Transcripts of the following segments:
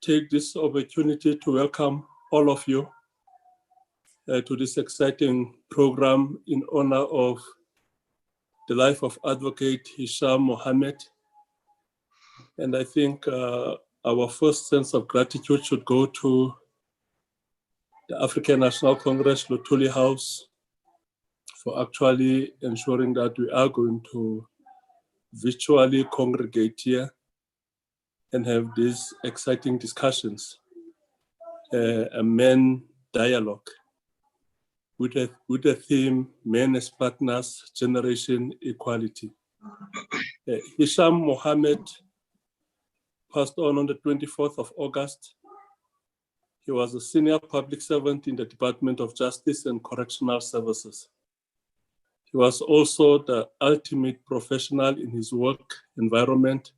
take this opportunity to welcome all of you to this exciting program in honor of the life of Advocate Hisham Mohammed. And I think our first sense of gratitude should go to the African National Congress, Luthuli House, for actually ensuring that we are going to virtually congregate here and have these exciting discussions, a men dialogue with a theme, Men as Partners, Generation Equality. Hisham Mohammed passed on the 24th of August. He was a senior public servant in the Department of Justice and Correctional Services. He was also the ultimate professional in his work environment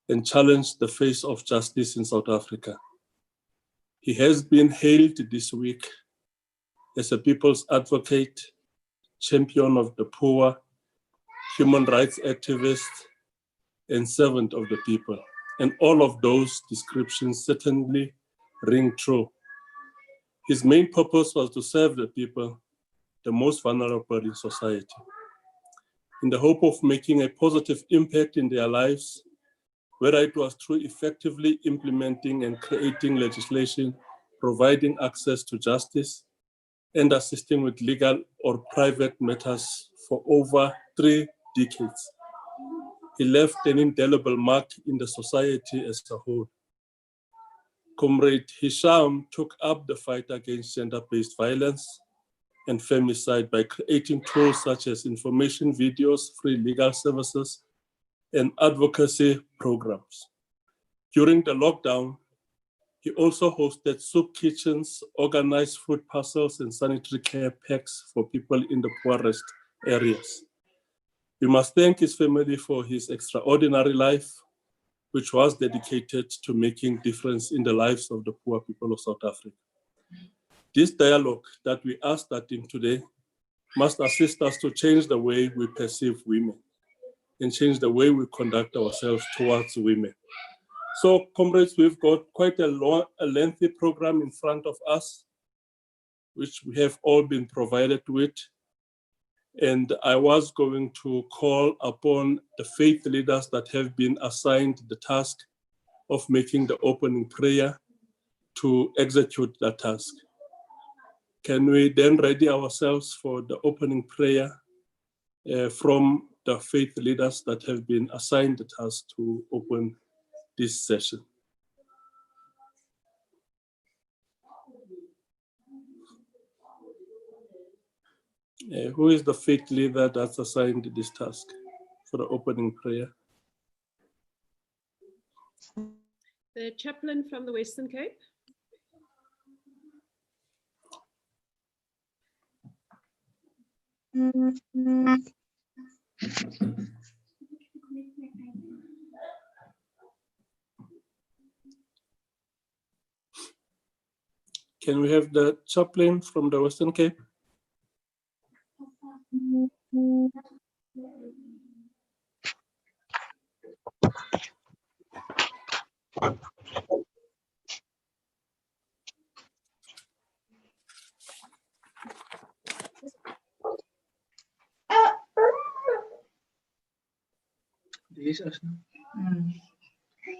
and challenged the face of justice in South Africa. He has been hailed this week as a people's advocate, champion of the poor, human rights activist, and servant of the people. And all of those descriptions certainly ring true. His main purpose was to serve the people, the most vulnerable in society, in the hope of making a positive impact in their lives, whether it was through effectively implementing and creating legislation, providing access to justice, and assisting with legal or private matters for over 3 decades. He left an indelible mark in the society as a whole. Comrade Hisham took up the fight against gender-based violence and femicide by creating tools such as information videos, free legal services, and advocacy programs. During the lockdown, he also hosted soup kitchens, organized food parcels, and sanitary care packs for people in the poorest areas. We must thank his family for his extraordinary life, which was dedicated to making difference in the lives of the poor people of South Africa. This dialogue that we are starting today must assist us to change the way we perceive women and change the way we conduct ourselves towards women. So, comrades, we've got quite a lengthy program in front of us, which we have all been provided with. And I was going to call upon the faith leaders that have been assigned the task of making the opening prayer to execute that task. Can we then ready ourselves for the opening prayer from the faith leaders that have been assigned the task to open this session? Who is the faith leader that's assigned this task for the opening prayer? The chaplain from the Western Cape. Can we have the chaplain from the Western Cape?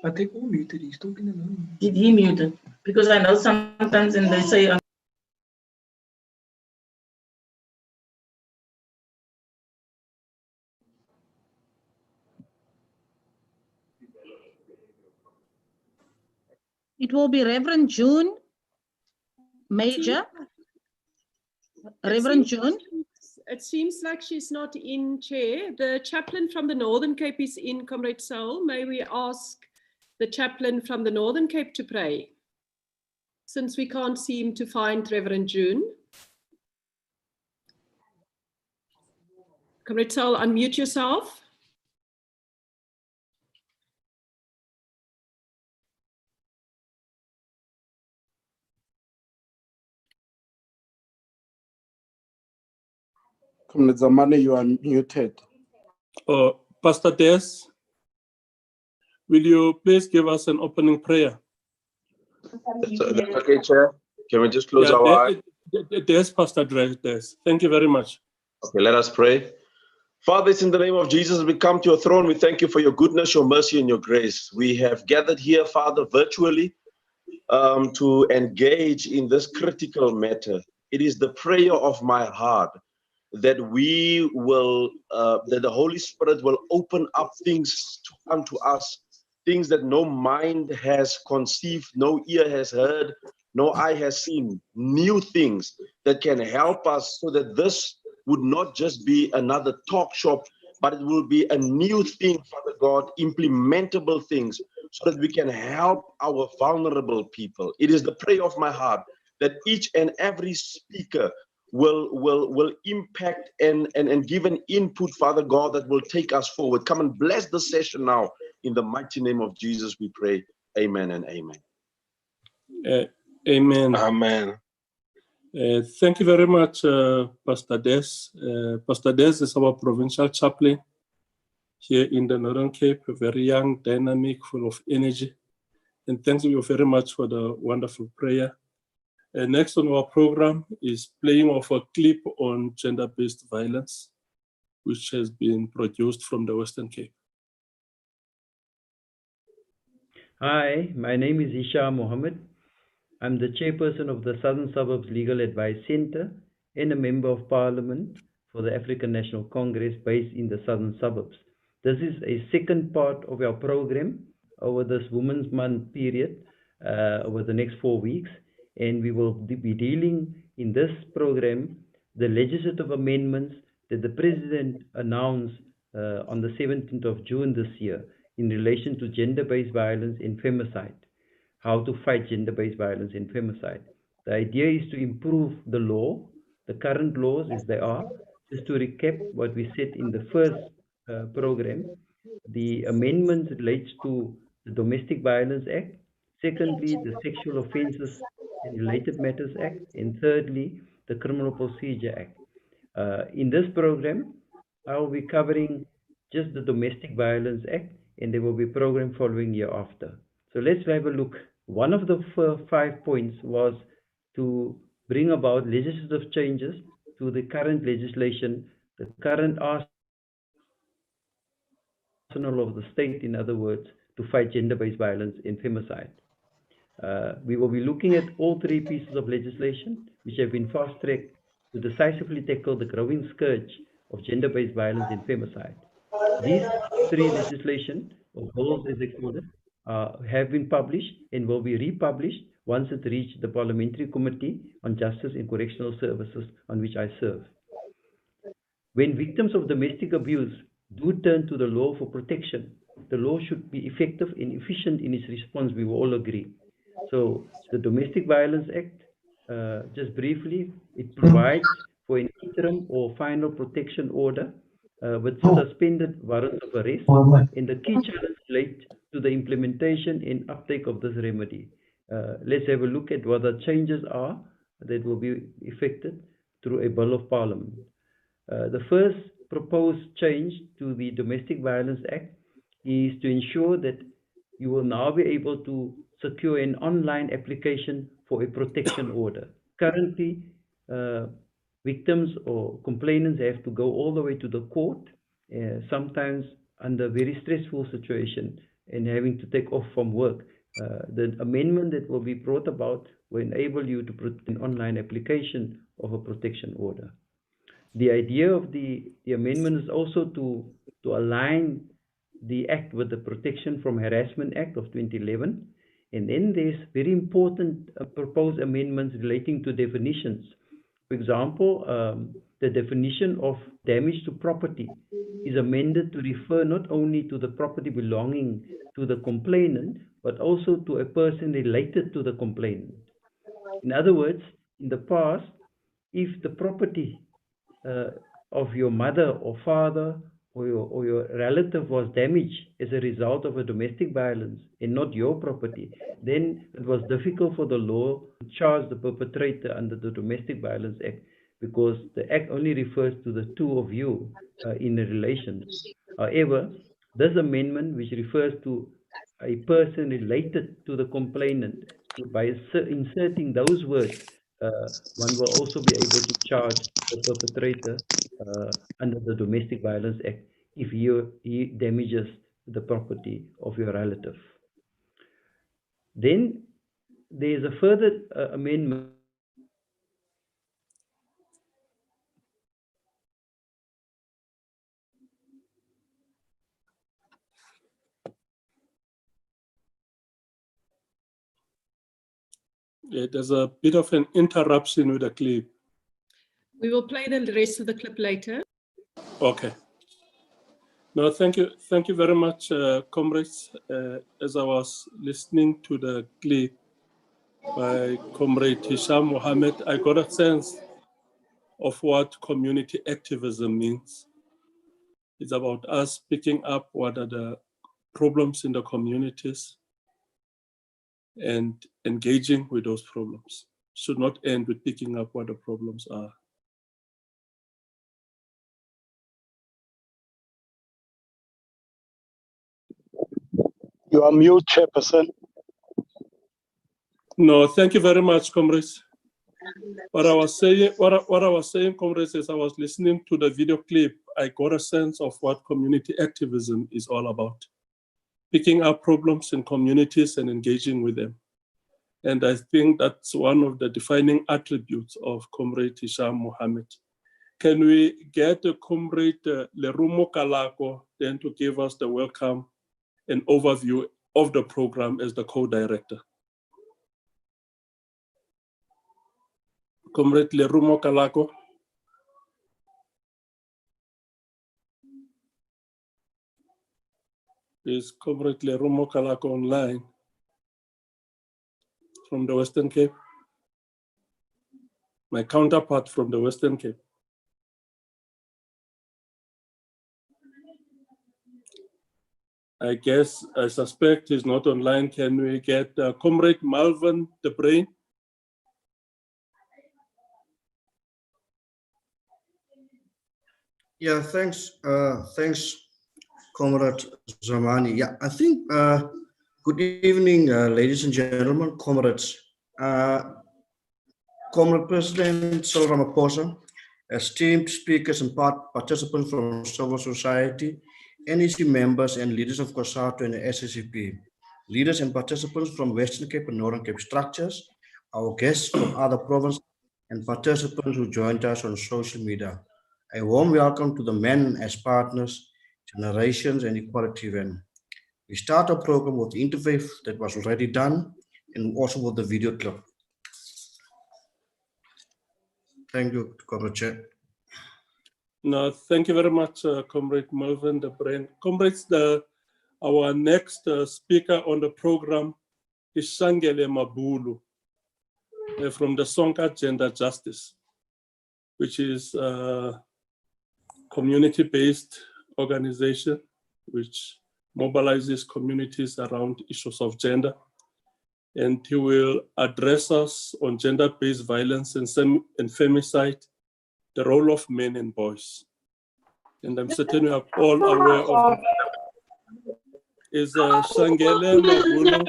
I think all muted, he's talking alone. Did he mute it? Because I know sometimes and they say it will be Reverend June Major. Reverend June. It seems like she's not in, Chair. The chaplain from the Northern Cape is in, Comrade Saul. May we ask the chaplain from the Northern Cape to pray, since we can't seem to find Reverend June. Comrade Saul, unmute yourself. Comrade Zamani, you are muted. Pastor Des, will you please give us an opening prayer? That's okay, Chair. Can we just close our eyes? There's Pastor Dres. Thank you very much. Okay, let us pray. Father, it's in the name of Jesus, we come to your throne. We thank you for your goodness, your mercy, and your grace. We have gathered here, Father, virtually to engage in this critical matter. It is the prayer of my heart that we will, that the Holy Spirit will open up things unto us, things that no mind has conceived, no ear has heard, no eye has seen, new things that can help us so that this would not just be another talk shop, but it will be a new thing, Father God, implementable things, so that we can help our vulnerable people. It is the prayer of my heart that each and every speaker will impact and give an input, Father God, that will take us forward. Come and bless the session now. In the mighty name of Jesus, we pray. Amen and amen. Amen. Amen. Thank you very much, Pastor Des. Pastor Des is our provincial chaplain here in the Northern Cape, very young, dynamic, full of energy. And thank you very much for the wonderful prayer. Next on our program is playing of a clip on gender-based violence, which has been produced from the Western Cape. Hi, my name is Isha Mohammed. I'm the chairperson of the Southern Suburbs Legal Advice Center and a member of parliament for the African National Congress based in the Southern Suburbs. This is a second part of our program over this Women's Month period over the next 4 weeks. And we will be dealing in this program the legislative amendments that the President announced on the 17th of June this year in relation to gender-based violence and femicide. How to fight gender-based violence and femicide. The idea is to improve the law, the current laws as they are. Just to recap what we said in the first program, the amendments relates to the Domestic Violence Act, secondly, the Sexual Offences and Related Matters Act, and thirdly, the Criminal Procedure Act. In this program, I will be covering just the Domestic Violence Act, and there will be a program following year after. So let's have a look. One of the 5 points was to bring about legislative changes to the current legislation, the current arsenal of the state, in other words, to fight gender-based violence and femicide. We will be looking at all 3 pieces of legislation which have been fast-tracked to decisively tackle the growing scourge of gender-based violence and femicide. These 3 legislation, or bills as they call it, have been published and will be republished once it reaches the Parliamentary Committee on Justice and Correctional Services, on which I serve. When victims of domestic abuse do turn to the law for protection, the law should be effective and efficient in its response, we will all agree. So the Domestic Violence Act, just briefly, it provides for an interim or final protection order with suspended warrant of arrest, and the key challenge relates to the implementation and uptake of this remedy. Let's have a look at what the changes are that will be effected through a bill of parliament. The first proposed change to the Domestic Violence Act is to ensure that you will now be able to secure an online application for a protection order. Currently, victims or complainants have to go all the way to the court, sometimes under very stressful situation and having to take off from work. The amendment that will be brought about will enable you to put an online application of a protection order. The idea of the amendment is also to align the act with the Protection from Harassment Act of 2011. And then there's very important proposed amendments relating to definitions. For example, the definition of damage to property is amended to refer not only to the property belonging to the complainant, but also to a person related to the complainant. In other words, in the past, if the property of your mother or father or your relative was damaged as a result of a domestic violence and not your property, then it was difficult for the law to charge the perpetrator under the Domestic Violence Act, because the act only refers to the two of you in a relation. However, this amendment, which refers to a person related to the complainant, by inserting those words, one will also be able to charge the perpetrator under the Domestic Violence Act if he damages the property of your relative. Then there is a further amendment. Yeah, there's a bit of an interruption with the clip. We will play the rest of the clip later. Okay. No, thank you. Thank you very much, comrades. As I was listening to the clip by Comrade Hisham Mohammed, I got a sense of what community activism means. It's about us picking up what are the problems in the communities and engaging with those problems. Should not end with picking up what the problems are. You are mute, Chairperson. No, thank you very much, comrades. What I was saying, comrades, as I was listening to the video clip, I got a sense of what community activism is all about. Picking up problems in communities and engaging with them. And I think that's one of the defining attributes of Comrade Hisham Mohammed. Can we get Comrade Lerumo Kalako then to give us the welcome and overview of the program as the co-director? Comrade Lerumo Kalako. Is Comrade Lerumo Kalako online from the Western Cape? My counterpart from the Western Cape. I suspect he's not online. Can we get Comrade Malvern de Bruin? Yeah, thanks, Comrade Zamani. Yeah, I think, good evening, ladies and gentlemen, comrades. Comrade President Cyril Ramaphosa, esteemed speakers and participants from civil society, NEC members and leaders of COSATU and the SSCP, leaders and participants from Western Cape and Northern Cape structures, our guests from other provinces, and participants who joined us on social media. A warm welcome to the Men as Partners, Generations and Equality event. We start our program with the interview that was already done and also with the video clip. Thank you, Comrade Chair. No, thank you very much, Comrade Malvern de Bruin. Comrades, our next speaker on the program is Shangele Mabulu from the Sonka Gender Justice, which is a community-based organization which mobilizes communities around issues of gender. And he will address us on gender-based violence and femicide, the role of men and boys. And I'm certain you are all aware of it. Is Shangele Mabulu?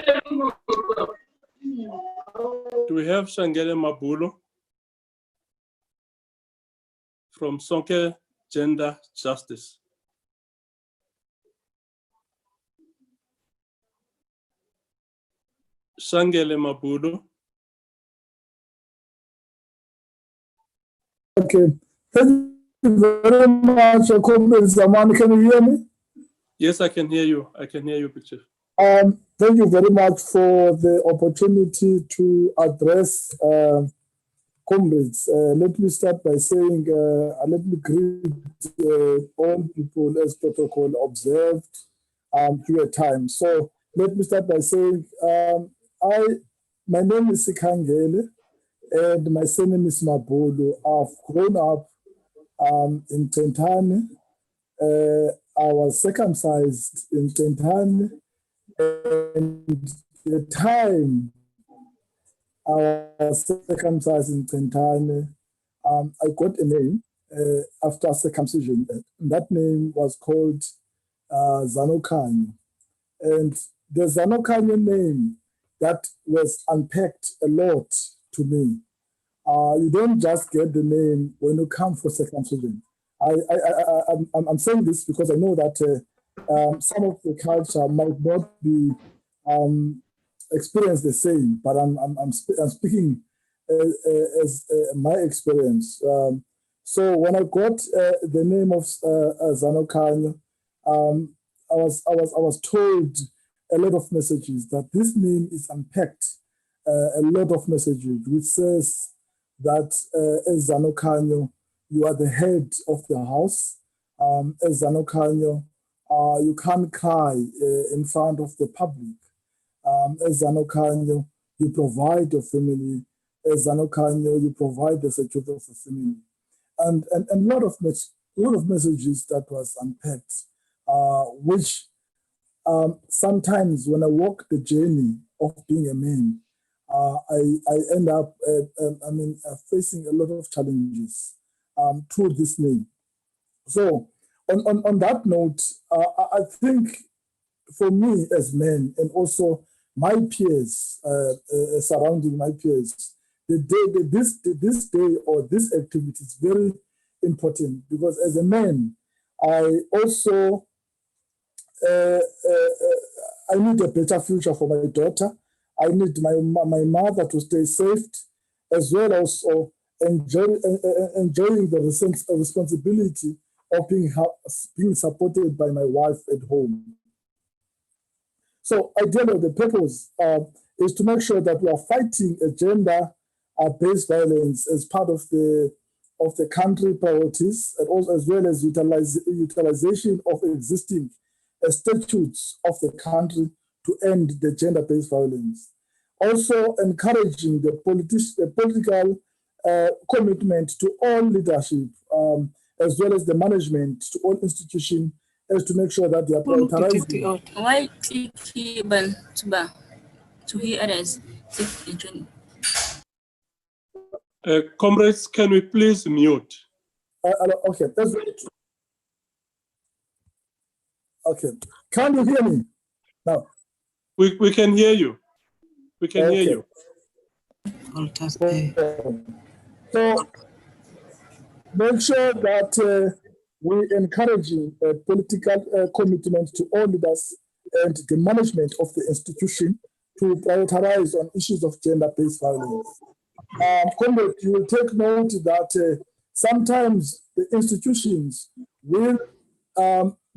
Do we have Shangele Mabulu from Sonke Gender Justice? Shangele Mabulu. Okay. Thank you very much, Comrade Zaman. Can you hear me? Yes, I can hear you. I can hear you, Pichu. Thank you very much for the opportunity to address comrades. Let me start by saying, let me greet all people as protocol observed due at time. So let me start by saying, my name is Sikangele, and my surname is Mabulu. I've grown up in Tentane. I was circumcised in Tentane, and the time I was circumcised in Tentane, I got a name after circumcision. That name was called Zanokanyo. And the Zanokanyo name that was unpacked a lot to me. You don't just get the name when you come for circumcision. I'm saying this because I know that some of the culture might not be experienced the same, but I'm speaking as my experience. So when I got the name of Zanokhanyo, I was told a lot of messages that this name is unpacked. A lot of messages which says that as Zanokhanyo, you are the head of the house. As Zanokhanyo, you can't cry in front of the public. As Zanokhanyo, you provide your family. As Zanokhanyo, you provide the security of the family. And a lot of messages that was unpacked, which sometimes when I walk the journey of being a man, I end up, facing a lot of challenges through this name. So on that note, I think for me as men and also my peers, surrounding my peers, this day or this activity is very important because as a man, I also I need a better future for my daughter. I need my mother to stay safe, as well as enjoying the responsibility of being supported by my wife at home. So ideally, the purpose is to make sure that we are fighting gender-based violence as part of the country priorities, and also as well as utilization of existing statutes of the country to end the gender-based violence. Also encouraging the political commitment to all leadership, as well as the management to all institutions, as to make sure that they are prioritizing. Why clickable to hear others take a journey? Comrades, can we please mute? Okay, that's very true. Okay, can you hear me now? We can hear you. We can hear you. So make sure that we're encouraging political commitment to all leaders and the management of the institution to prioritize on issues of gender-based violence. Comrade, you will take note that sometimes the institutions will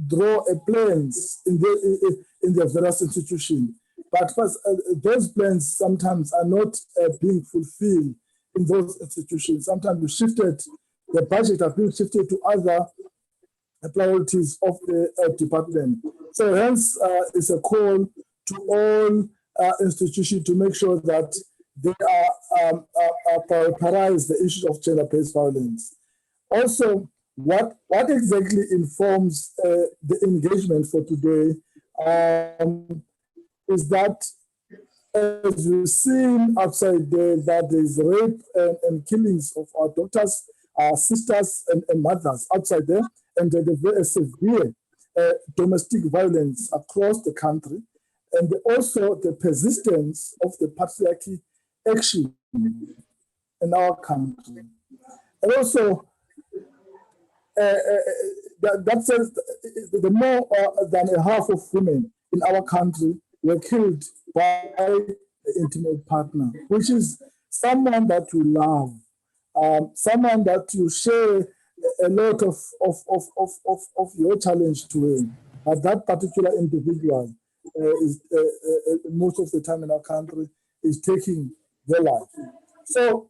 draw a plans in the various institutions, but first, those plans sometimes are not being fulfilled in those institutions. Sometimes the budget has been shifted to other priorities of the department. So hence, it's a call to all institutions to make sure that they are prioritize the issues of gender-based violence. Also, what exactly informs the engagement for today is that, as we've seen outside there, that there's rape and killings of our daughters, our sisters and mothers outside there, and there's very severe domestic violence across the country, and also the persistence of the patriarchy action in our country. And also, that says the more than a half of women in our country were killed by an intimate partner, which is someone that you love, someone that you share a lot of your challenge to him. But that particular individual is most of the time in our country is taking their life. So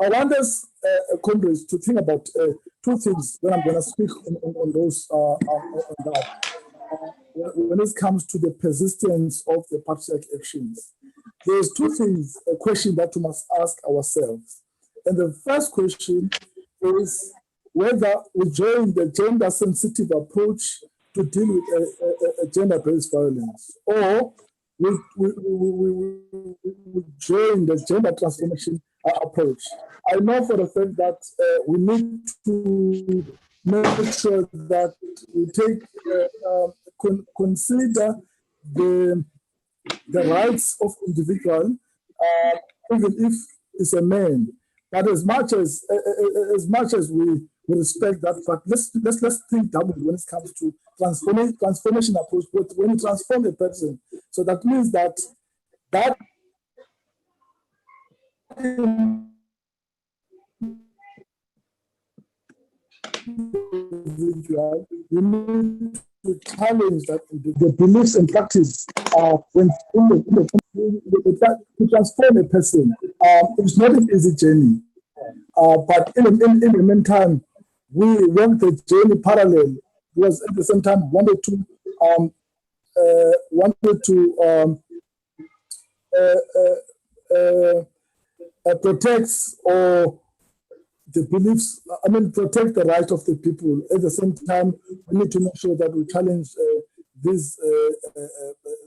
I want us, comrades, to think about two things when I'm going to speak on those on that. When it comes to the persistence of the patriarch actions, there's two things, a question that we must ask ourselves. And the first question is whether we join the gender-sensitive approach to deal with gender-based violence, or we join the gender transformation approach. I know for the fact that we need to make sure that we take consider the the rights of individual, even if it's a man. But as much as we respect that, but let's think double when it comes to transformation approach. When you transform a person, so that means that individual, we need to challenge that the beliefs and practice when to transform a person. It's not an easy journey, but in the meantime, we want the journey parallel, because at the same time wanted to protect or the beliefs, protect the rights of the people. At the same time, we need to make sure that we challenge these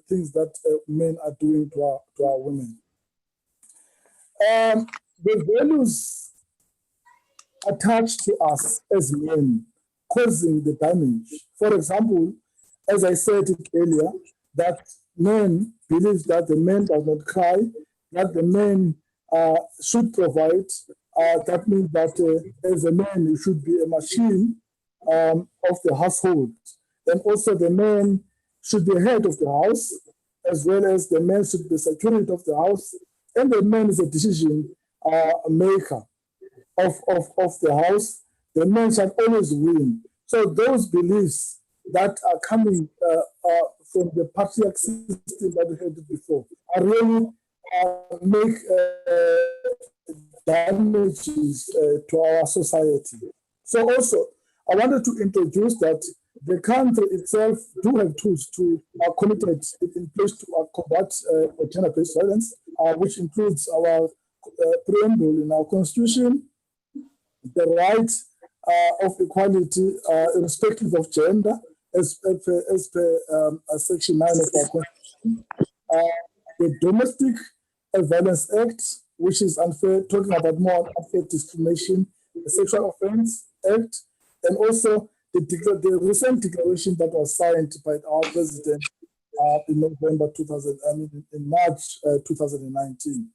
things that men are doing to our women. The values attached to us as men causing the damage. For example, as I said it earlier, that men believe that the man does not cry, that the man should provide. That means that as a man, you should be a machine of the household. And also the man should be head of the house, as well as the man should be security of the house. And the man is a decision maker of the house. The man shall always win. So those beliefs that are coming from the patriarch system that we had before are really make damages to our society. So also, I wanted to introduce that the country itself do have tools to committed in place to combat gender-based violence, which includes our preamble in our constitution, the right of equality irrespective of gender, as per Section 9 of our constitution, the Domestic Violence Act, which is unfair, talking about more unfair discrimination, the Sexual Offense Act, and also the recent declaration that was signed by our president in March 2019.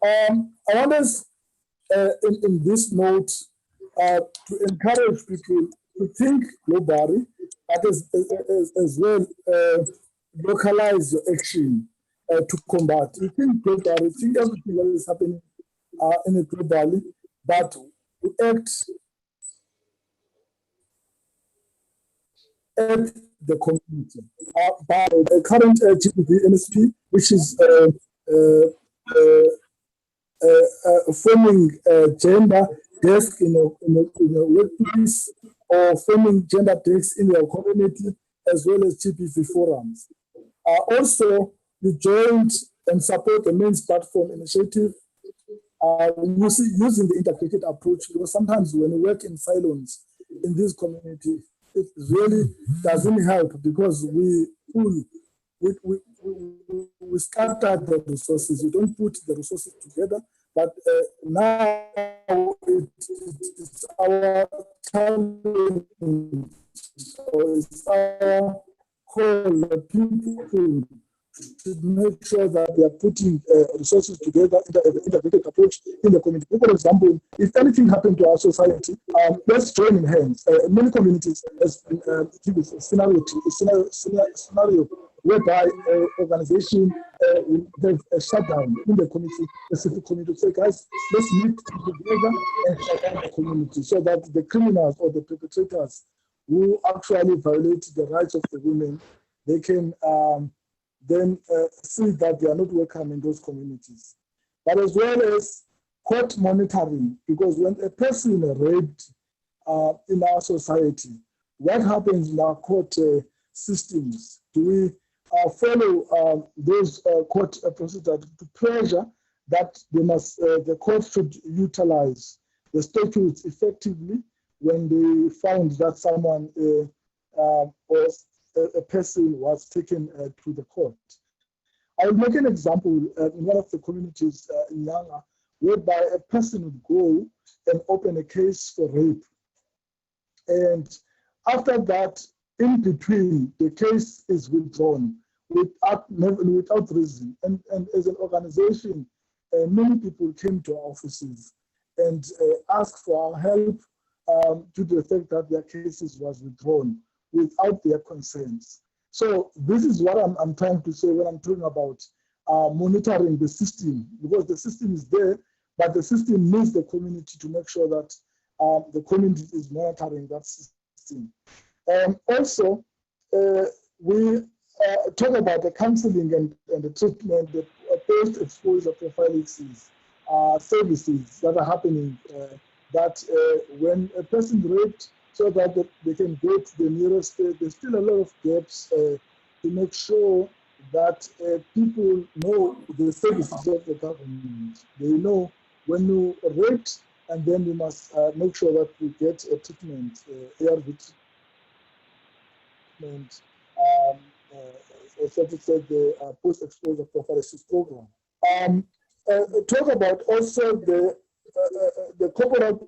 I want us in this note to encourage people to think globally, but as well localize your action to combat. You think globally, think everything that is happening in a globally, but to act at the community. By the current GBV NSP, which is forming gender desk in a workplace, or forming gender desks in your community, as well as GBV forums. Also, you joined and support the Men's Platform Initiative using the integrated approach, because sometimes when you work in silos in this community, it really doesn't help, because we scatter the resources. We don't put the resources together. But now it's our challenge, or it's our call that people should make sure that they are putting resources together in the integrated approach in the community. For example, if anything happened to our society, let's join in hands. Many communities give a scenario whereby organization will have a shutdown in the community, specific community. Say, guys, let's meet together and shut down the community, so that the criminals or the perpetrators who actually violate the rights of the women, they can then see that they are not welcome in those communities. But as well as court monitoring, because when a person is raped in our society, what happens in our court systems? Do we follow those court procedures to pressure that they must, the court should utilize the statutes effectively when they found that someone or a person was taken to the court? I will make an example in one of the communities in Yanga, whereby a person would go and open a case for rape. And after that, in between, the case is withdrawn. without reason. And as an organization, many people came to our offices and asked for our help due to the fact that their cases was withdrawn without their consents. So this is what I'm trying to say when I'm talking about monitoring the system, because the system is there, but the system needs the community to make sure that the community is monitoring that system. Also, we talk about the counseling and the treatment, the post-exposure prophylaxis services that are happening, that when a person raped, so that they can go to the nearest state, there's still a lot of gaps to make sure that people know the services of the government. They know when you raped, and then you must make sure that you get a treatment, ARV treatment, so to say the post-exposure prophylaxis program. Talk about also the corporate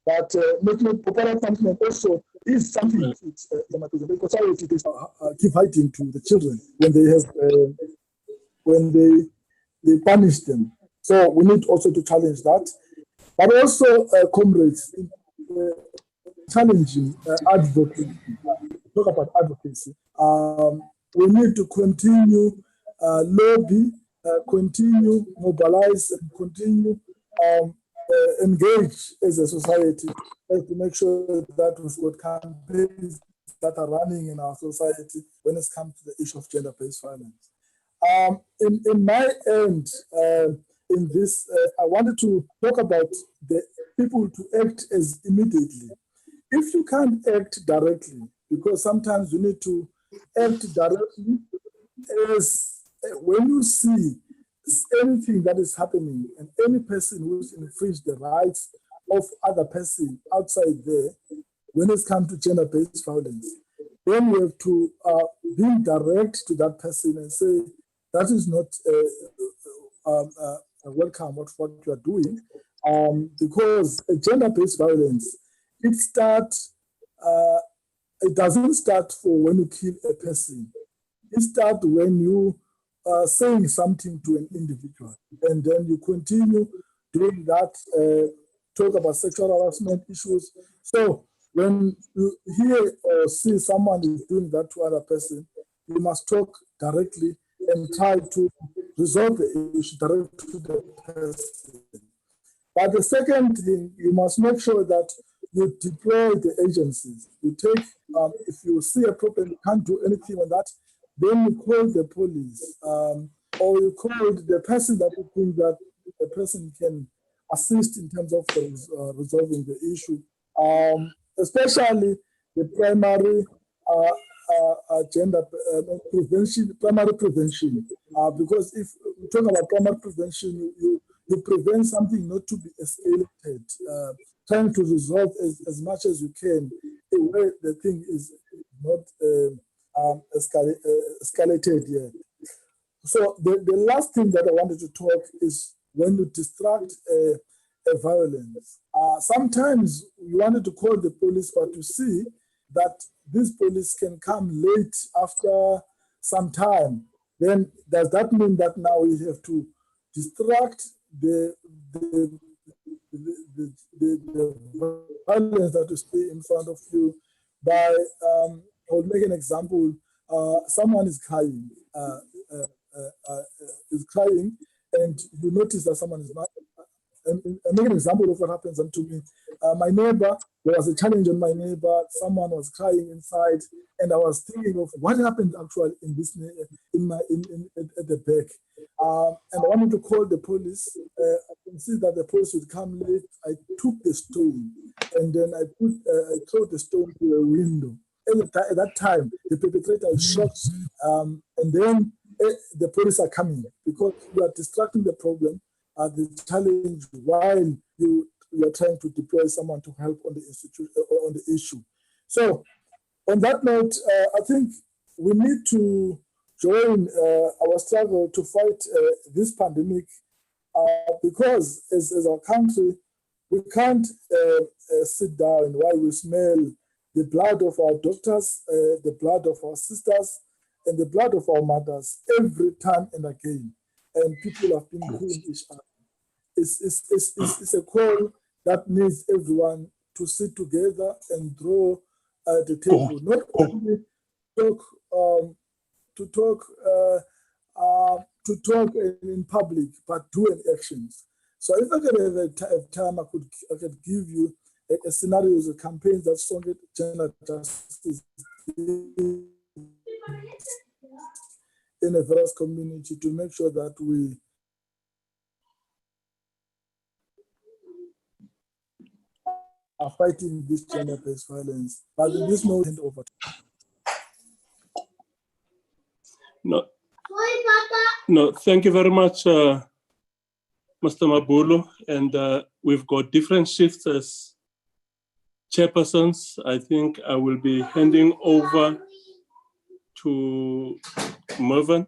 but making popular punishment also is something it's because society keep fighting to the children when they have when they punish them. So we need also to challenge that, but also comrades challenging advocacy. Talk about advocacy. We need to continue lobby, continue mobilize, and continue engage as a society to make sure that we've got campaigns that are running in our society when it comes to the issue of gender-based violence. In my end, in this, I wanted to talk about the people to act as immediately. If you can't act directly, because sometimes you need to act directly as when you see anything that is happening and any person who's infringed the rights of other person outside there, when it comes to gender-based violence, then you have to be direct to that person and say, that is not welcome what you are doing, because gender-based violence, it doesn't start for when you kill a person. It starts when you saying something to an individual, and then you continue doing that, talk about sexual harassment issues. So when you hear or see someone is doing that to another person, you must talk directly and try to resolve the issue directly to the person. But the second thing, you must make sure that you deploy the agencies. You take, if you see a problem, you can't do anything on that, then you call the police, or you call the person that you think that the person can assist in terms of resolving the issue, especially the primary gender prevention, primary prevention. Because if you talk about primary prevention, you prevent something not to be escalated, trying to resolve as much as you can, where the thing is not escalated yet. So the last thing that I wanted to talk is when you distract a violence. Sometimes you wanted to call the police, but you see that this police can come late after some time. Then does that mean that now we have to distract the violence that is in front of you by, I'll make an example. Someone is crying, and you notice that someone is not. And make an example of what happens to me. My neighbor, there was a challenge on my neighbor. Someone was crying inside, and I was thinking of what happened actually in this at the back. And I wanted to call the police. I can see that the police would come late. I took the stone, and then I threw the stone to a window. At that time, the perpetrator is shocked, and then the police are coming because you are distracting the problem, the challenge while you are trying to deploy someone to help on the institution on the issue. So, on that note, I think we need to join our struggle to fight this pandemic because as our country, we can't sit down while we smell the blood of our doctors, the blood of our sisters, and the blood of our mothers every time and again. And people have been killing each other. It's a call that needs everyone to sit together and draw the table, not only to talk in public, but do in actions. So if I could have time, I could give you a scenario of campaigns that strongly gender justice in a various community to make sure that we are fighting this gender-based violence. But in this moment, over. No, thank you very much, Mr. Mabulo. And we've got different shifts as chairpersons. I think I will be handing over to Malvern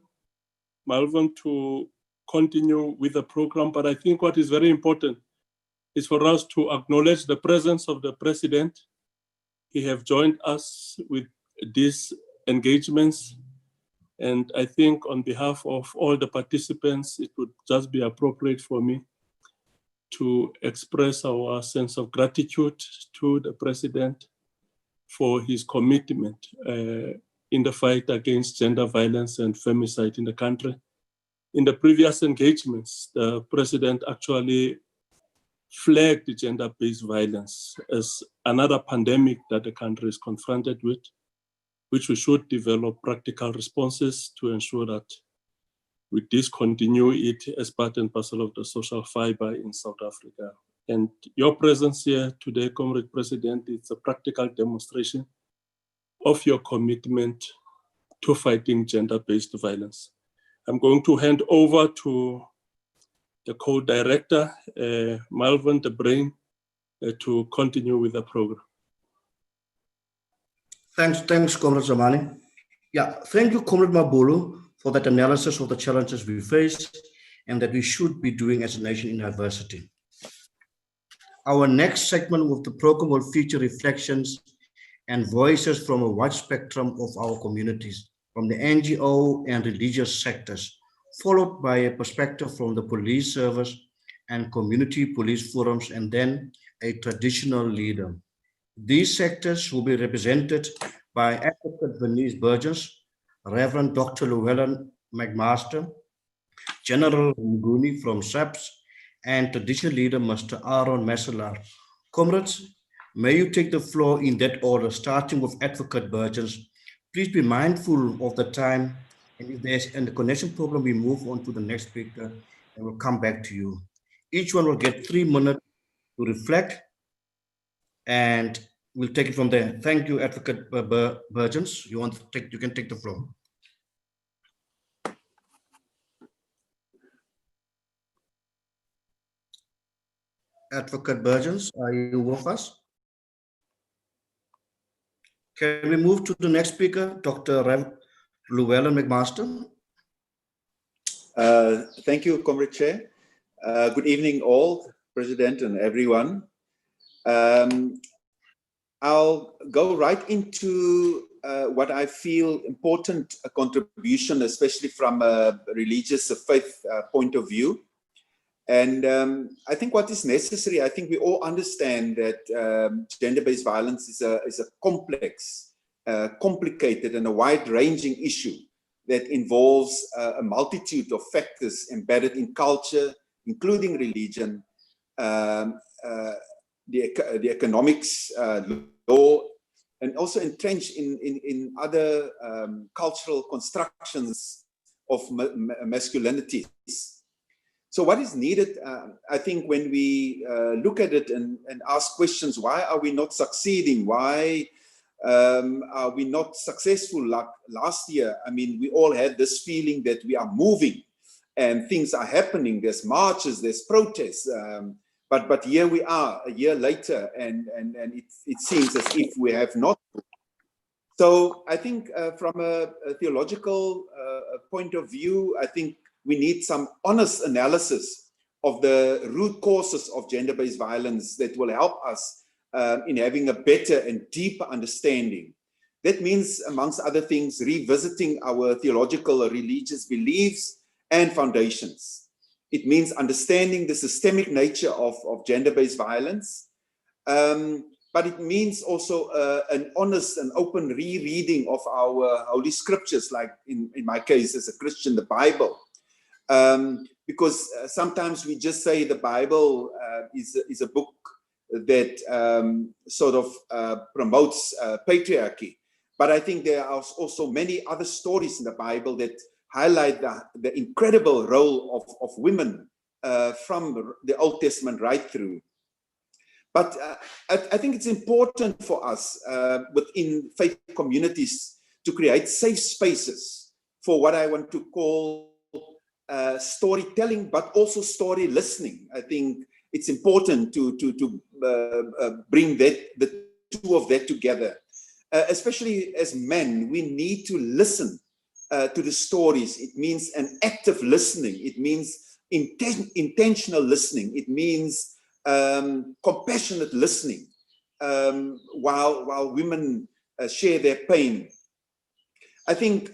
to continue with the program. But I think what is very important is for us to acknowledge the presence of the president. He have joined us with these engagements. And I think on behalf of all the participants, it would just be appropriate for me to express our sense of gratitude to the president for his commitment in the fight against gender violence and femicide in the country. In the previous engagements, the president actually flagged gender-based violence as another pandemic that the country is confronted with, which we should develop practical responses to ensure that we discontinue it as part and parcel of the social fiber in South Africa. And your presence here today, Comrade President, is a practical demonstration of your commitment to fighting gender-based violence. I'm going to hand over to the co-director, Malvern the Brain, to continue with the program. Thanks, Comrade Zamani. Yeah, thank you, Comrade Mabulo, for that analysis of the challenges we face and that we should be doing as a nation in adversity. Our next segment of the program will feature reflections and voices from a wide spectrum of our communities, from the NGO and religious sectors, followed by a perspective from the police service and community police forums, and then a traditional leader. These sectors will be represented by Advocate Bernice Burgess, Reverend Dr. Llewellyn McMaster, General Nguni from SAPS, and traditional leader Mr. Aaron Messelar. Comrades, may you take the floor in that order, starting with Advocate Burgess. Please be mindful of the time, and if there's a connection problem, we move on to the next speaker and we'll come back to you. Each one will get 3 minutes to reflect, and we'll take it from there. Thank you, Advocate Burgess. You can take the floor. Advocate Burgess, are you with us? Can we move to the next speaker, Dr. Llewellyn McMaster? Thank you, Comrade Chair. Good evening, all, President and everyone. I'll go right into what I feel important a contribution, especially from a religious faith point of view. And I think what is necessary, I think we all understand that gender-based violence is a complex, complicated and a wide-ranging issue that involves a multitude of factors embedded in culture, including religion, the economics, law, and also entrenched in other cultural constructions of masculinities. So what is needed, I think, when we look at it and ask questions, why are we not succeeding? Why are we not successful like last year? I mean, we all had this feeling that we are moving and things are happening. There's marches, there's protests. But here we are a year later, and it seems as if we have not. So I think from a theological point of view, I think we need some honest analysis of the root causes of gender-based violence that will help us in having a better and deeper understanding. That means, amongst other things, revisiting our theological or religious beliefs and foundations. It means understanding the systemic nature of gender-based violence. But it means also an honest and open rereading of our Holy Scriptures, like in my case as a Christian, the Bible. Because sometimes we just say the Bible is a book that sort of promotes patriarchy. But I think there are also many other stories in the Bible that highlight the incredible role of women from the Old Testament right through. But I think it's important for us within faith communities to create safe spaces for what I want to call storytelling, but also story listening. I think it's important to bring the two of that together. Especially as men, we need to listen to the stories. It means an active listening. It means intentional listening. It means compassionate listening while women share their pain. I think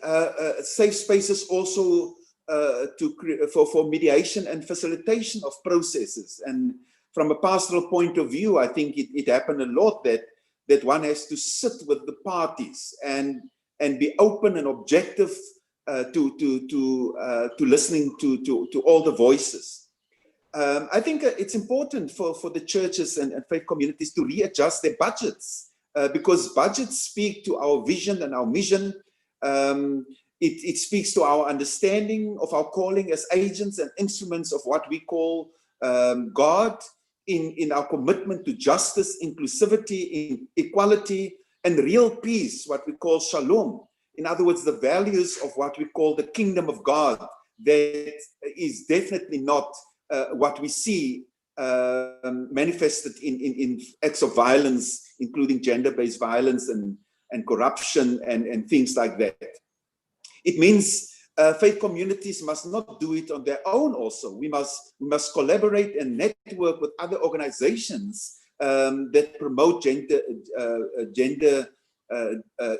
safe spaces also for mediation and facilitation of processes. And from a pastoral point of view, I think it happened a lot that one has to sit with the parties and be open and objective to listening to all the voices. I think it's important for the churches and faith communities to readjust their budgets because budgets speak to our vision and our mission. It speaks to our understanding of our calling as agents and instruments of what we call God in our commitment to justice, inclusivity, equality, and real peace, what we call shalom. In other words, the values of what we call the kingdom of God that is definitely not what we see manifested in acts of violence, including gender-based violence and corruption and things like that. It means faith communities must not do it on their own also. We must collaborate and network with other organizations that promote gender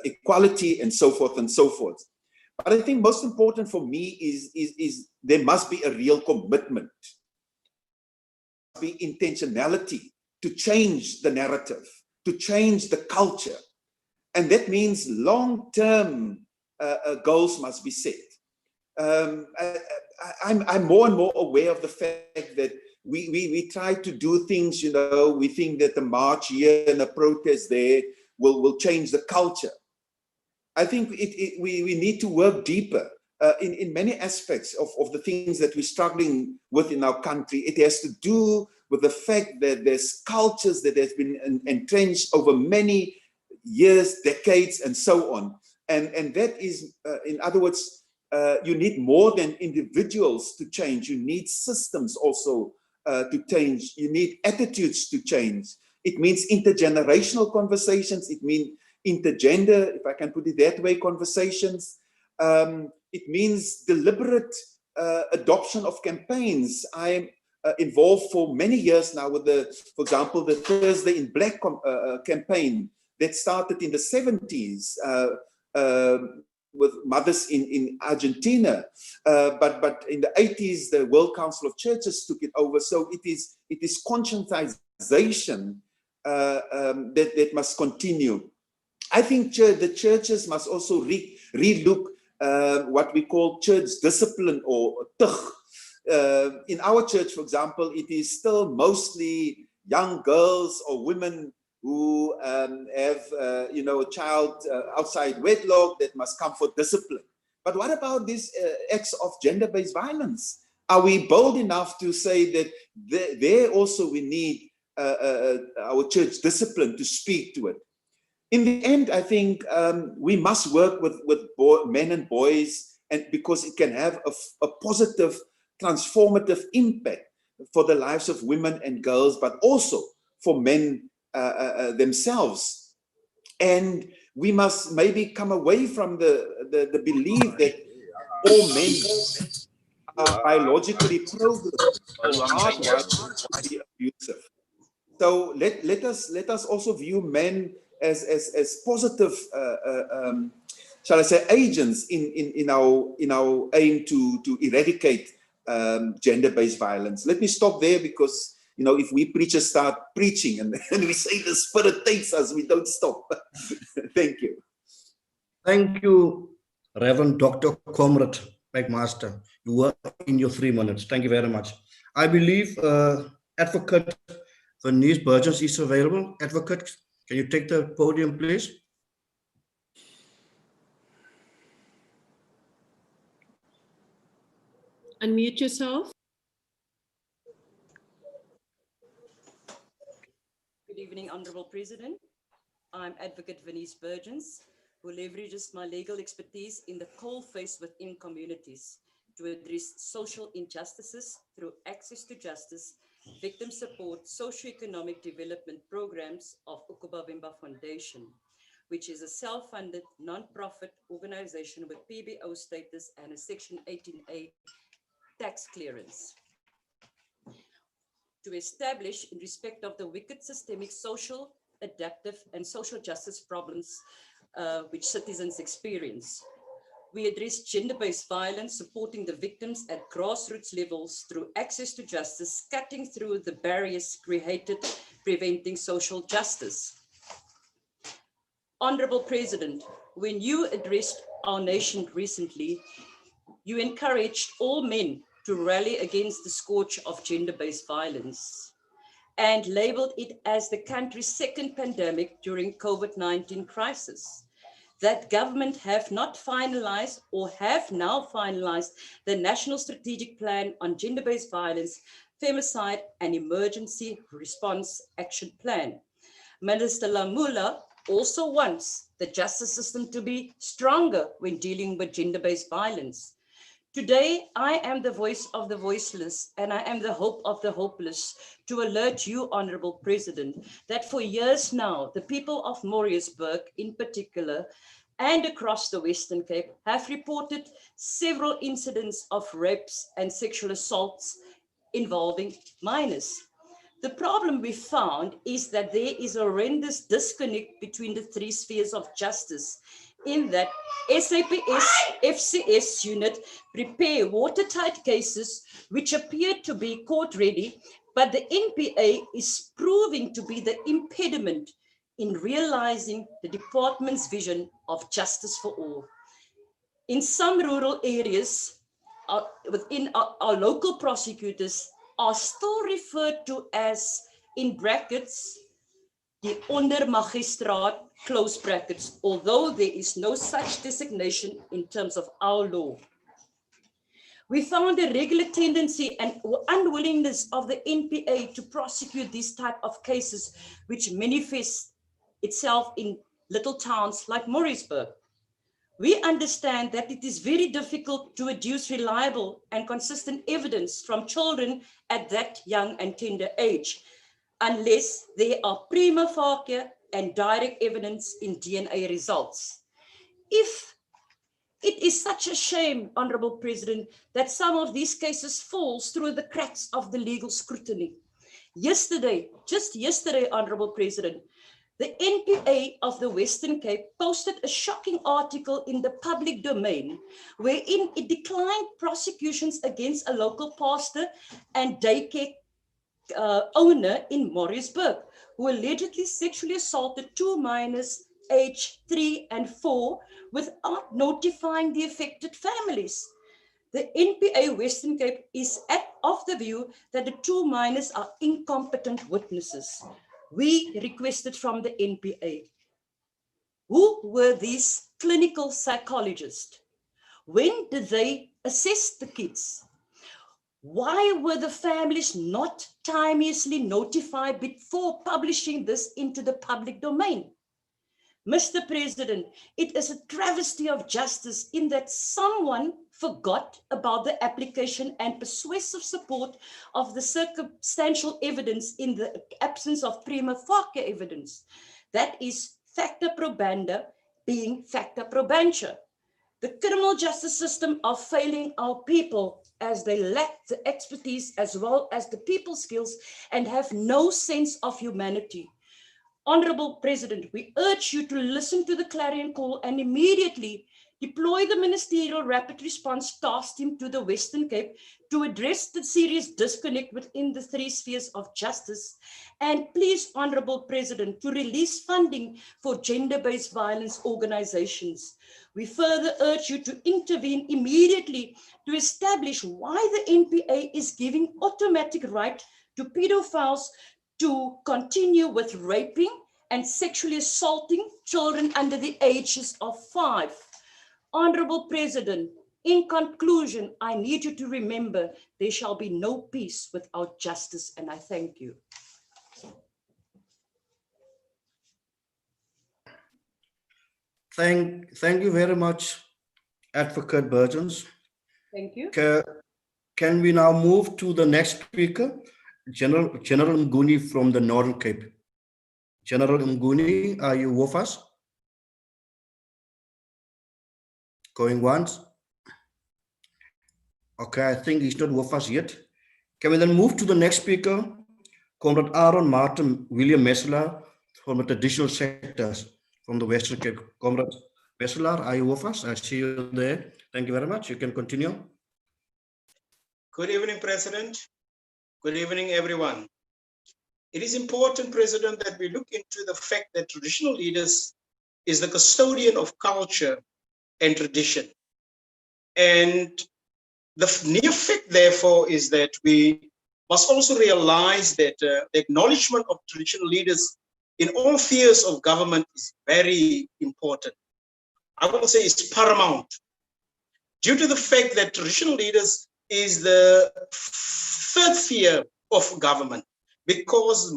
equality and so forth and so forth. But I think most important for me is there must be a real commitment, be intentionality to change the narrative, to change the culture. And that means long-term goals must be set. I'm more and more aware of the fact that we try to do things, you know, we think that the march here and the protest there will change the culture. I think we need to work deeper in many aspects of the things that we're struggling with in our country. It has to do with the fact that there's cultures that has been entrenched over many years, decades, and so on. And that is, in other words, you need more than individuals to change. You need systems also to change. You need attitudes to change. It means intergenerational conversations. It means intergender, if I can put it that way, conversations. It means deliberate adoption of campaigns. I'm involved for many years now with for example, the Thursday in Black campaign that started in the 70s with mothers in Argentina. But in the 80s, the World Council of Churches took it over. So it is conscientization that must continue. I think the churches must also relook what we call church discipline or tug. In our church, for example, it is still mostly young girls or women who have, a child outside wedlock that must come for discipline. But what about these acts of gender-based violence? Are we bold enough to say that there also we need our church discipline to speak to it? In the end, I think we must work with men and boys, and because it can have a positive, transformative impact. for the lives of women and girls, but also for men themselves. And we must maybe come away from the belief that all men are biologically programmed or hardwired to be abusive. So let us also view men as positive, shall I say, agents in our aim to eradicate gender-based violence. Let me stop there, because if we preachers start preaching and we say the Spirit takes us, we don't stop. Thank you. Thank you, Reverend Dr. Comrade McMaster. You were in your 3 minutes. Thank you very much. I believe Advocate Venice Burgess is available. Advocate, can you take the podium, please? Unmute yourself. Good evening, Honorable President. I'm Advocate Venice Burgess, who leverages my legal expertise in the coalface within communities to address social injustices through access to justice, victim support, socioeconomic development programs of Ukuba Vimba Foundation, which is a self-funded non-profit organization with PBO status and a Section 18A tax clearance, to establish in respect of the wicked systemic social, adaptive, and social justice problems which citizens experience. We address gender-based violence, supporting the victims at grassroots levels through access to justice, cutting through the barriers created, preventing social justice. Honorable President, when you addressed our nation recently, you encouraged all men to rally against the scourge of gender-based violence and labeled it as the country's second pandemic during COVID-19 crisis. That government have not finalized or have now finalized the National Strategic Plan on Gender-Based Violence, Femicide and Emergency Response Action Plan. Minister Lamula also wants the justice system to be stronger when dealing with gender-based violence. Today, I am the voice of the voiceless, and I am the hope of the hopeless, to alert you, Honorable President, that for years now, the people of Maritzburg in particular, and across the Western Cape, have reported several incidents of rapes and sexual assaults involving minors. The problem we found is that there is a horrendous disconnect between the three spheres of justice, in that SAPS FCS unit prepare watertight cases which appear to be court ready, but the NPA is proving to be the impediment in realizing the department's vision of justice for all. In some rural areas, within our local prosecutors are still referred to as, in brackets, the ondermagistraat, close brackets, although there is no such designation in terms of our law. We found a regular tendency and unwillingness of the NPA to prosecute these type of cases, which manifests itself in little towns like Maritzburg. We understand that it is very difficult to adduce reliable and consistent evidence from children at that young and tender age, unless there are prima facie and direct evidence in DNA results. If it is such a shame, Honorable President, that some of these cases falls through the cracks of the legal scrutiny. Yesterday, just yesterday, Honorable President, the NPA of the Western Cape posted a shocking article in the public domain wherein it declined prosecutions against a local pastor and daycare owner in Maritzburg, who allegedly sexually assaulted 2 minors aged 3 and 4 without notifying the affected families. The NPA Western Cape is of the view that the 2 minors are incompetent witnesses. We requested from the NPA, who were these clinical psychologists? When did they assess the kids? Why were the families not timeously notified before publishing this into the public domain? Mr. President, it is a travesty of justice in that someone forgot about the application and persuasive support of the circumstantial evidence in the absence of prima facie evidence. That is facta probanda being facta probantia. The criminal justice system are failing our people as they lack the expertise as well as the people skills and have no sense of humanity. Honorable President, we urge you to listen to the clarion call and immediately deploy the Ministerial Rapid Response Task Team to the Western Cape to address the serious disconnect within the three spheres of justice. And please, Honorable President, to release funding for gender-based violence organizations. We further urge you to intervene immediately to establish why the NPA is giving automatic right to pedophiles to continue with raping and sexually assaulting children under the ages of 5. Honorable President, in conclusion, I need you to remember there shall be no peace without justice, and I thank you. Thank you very much, Advocate Burgess. Thank you. Can we now move to the next speaker? General Mnguni from the Northern Cape. General Mnguni, are you with us? Going once? Okay, I think he's not with us yet. Can we then move to the next speaker? Comrade Aaron Martin William Messler from the traditional sectors from the Western Cape. Comrade Messler, are you with us? I see you there. Thank you very much. You can continue. Good evening, President. Good evening, everyone. It is important, President, that we look into the fact that traditional leaders is the custodian of culture and tradition. And the near fact, therefore, is that we must also realize that the acknowledgement of traditional leaders in all spheres of government is very important. I will say it's paramount, due to the fact that traditional leaders is the third sphere of government, because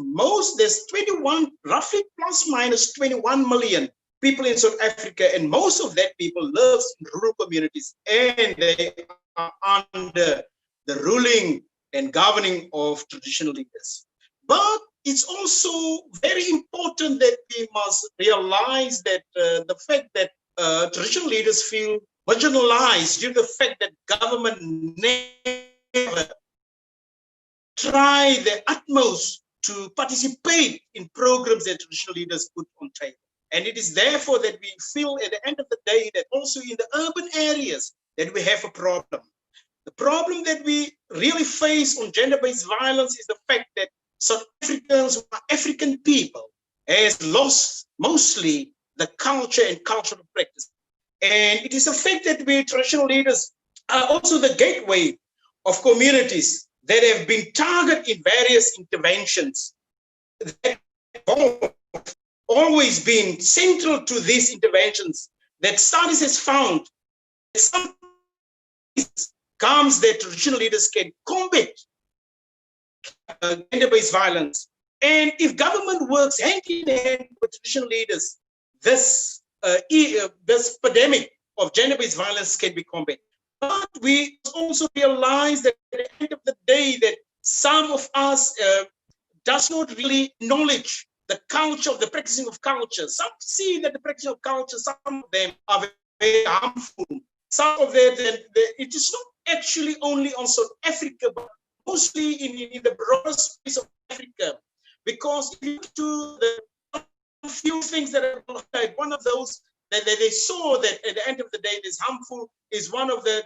there's 21, roughly plus minus 21 million people in South Africa, and most of that people live in rural communities, and they are under the ruling and governing of traditional leaders. But it's also very important that we must realize that the fact that traditional leaders feel marginalized due to the fact that government never try their utmost to participate in programs that traditional leaders put on table. And it is therefore that we feel at the end of the day that also in the urban areas that we have a problem. The problem that we really face on gender-based violence is the fact that South Africans, who are African people, has lost mostly the culture and cultural practice. And it is a fact that we traditional leaders are also the gateway of communities that have been targeted in various interventions that have always been central to these interventions, that studies has found that some comes that traditional leaders can combat gender-based violence. And if government works hand in hand with traditional leaders, this pandemic of gender-based violence can be combated. But we also realize that at the end of the day that some of us does not really acknowledge the culture of the practicing of culture. Some see that the practicing of culture, some of them are very harmful. Some of them, it is not actually only on South Africa, but mostly in the broader space of Africa. Because if you look to the few things that are like one of those that they saw that at the end of the day is harmful is one of the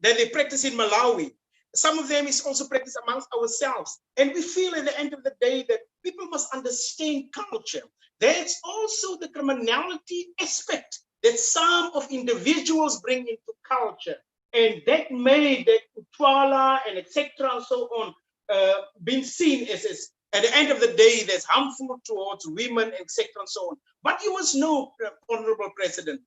that they practice in Malawi. Some of them is also practiced amongst ourselves. And we feel at the end of the day that people must understand culture. There's also the criminality aspect that some of individuals bring into culture. And that made that Utwala and etc. and so on being seen as at the end of the day that's harmful towards women, etc. and so on. But you must know, Honorable President,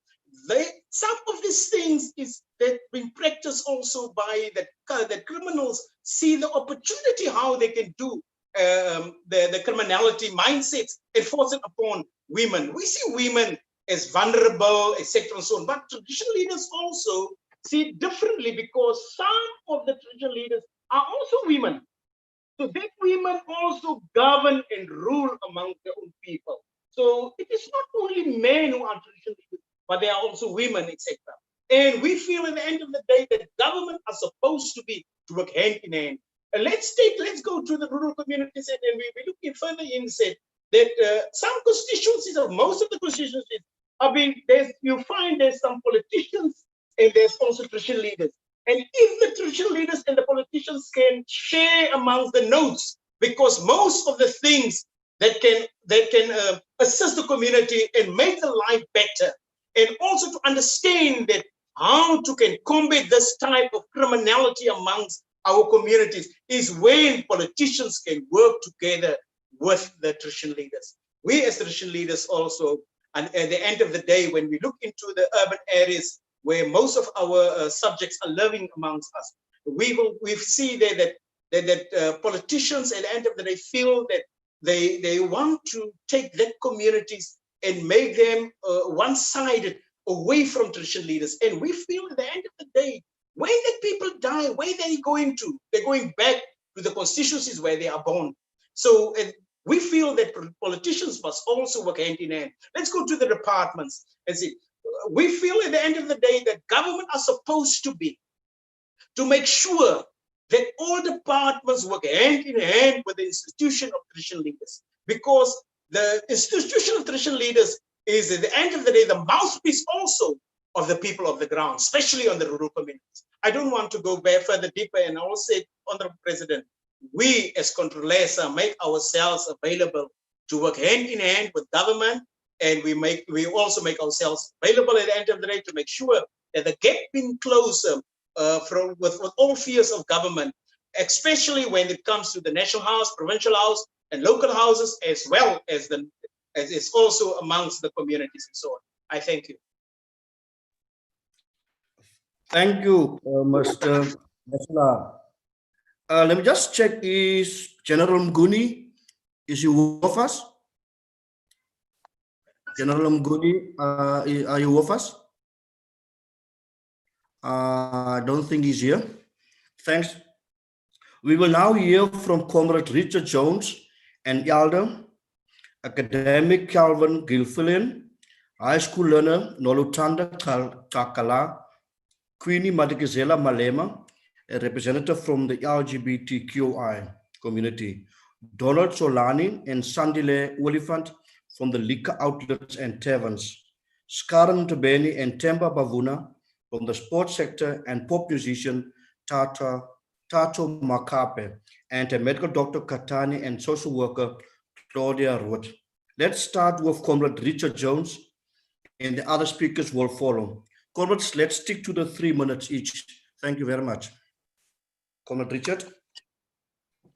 some of these things is that being practiced also by the criminals see the opportunity how they can do the criminality mindsets enforced upon women. We see women as vulnerable, etc. and so on. But traditional leaders also see it differently, because some of the traditional leaders are also women. So that women also govern and rule among their own people. So it is not only men who are traditional leaders, but there are also women, etc. And we feel at the end of the day that government are supposed to work hand in hand. And let's go to the rural communities, and we're looking further in, said that some constituencies, of most of the constituencies, you find there's some politicians and there's also traditional leaders. And if the traditional leaders and the politicians can share amongst the notes, because most of the things that can assist the community and make the life better, and also to understand that how to can combat this type of criminality amongst our communities, is when politicians can work together with the traditional leaders. We as traditional leaders also, and at the end of the day, when we look into the urban areas where most of our subjects are living amongst us, we see there that politicians at the end of the day feel that they want to take their communities and make them one-sided, away from traditional leaders. And we feel at the end of the day, when the people die, where are they going to? They're going back to the constituencies where they are born. So we feel that politicians must also work hand in hand. Let's go to the departments and see. We feel at the end of the day that government are supposed to make sure that all departments work hand in hand with the institution of traditional leaders, because the institution of traditional leaders is at the end of the day the mouthpiece also of the people of the ground, especially on the rural communities. I don't want to go back further deeper, and I will say, Honorable President, we as Controlesa make ourselves available to work hand in hand with government, and we also make ourselves available at the end of the day to make sure that the gap being closer with all spheres of government, especially when it comes to the national house, provincial house, and local houses, as well as it's also amongst the communities and so on. I thank you. Thank you, Mr. Nesla. Let me just check, is General Mguni, is he with us? General Mguni, are you with us? I don't think he's here. Thanks. We will now hear from Comrade Richard Jones, and Elder Academic Calvin Gilfillian, High School Learner Nolutanda Kakala, Queenie Madikizela Malema, a representative from the LGBTQI community, Donald Solani and Sandile Oliphant from the liquor outlets and taverns, Skaran Tabeni and Temba Bavuna from the sports sector, and pop musician Tato Makape, and a medical doctor Katani and social worker Claudia Roth. Let's start with Comrade Richard Jones, and the other speakers will follow. Comrades, let's stick to the 3 minutes each. Thank you very much. Comrade Richard.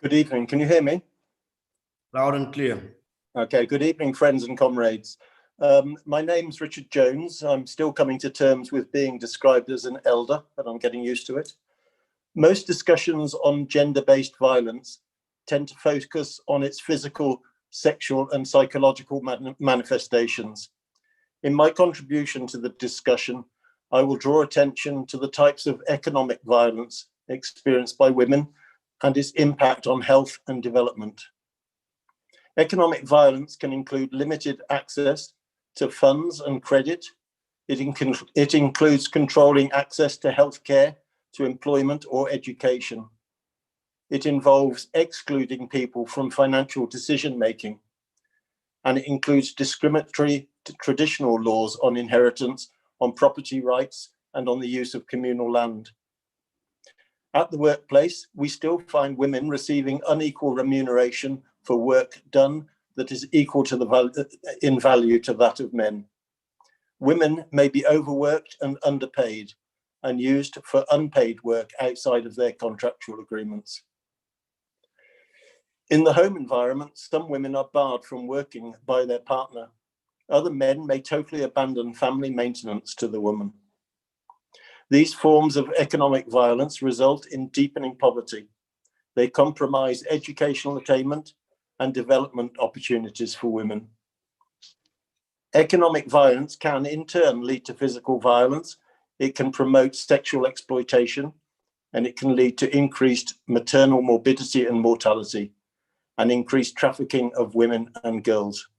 Good evening. Can you hear me? Loud and clear. Okay, good evening, friends and comrades. My name's Richard Jones. I'm still coming to terms with being described as an elder, but I'm getting used to it. Most discussions on gender-based violence tend to focus on its physical, sexual, and psychological manifestations. In my contribution to the discussion, I will draw attention to the types of economic violence experienced by women and its impact on health and development. Economic violence can include limited access to funds and credit. It includes controlling access to healthcare, to employment or education. It involves excluding people from financial decision-making, and it includes discriminatory traditional laws on inheritance, on property rights, and on the use of communal land. At the workplace, we still find women receiving unequal remuneration for work done that is equal to in value to that of men. Women may be overworked and underpaid and used for unpaid work outside of their contractual agreements. In the home environment, some women are barred from working by their partner. Other men may totally abandon family maintenance to the woman. These forms of economic violence result in deepening poverty, They compromise educational attainment and development opportunities for women. Economic violence can in turn lead to physical violence. It can promote sexual exploitation, and it can lead to increased maternal morbidity and mortality, and increased trafficking of women and girls.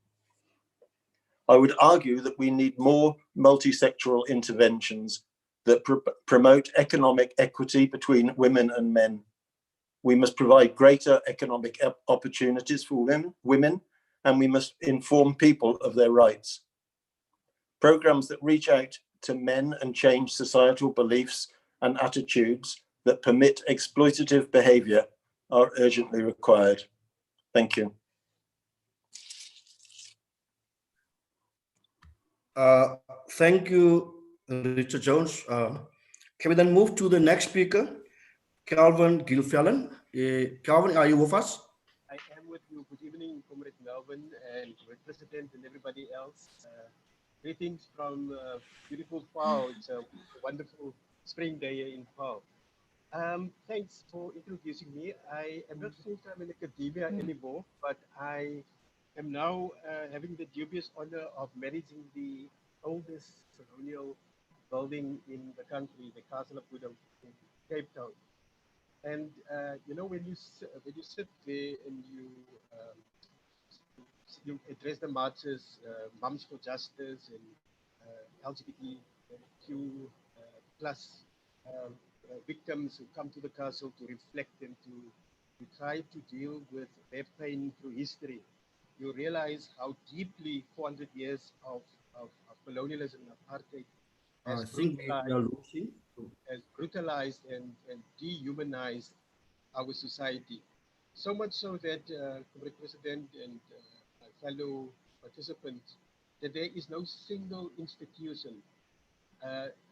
I would argue that we need more multi-sectoral interventions that promote economic equity between women and men. We must provide greater economic opportunities for women, and we must inform people of their rights. Programs that reach out to men and change societal beliefs and attitudes that permit exploitative behavior are urgently required. Thank you. Thank you, Richard Jones. Can we then move to the next speaker, Calvin Gilfillan? Calvin, are you with us? I am with you. Good evening, Comrade Melvin and President and everybody else. Greetings from beautiful Pau. It's a wonderful spring day here in Pau. Thanks for introducing me. I am not full-time in academia anymore, but I am now having the dubious honor of managing the oldest colonial building in the country, the Castle of Woodham in Cape Town. And you know, when you sit there and you address the marches, Mums for Justice and LGBTQ plus victims who come to the castle to reflect and to try to deal with their pain through history, you realize how deeply 400 years of colonialism and apartheid has brutalized and dehumanized our society. So much so that, Comrade President and my fellow participants, that there is no single institution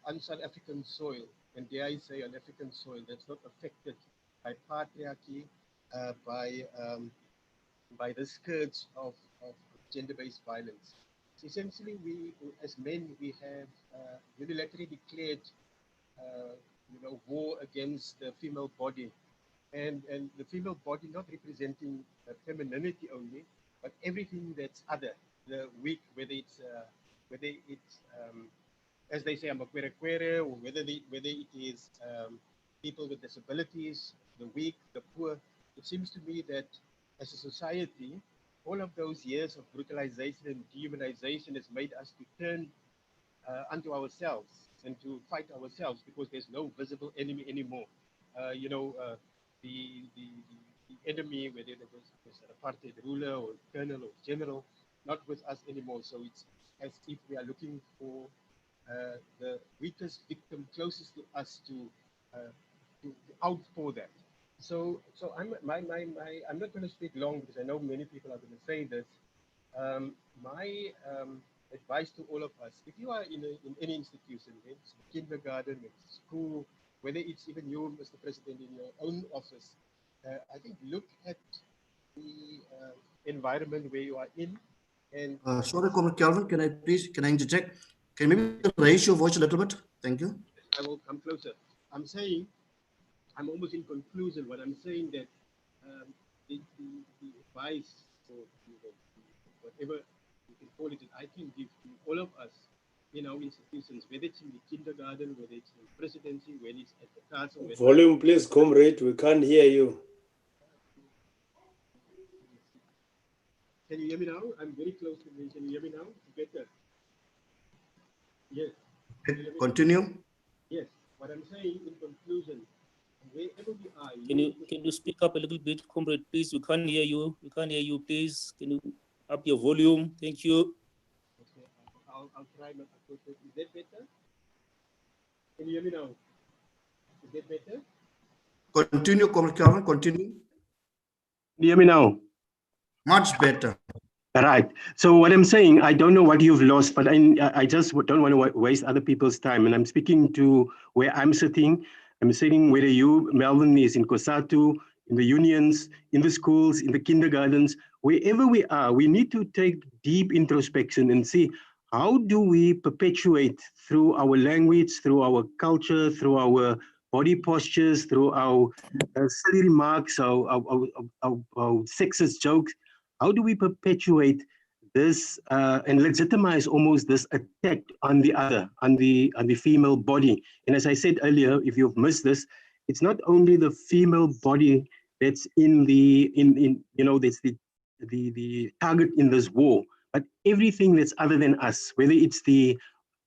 on South African soil, and dare I say on African soil, that's not affected by patriarchy, by the scourge of gender-based violence. So essentially, we, as men, we have unilaterally declared war against the female body, and the female body not representing femininity only, but everything that's other, the weak, whether it's as they say, amakwere, or whether it is people with disabilities, the weak, the poor. It seems to me that as a society, all of those years of brutalization and dehumanization has made us to turn unto ourselves and to fight ourselves, because there's no visible enemy anymore. The enemy, whether it was an apartheid ruler or colonel or general, not with us anymore. So it's as if we are looking for the weakest victim closest to us to outpour that. So I'm not going to speak long, because I know many people are going to say this. My advice to all of us: if you are in any institution, it's kindergarten, it's school, whether it's even you, Mr. President, in your own office, I think look at the environment where you are in. And sorry, Comrade Calvin, can I interject? Can you maybe raise your voice a little bit? Thank you. I will come closer. I'm saying, I'm almost in conclusion when I'm saying that the advice, or whatever you can call it, that I can give to all of us in our institutions, whether it's in the kindergarten, whether it's in presidency, whether it's at the council. Volume, please, comrade. We can't hear you. Can you hear me now? I'm very close to me. Can you hear me now? Better. Yes. Continue. Yes. What I'm saying in conclusion, wherever we are. Can you speak up a little bit, comrade, please? We can't hear you. We can't hear you, please. Can you up your volume? Thank you. Okay. I'll try my utmost. Is that better? Can you hear me now? Is that better? Continue, Comrade Calvin. Continue. Can you hear me now? Much better. Right. So what I'm saying, I don't know what you've lost, but I just don't want to waste other people's time. And I'm speaking to where I'm sitting. I'm sitting whether you, Melvin, is in COSATU, in the unions, in the schools, in the kindergartens, wherever we are, we need to take deep introspection and see how do we perpetuate through our language, through our culture, through our body postures, through our silly remarks, our sexist jokes? How do we perpetuate this and legitimize almost this attack on the other, on the female body? And as I said earlier, if you've missed this, it's not only the female body that's that's the target in this war, but everything that's other than us, whether it's the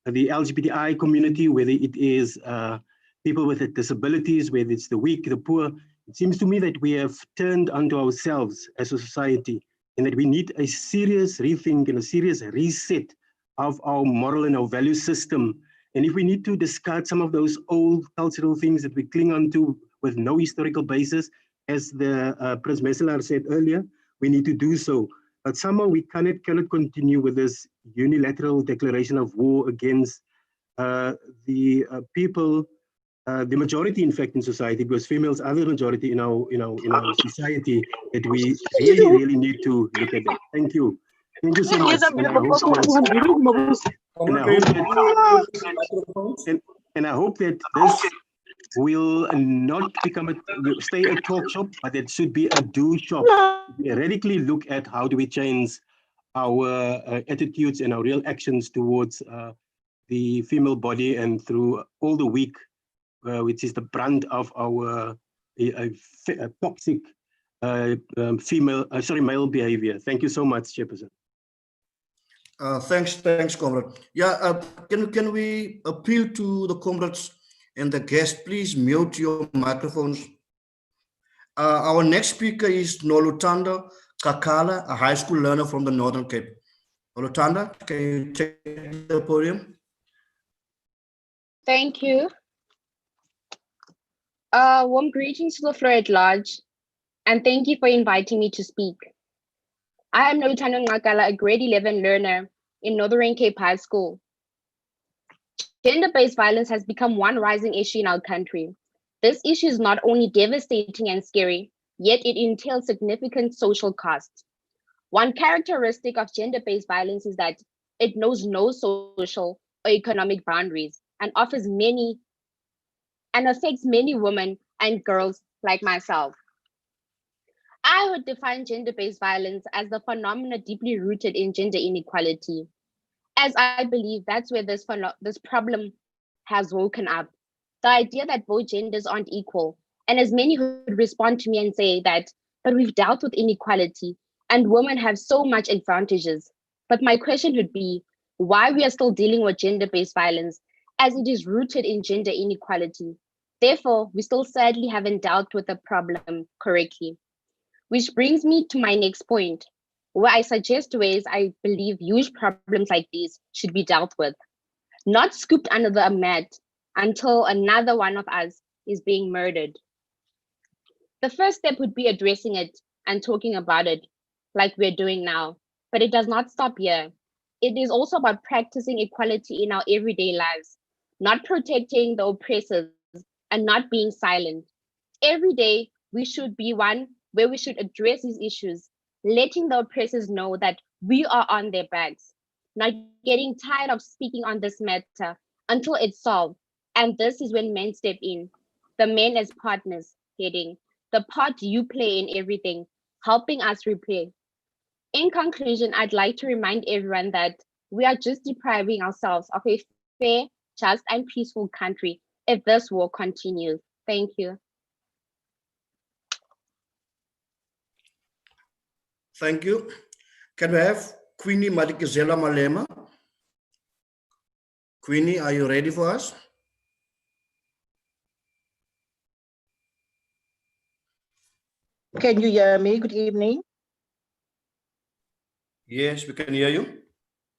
LGBTI community, whether it is people with disabilities, whether it's the weak, the poor. It seems to me that we have turned onto ourselves as a society, and that we need a serious rethink and a serious reset of our moral and our value system. And if we need to discard some of those old cultural things that we cling on to with no historical basis, as the Prince Messelaar said earlier, we need to do so. But somehow we cannot continue with this unilateral declaration of war against the people, the majority, in fact, in society, because females are the majority in our society, that we really need to look at that. Thank you. Thank you so much. And I hope that this will not stay a talk shop, but it should be a do shop. We radically look at how do we change our attitudes and our real actions towards the female body, and through all the weak, which is the brunt of our toxic male behavior. Thank you so much, Chairperson. Thanks, comrade. Yeah, can we appeal to the comrades and the guests? Please mute your microphones. Our next speaker is Noluthando Kakala, a high school learner from the Northern Cape. Noluthando, can you take the podium? Thank you. Warm greetings to the floor at large, and thank you for inviting me to speak. I am Noluthando Kakala, a grade 11 learner in Northern Cape High School. Gender-based violence has become one rising issue in our country. This issue is not only devastating and scary, yet it entails significant social costs. One characteristic of gender-based violence is that it knows no social or economic boundaries and affects many women and girls like myself. I would define gender-based violence as the phenomenon deeply rooted in gender inequality, as I believe that's where this problem has woken up. The idea that both genders aren't equal, and as many who respond to me and say that, but we've dealt with inequality and women have so much advantages. But my question would be, why we are still dealing with gender-based violence as it is rooted in gender inequality. Therefore, we still sadly haven't dealt with the problem correctly. Which brings me to my next point, where I suggest ways I believe huge problems like these should be dealt with, not scooped under the mat until another one of us is being murdered. The first step would be addressing it and talking about it like we're doing now, but it does not stop here. It is also about practicing equality in our everyday lives, not protecting the oppressors and not being silent. Every day, we should be one where we should address these issues, letting the oppressors know that we are on their backs, not getting tired of speaking on this matter until it's solved. And this is when men step in, the men as partners, heading the part you play in everything, helping us repair. In conclusion, I'd like to remind everyone that we are just depriving ourselves of a fair, just, and peaceful country if this war continues. Thank you. Thank you. Can we have Queenie Madikizela Malema? Queenie, are you ready for us? Can you hear me? Good evening. Yes, we can hear you.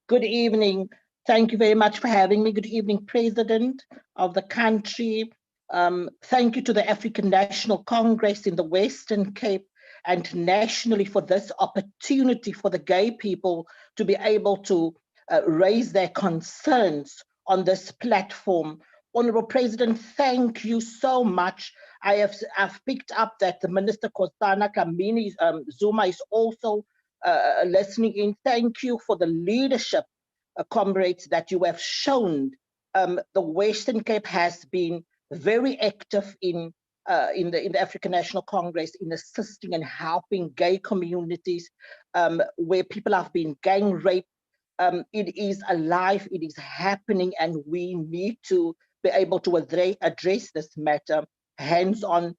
Good evening. Thank you very much for having me. Good evening, President of the country. Thank you to the African National Congress in the Western Cape and nationally for this opportunity for the gay people to be able to raise their concerns on this platform. Honorable President, thank you so much. I've picked up that the Minister Nkosazana Dlamini Zuma is also listening in. Thank you for the leadership, comrades, that you have shown. The Western Cape has been very active in the African National Congress in assisting and helping gay communities where people have been gang raped. It is alive, it is happening, and we need to be able to address this matter hands-on.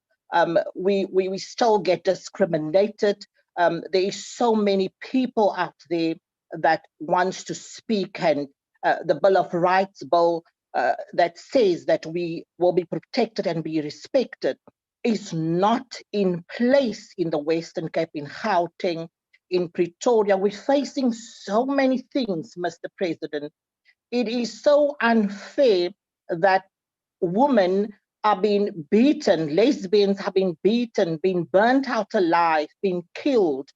We still get discriminated. There is so many people out there that wants to speak, and the Bill of Rights bill that says that we will be protected and be respected is not in place in the Western Cape, in Gauteng, in Pretoria. We're facing so many things, Mr. President. It is so unfair that women are being beaten, lesbians have been beaten, being burnt out alive, being killed,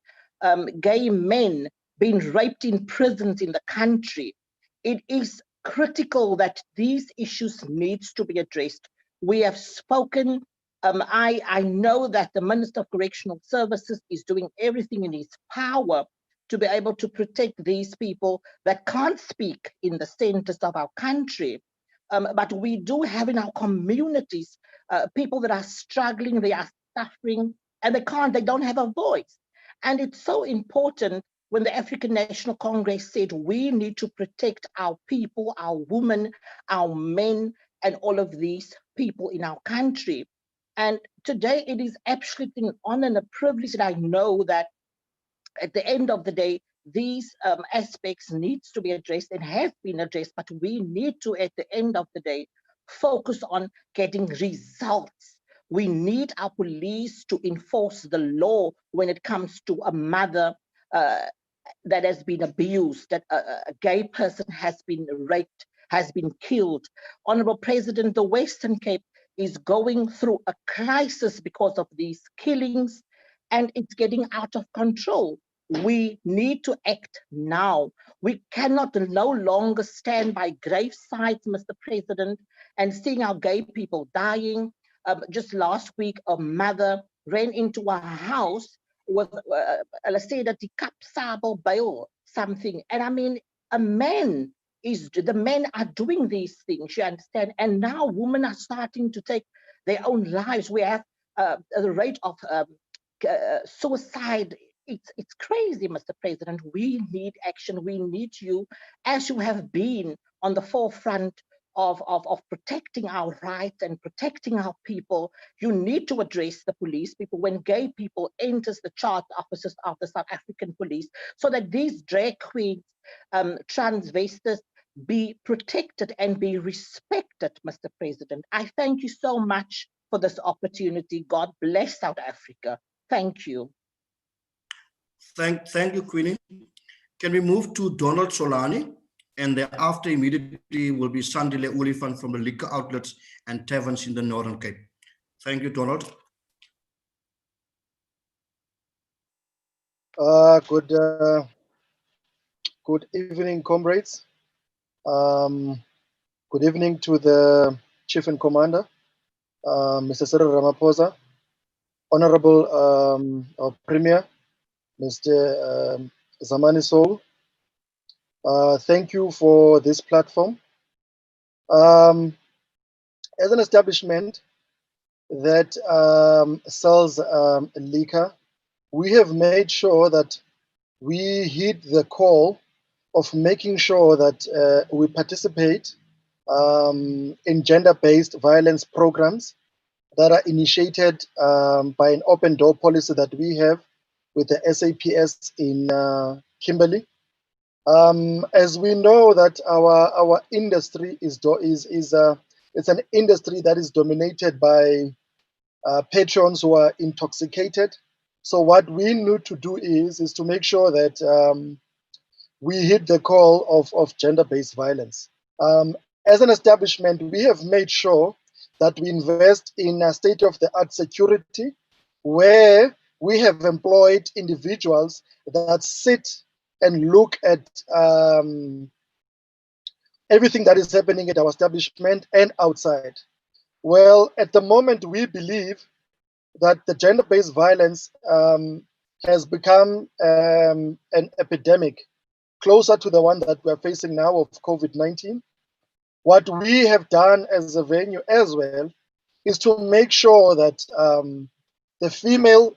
gay men being raped in prisons in the country. It is critical that these issues needs to be addressed. We have spoken. I know that the Minister of Correctional Services is doing everything in his power to be able to protect these people that can't speak in the centers of our country. But we do have in our communities people that are struggling, they are suffering, and they don't have a voice. And it's so important when the African National Congress said we need to protect our people, our women, our men, and all of these people in our country. And today it is absolutely an honor and a privilege that I know that at the end of the day, these aspects needs to be addressed and have been addressed, but we need to, at the end of the day, focus on getting results. We need our police to enforce the law when it comes to a mother that has been abused, that a gay person has been raped, has been killed. Honorable President, the Western Cape is going through a crisis because of these killings, and it's getting out of control. We need to act now. We cannot no longer stand by grave sites, Mr. President, and seeing our gay people dying. Just last week, a mother ran into a house with, let's say that the capsable bail something. And I mean, the men are doing these things, you understand? And now women are starting to take their own lives. We have the rate of suicide. It's crazy, Mr. President. We need action. We need you, as you have been on the forefront of protecting our rights and protecting our people. You need to address the police people when gay people enters the charge offices of the South African police, so that these drag queens, transvestites, be protected and be respected, Mr. President. I thank you so much for this opportunity. God bless South Africa. Thank you. Thank you, Queenie. Can we move to Donald Solani? And thereafter, immediately will be Sandile Olifant from the liquor outlets and taverns in the Northern Cape. Thank you, Donald. Good evening, comrades. Good evening to the Chief and Commander, Mr. Cyril Ramaphosa, Honorable Premier, Mr. Zamani Soul. Thank you for this platform. As an establishment that sells liquor, we have made sure that we heed the call of making sure that we participate in gender-based violence programs that are initiated by an open door policy that we have with the SAPS in Kimberley. As we know that our industry it's an industry that is dominated by patrons who are intoxicated. So what we need to do is to make sure that we hit the call of gender-based violence. As an establishment, we have made sure that we invest in a state-of-the-art security, where we have employed individuals that sit and look at everything that is happening at our establishment and outside. Well, at the moment, we believe that the gender-based violence has become an epidemic, closer to the one that we're facing now of COVID-19. What we have done as a venue as well is to make sure that the female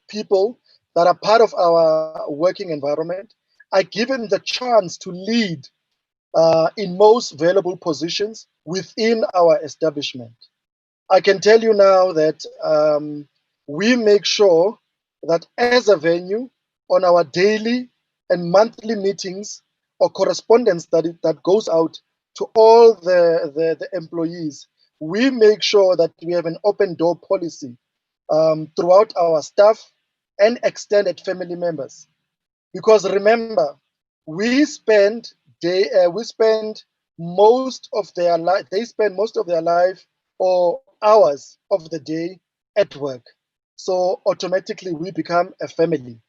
people that are part of our working environment are given the chance to lead in most valuable positions within our establishment. I can tell you now that we make sure that as a venue on our daily and monthly meetings or correspondence that goes out to all the employees, we make sure that we have an open door policy throughout our staff and extended family members. Because remember, we spend most of their life, they spend most of their life or hours of the day at work. So automatically we become a family.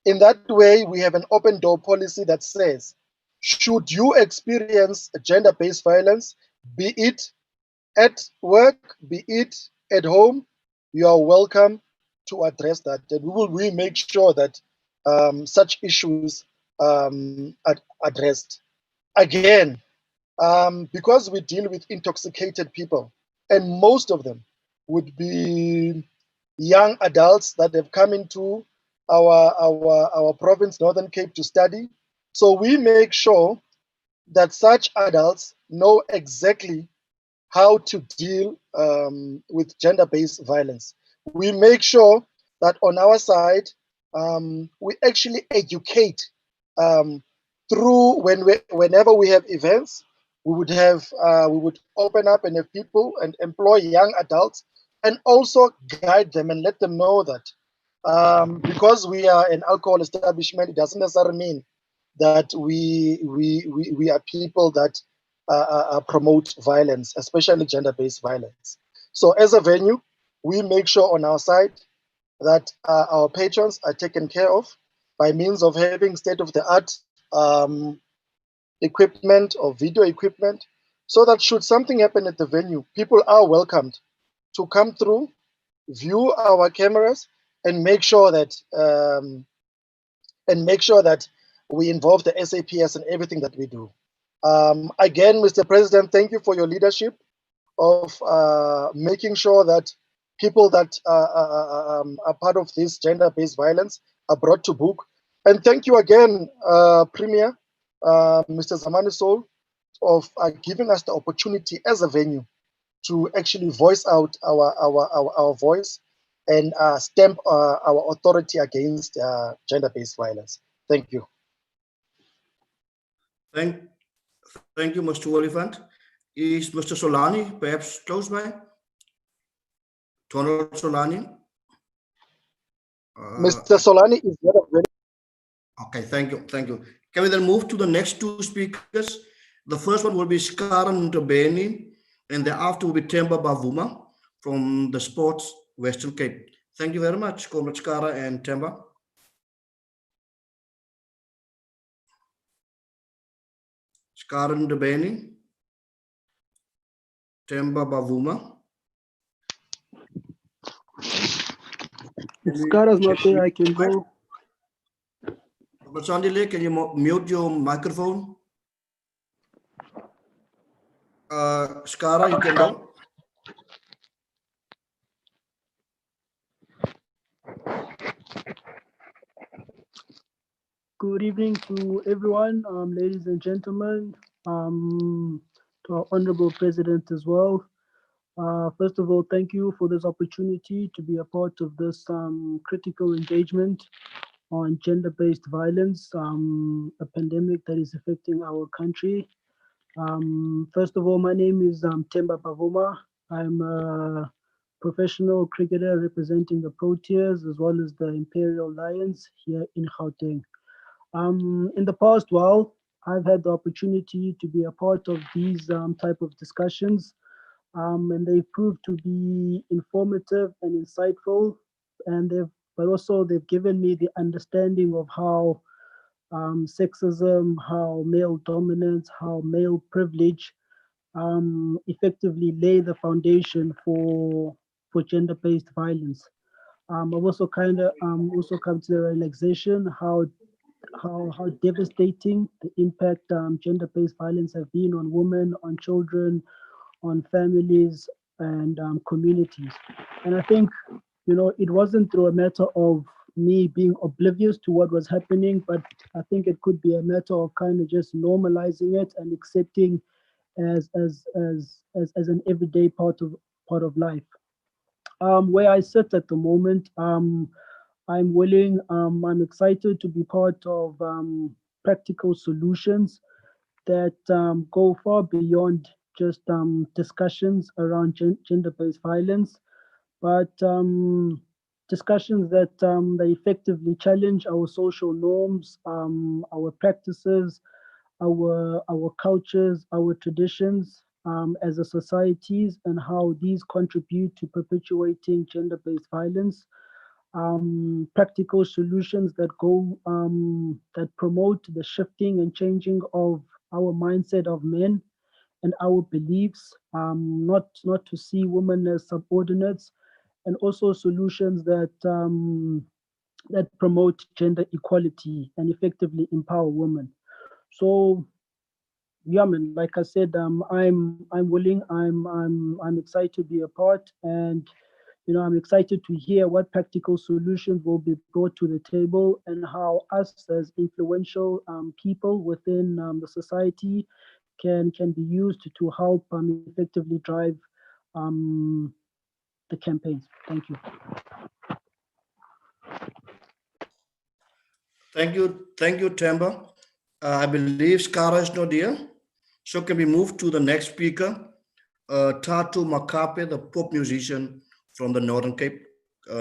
In that way, we have an open door policy that says, should you experience gender-based violence, be it at work, be it at home, you are welcome to address that. And we make sure that such issues are addressed. Again, because we deal with intoxicated people, and most of them would be young adults that have come into our province, Northern Cape, to study. So we make sure that such adults know exactly how to deal with gender-based violence. We make sure that on our side, we actually educate through whenever we have events. We would open up and have people and employ young adults and also guide them and let them know that because we are an alcohol establishment, it doesn't necessarily mean that we are people that promote violence, especially gender-based violence. So as a venue, we make sure on our side that our patrons are taken care of by means of having state-of-the-art equipment or video equipment, so that should something happen at the venue, people are welcomed to come through, view our cameras, and make sure that we involve the SAPS in everything that we do. Again, Mr. President, thank you for your leadership of making sure that people that are part of this gender-based violence are brought to book. And thank you again, Premier, Mr. Zamani Soul, of giving us the opportunity as a venue to actually voice out our voice and stamp our authority against gender-based violence. Thank you. Thank you, Mr. Oliphant. Is Mr. Solani perhaps close by? Donald Solani? Mr. Solani is not available. Okay, thank you. Can we then move to the next two speakers? The first one will be Skara Ntabeni, and thereafter will be Temba Bavuma from the Sports Western Cape. Thank you very much, Comrade Skara and Temba. Skara Ntabeni, Temba Bavuma. If Skara's not there, I can go. Sandile, can you mute your microphone? Skara, you can go. Good evening to everyone, ladies and gentlemen, to our Honorable President as well. First of all, thank you for this opportunity to be a part of this critical engagement on gender-based violence, a pandemic that is affecting our country. First of all, my name is Temba Bavuma. I'm a professional cricketer representing the Proteas as well as the Imperial Lions here in Gauteng. In the past while, I've had the opportunity to be a part of these type of discussions, and they've proved to be informative and insightful, and they've given me the understanding of how sexism, how male dominance, how male privilege effectively lay the foundation for gender-based violence. I've also come to the realization how devastating the impact gender-based violence have been on women, on children, on families, and communities. And I think, you know, it wasn't through a matter of me being oblivious to what was happening, but I think it could be a matter of kind of just normalizing it and accepting as an everyday part of life. Where I sit at the moment, I'm willing, I'm excited to be part of practical solutions that go far beyond just discussions around gender-based violence, but discussions that effectively challenge our social norms, our practices, our cultures, our traditions as a societies, and how these contribute to perpetuating gender-based violence. Practical solutions that go that promote the shifting and changing of our mindset of men and our beliefs, not to see women as subordinates, and also solutions that that promote gender equality and effectively empower women. So yeah, man, like I said, I'm willing, I'm excited to be a part, and you know, I'm excited to hear what practical solutions will be brought to the table and how us as influential people within the society can be used to help effectively drive the campaigns. Thank you. Thank you, Temba. I believe Skara is not here. So can we move to the next speaker, Tatu Makape, the pop musician from the Northern Cape.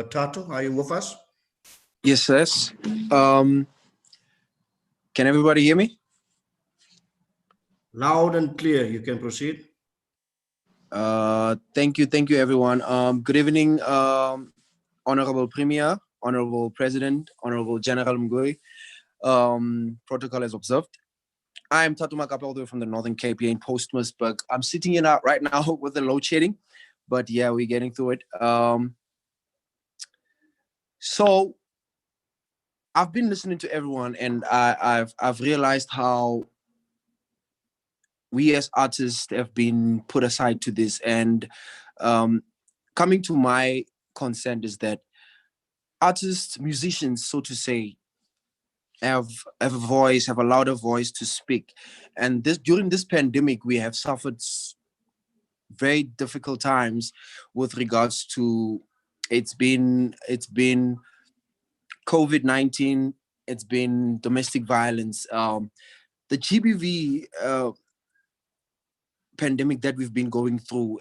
Tatu, are you with us? Yes, yes. Can everybody hear me? Loud and clear, you can proceed. Thank you, everyone. Good evening, Honorable Premier, Honorable President, Honorable General Mgui. Protocol is observed. I'm Tatu Makape, all the way from the Northern Cape here in Postmasburg. I'm sitting in right now with the load shedding, but yeah, we're getting through it. So I've been listening to everyone, and I've realized how we as artists have been put aside to this. And coming to my consent is that artists, musicians, so to say, have a voice, have a louder voice to speak. And during this pandemic, we have suffered very difficult times with regards to it's been COVID-19, it's been domestic violence, the GBV pandemic that we've been going through.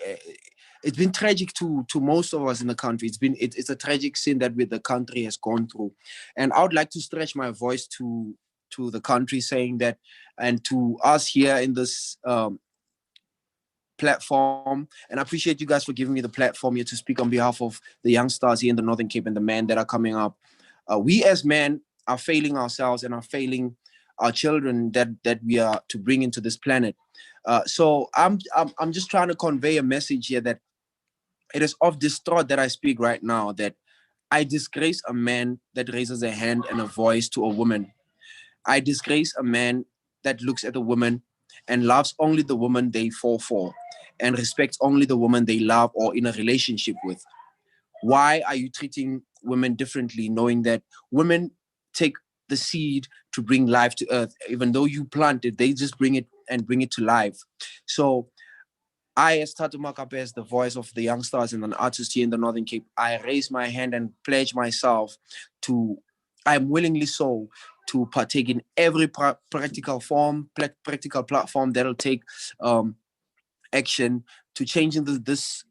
It's been tragic to most of us in the country. It's a tragic sin that the country has gone through. And I would like to stretch my voice to the country, saying that, and to us here in this platform, and I appreciate you guys for giving me the platform here to speak on behalf of the young stars here in the Northern Cape and the men that are coming up. We as men are failing ourselves and are failing our children that we are to bring into this planet. So I'm just trying to convey a message here that it is of this thought that I speak right now, that I disgrace a man that raises a hand and a voice to a woman. I disgrace a man that looks at a woman and loves only the woman they fall for and respects only the woman they love or in a relationship with. Why are you treating women differently, knowing that women take the seed to bring life to earth? Even though you plant it, they just bring it to life. So I, as Tatu Makape, as the voice of the young stars and an artist here in the Northern Cape, I raise my hand and pledge myself to, I'm willingly so, to partake in every practical platform that'll take action to changing this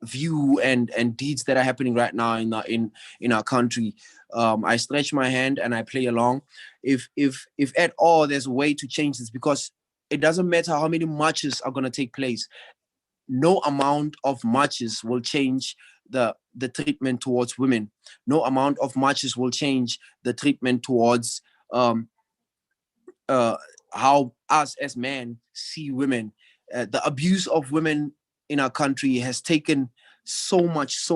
view and deeds that are happening right now in our country. I stretch my hand and I play along. If at all there's a way to change this, because it doesn't matter how many marches are going to take place. No amount of marches will change the treatment towards women. No amount of marches will change the treatment towards how us as men see women. The abuse of women in our country has taken so much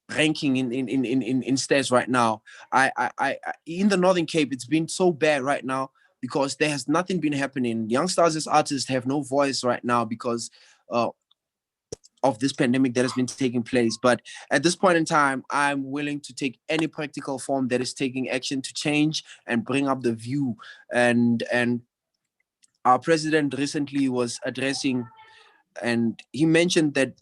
ranking in stairs right now. I in the Northern Cape, it's been so bad right now because there has nothing been happening. Young Stars as artists have no voice right now because of this pandemic that has been taking place. But at this point in time, I'm willing to take any practical form that is taking action to change and bring up the view. And our president recently was addressing, and he mentioned that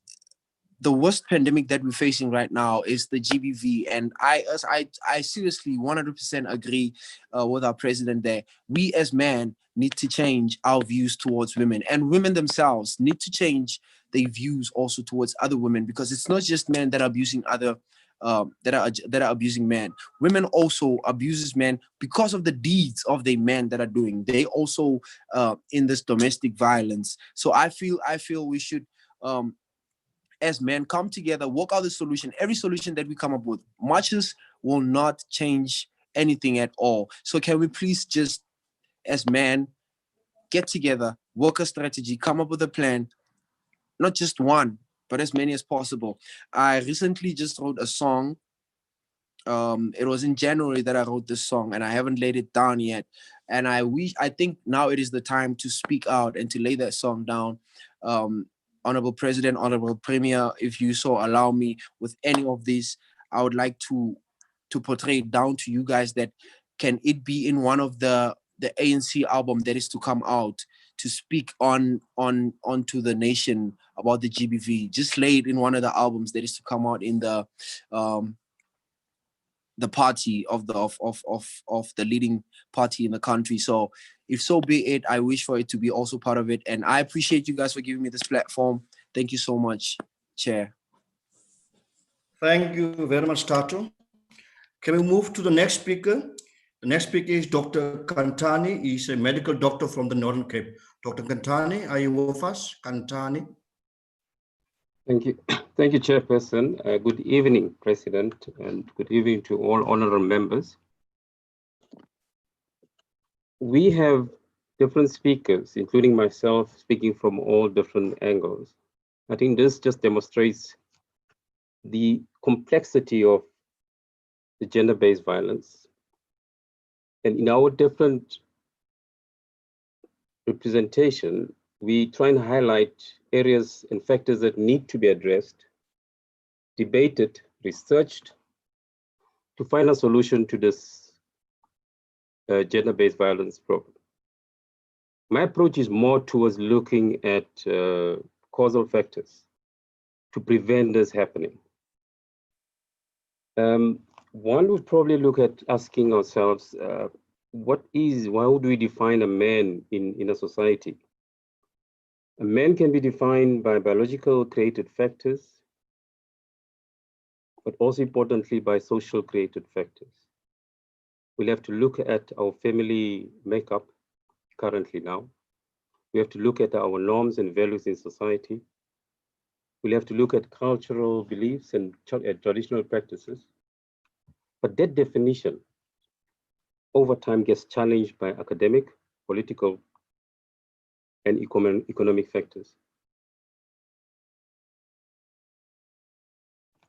the worst pandemic that we're facing right now is the GBV. And I seriously 100% agree with our president there. We as men need to change our views towards women, and women themselves need to change their views also towards other women, because it's not just men that are abusing other that are abusing men. Women also abuses men because of the deeds of the men that are doing. They also in this domestic violence. So I feel we should as men come together, work out the solution. Every solution that we come up with, marches will not change anything at all. So can we please just, as men, get together, work a strategy, come up with a plan, not just one, but as many as possible. I recently just wrote a song. It was in January that I wrote this song, and I haven't laid it down yet. And I think now it is the time to speak out and to lay that song down. Honorable President, Honorable Premier, if you so allow me with any of this, I would like to portray it down to you guys that can it be in one of the ANC album that is to come out to speak onto the nation about the GBV. Just lay it in one of the albums that is to come out in the party of the leading party in the country. So if so be it, I wish for it to be also part of it. And I appreciate you guys for giving me this platform. Thank you so much, Chair. Thank you very much, Tato. Can we move to the next speaker? The next speaker is Dr. Kantani. He's a medical doctor from the Northern Cape. Dr. Kantani, are you with us? Kantani. Thank you. Thank you, Chairperson. Good evening, President, and good evening to all honorable members. We have different speakers, including myself, speaking from all different angles. I think this just demonstrates the complexity of the gender-based violence. And in our different representation, we try and highlight areas and factors that need to be addressed, debated, researched, to find a solution to this gender-based violence problem. My approach is more towards looking at causal factors to prevent this happening. One would probably look at asking ourselves, how do we define a man in a society? A man can be defined by biological created factors, but also importantly by social created factors. We'll have to look at our family makeup currently now. We have to look at our norms and values in society. We'll have to look at cultural beliefs and traditional practices. But that definition over time gets challenged by academic, political, and economic factors.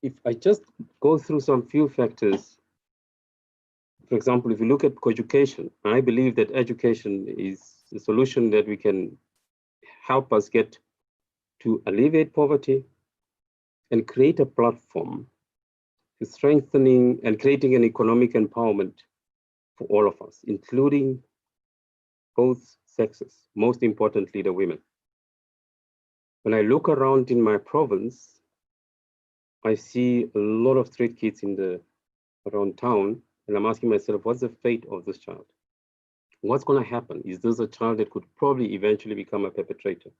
If I just go through some few factors, for example, if you look at coeducation, I believe that education is a solution that we can help us get to alleviate poverty and create a platform to strengthening and creating an economic empowerment for all of us, including both sexes, most importantly, the women. When I look around in my province, I see a lot of street kids around town, and I'm asking myself, what's the fate of this child? What's going to happen? Is this a child that could probably eventually become a perpetrator?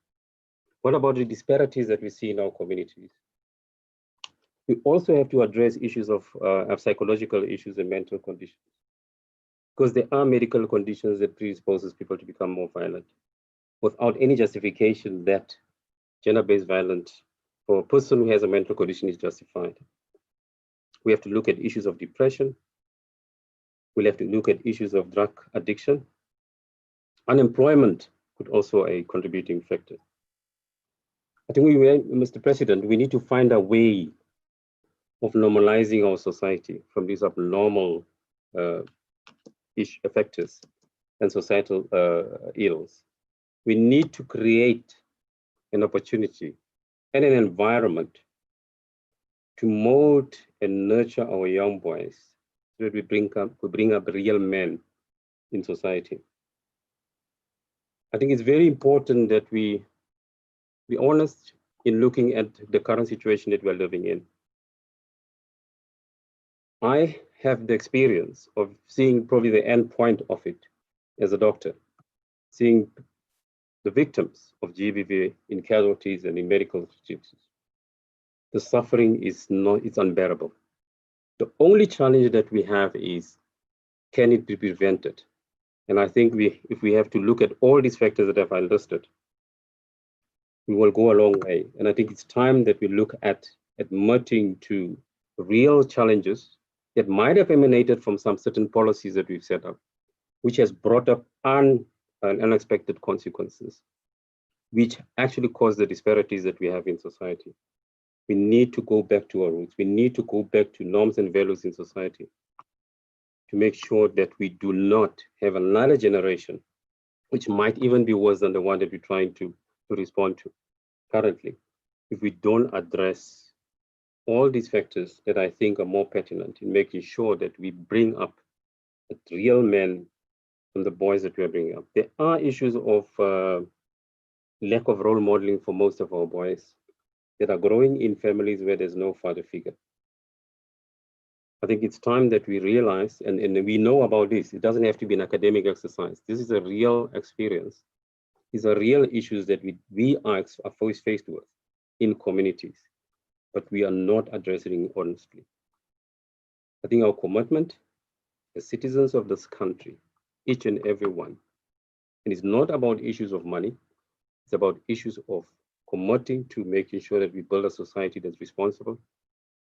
What about the disparities that we see in our communities? We also have to address issues of psychological issues and mental conditions, because there are medical conditions that predisposes people to become more violent without any justification that gender-based violence for a person who has a mental condition is justified. We have to look at issues of depression. We'll have to look at issues of drug addiction. Unemployment could also be a contributing factor. I think Mr. President, we need to find a way of normalizing our society from these abnormal factors and societal ills. We need to create an opportunity and an environment to mold and nurture our young boys so that we bring up real men in society. I think it's very important that we be honest in looking at the current situation that we're living in. I have the experience of seeing probably the end point of it as a doctor, seeing the victims of GBV in casualties and in medical institutions. The suffering is it's unbearable. The only challenge that we have is, can it be prevented? And I think if we have to look at all these factors that I've listed, we will go a long way. And I think it's time that we look at admitting to real challenges that might have emanated from some certain policies that we've set up, which has brought up unexpected consequences, which actually cause the disparities that we have in society. We need to go back to our roots. We need to go back to norms and values in society to make sure that we do not have another generation, which might even be worse than the one that we're trying to respond to currently, if we don't address all these factors that I think are more pertinent in making sure that we bring up real men from the boys that we are bringing up. There are issues of lack of role modeling for most of our boys that are growing in families where there's no father figure. I think it's time that we realize, and we know about this, it doesn't have to be an academic exercise. This is a real experience. These are real issues that we are faced with in communities, but we are not addressing honestly. I think our commitment as citizens of this country, each and every one, and it's not about issues of money, it's about issues of committing to making sure that we build a society that's responsible,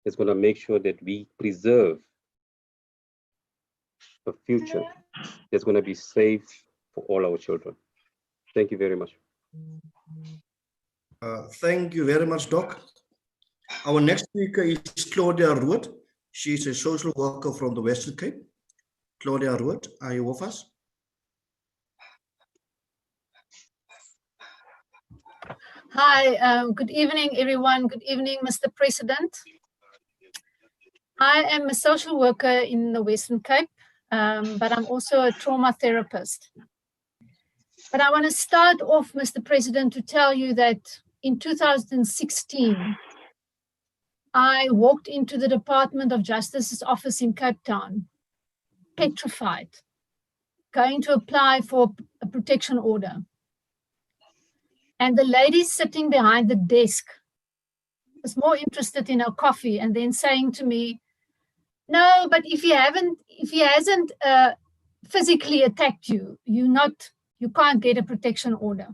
that's going to make sure that we preserve a future that's going to be safe for all our children. Thank you very much. Thank you very much, Doc. Our next speaker is Claudia Rood. She's a social worker from the Western Cape. Claudia Rood, are you with us? Hi, good evening, everyone. Good evening, Mr. President. I am a social worker in the Western Cape, but I'm also a trauma therapist. But I want to start off, Mr. President, to tell you that in 2016, I walked into the Department of Justice's office in Cape Town, petrified, going to apply for a protection order. And the lady sitting behind the desk was more interested in her coffee and then saying to me, no, but if he hasn't physically attacked you, you can't get a protection order.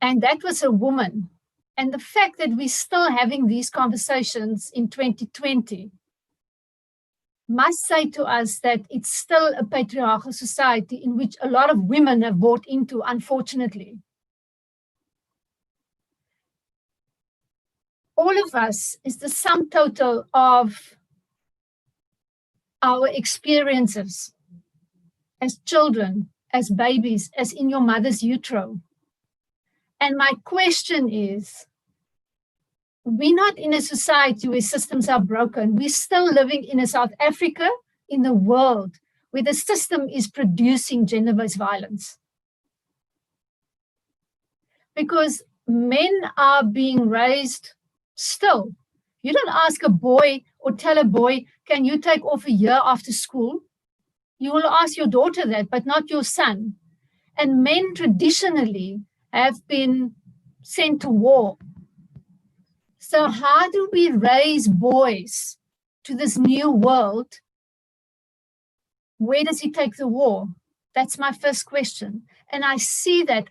And that was a woman. And the fact that we're still having these conversations in 2020 must say to us that it's still a patriarchal society in which a lot of women have bought into, unfortunately. All of us is the sum total of our experiences as children, as babies, as in your mother's utero. And my question is, we're not in a society where systems are broken. We're still living in a South Africa, in the world, where the system is producing gender-based violence. Because men are being raised still. You don't ask a boy or tell a boy, can you take off a year after school? You will ask your daughter that, but not your son. And men traditionally have been sent to war. So how do we raise boys to this new world? Where does he take the war? That's my first question. And I see that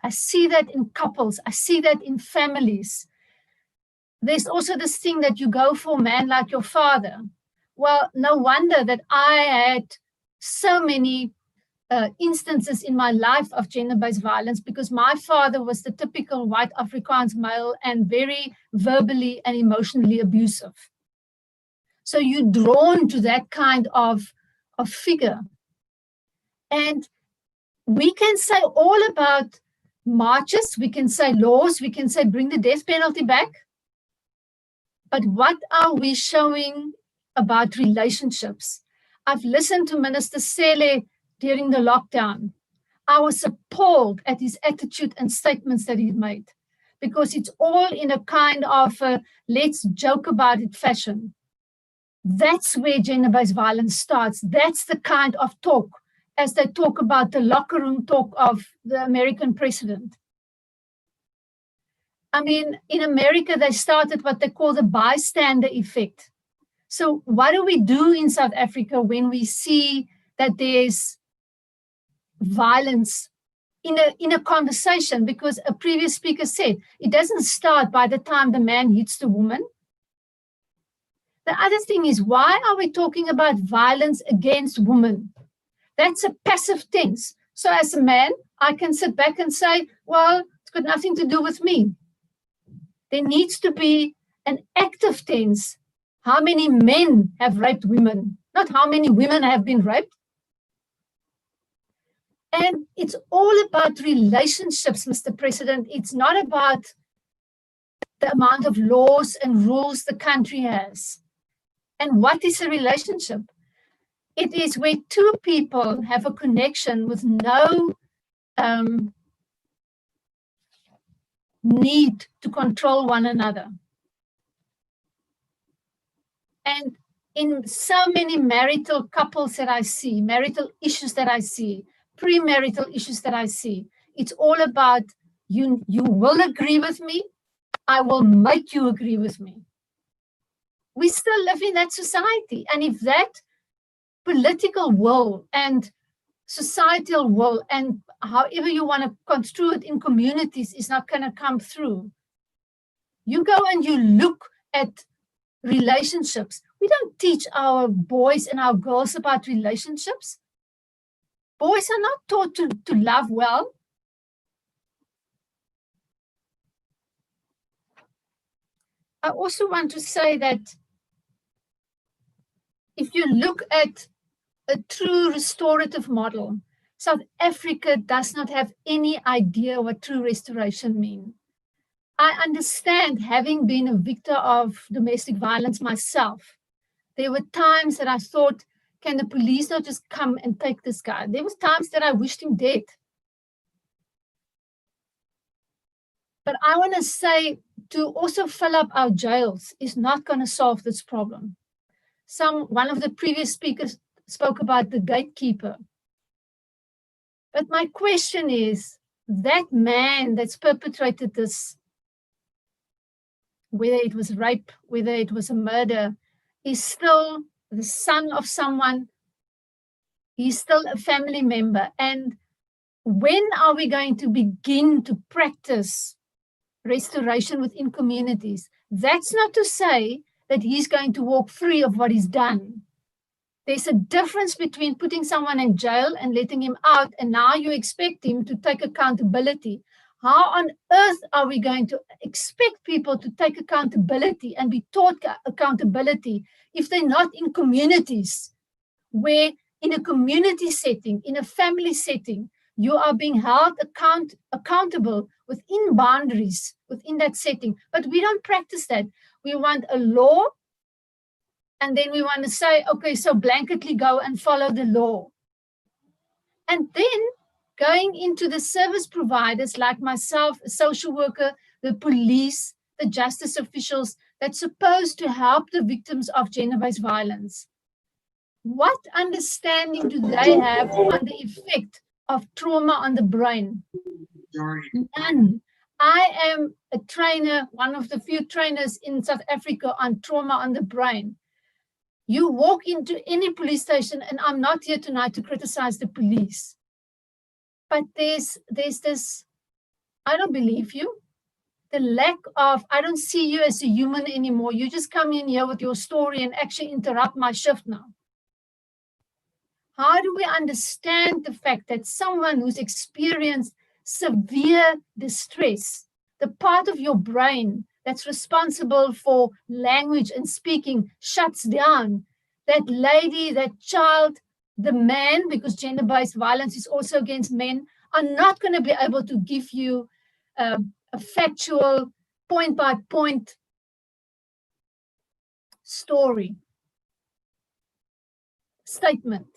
in couples, I see that in families. There's also this thing that you go for a man like your father. Well, no wonder that I had so many instances in my life of gender-based violence, because my father was the typical white Afrikaans male and very verbally and emotionally abusive. So you're drawn to that kind of of figure. And we can say all about marches, we can say laws, we can say bring the death penalty back. But what are we showing about relationships? I've listened to Minister Cele during the lockdown. I was appalled at his attitude and statements that he made, because it's all in a kind of let's joke about it fashion. That's where gender-based violence starts. That's the kind of talk, as they talk about the locker room talk of the American president. I mean, in America, they started what they call the bystander effect. So what do we do in South Africa when we see that there's violence in a conversation? Because a previous speaker said, it doesn't start by the time the man hits the woman. The other thing is, why are we talking about violence against women? That's a passive tense. So as a man, I can sit back and say, well, it's got nothing to do with me. There needs to be an active tense. How many men have raped women? Not how many women have been raped. And it's all about relationships, Mr. President. It's not about the amount of laws and rules the country has. And what is a relationship? It is where two people have a connection with no need to control one another. And in so many marital couples that I see, marital issues that I see, premarital issues that I see, it's all about you will agree with me, I will make you agree with me. We still live in that society. And if that political will and societal will, and however you want to construe it in communities, is not going to come through, you go and you look at relationships. We don't teach our boys and our girls about relationships. Boys are not taught to love well. I also want to say that if you look at a true restorative model, South Africa does not have any idea what true restoration means. I understand, having been a victim of domestic violence myself, there were times that I thought, can the police not just come and take this guy? There was times that I wished him dead. But I want to say, to also fill up our jails is not going to solve this problem. One of the previous speakers spoke about the gatekeeper. But my question is, that man that's perpetrated this, whether it was rape, whether it was a murder, is still the son of someone. He's still a family member. And when are we going to begin to practice restoration within communities? That's not to say that he's going to walk free of what he's done. There's a difference between putting someone in jail and letting him out, and now you expect him to take accountability. How on earth are we going to expect people to take accountability and be taught accountability if they're not in communities where, in a community setting, in a family setting, you are being held accountable within boundaries, within that setting? But we don't practice that. We want a law, and then we want to say, okay, so blanketly go and follow the law. And then going into the service providers like myself, a social worker, the police, the justice officials that's supposed to help the victims of gender-based violence. What understanding do they have on the effect of trauma on the brain? None. I am a trainer, one of the few trainers in South Africa on trauma on the brain. You walk into any police station, and I'm not here tonight to criticize the police, but there's this, I don't believe you. The lack of, I don't see you as a human anymore. You just come in here with your story and actually interrupt my shift now. How do we understand the fact that someone who's experienced severe distress, the part of your brain that's responsible for language and speaking shuts down? That lady, that child the man, because gender-based violence is also against men, are not going to be able to give you a factual, point-by-point story, statement.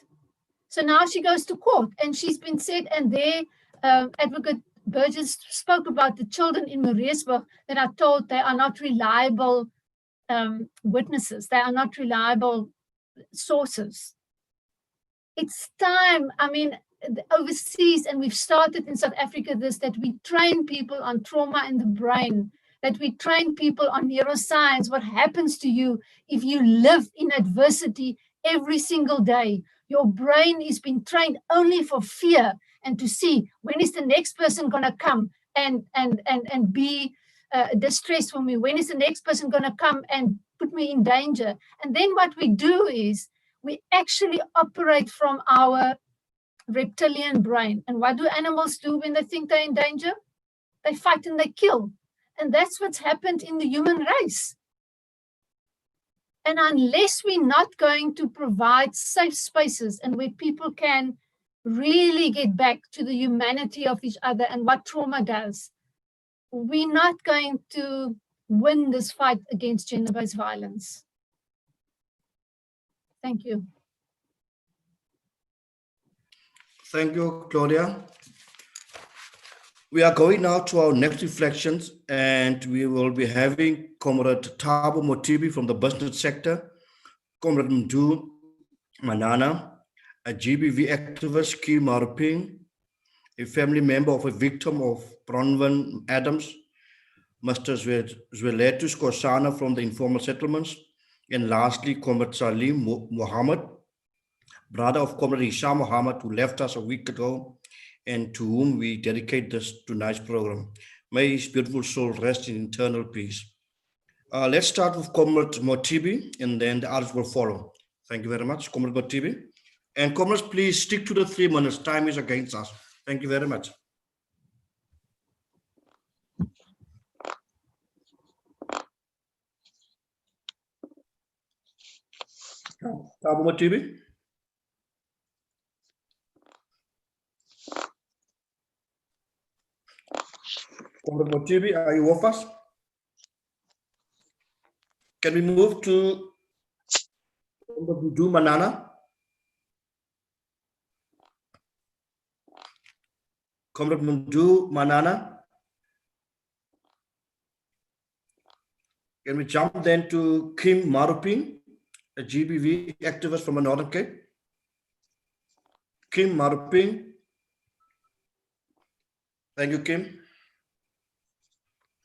So now she goes to court, and she's been said, and there Advocate Burgess spoke about the children in Mariesburg that are told they are not reliable witnesses, they are not reliable sources. It's time, I mean, overseas, and we've started in South Africa this, that we train people on trauma in the brain, that we train people on neuroscience, what happens to you if you live in adversity every single day. Your brain is being trained only for fear and to see when is the next person going to come and be distressed for me, when is the next person going to come and put me in danger. And then what we do is we actually operate from our reptilian brain. And what do animals do when they think they're in danger? They fight and they kill. And that's what's happened in the human race. And unless we're not going to provide safe spaces and where people can really get back to the humanity of each other and what trauma does, we're not going to win this fight against gender-based violence. Thank you. Thank you, Claudia. We are going now to our next reflections, and we will be having Comrade Thabo Mothibi from the business sector, Comrade Mdu Manana, a GBV activist, Kim Maruping, a family member of a victim of Bronwyn Adams, Mr. Zweletus Kosana from the informal settlements, and lastly, Comrade Salim Muhammad, brother of Comrade Hisham Muhammad, who left us a week ago, and to whom we dedicate this tonight's program. May his beautiful soul rest in eternal peace. Let's start with Comrade Mothibi, and then the others will follow. Thank you very much, Comrade Mothibi. And comrades, please stick to the 3 minutes. Time is against us. Thank you very much. Thabo Mothibi. Comrade Mothibi, are you with us? Can we move to Comrade Mdu Manana? Comrade Mdu Manana? Can we jump then to Kim Maruping, a GBV activist from the Northern Cape? Kim Maruping. Thank you, Kim.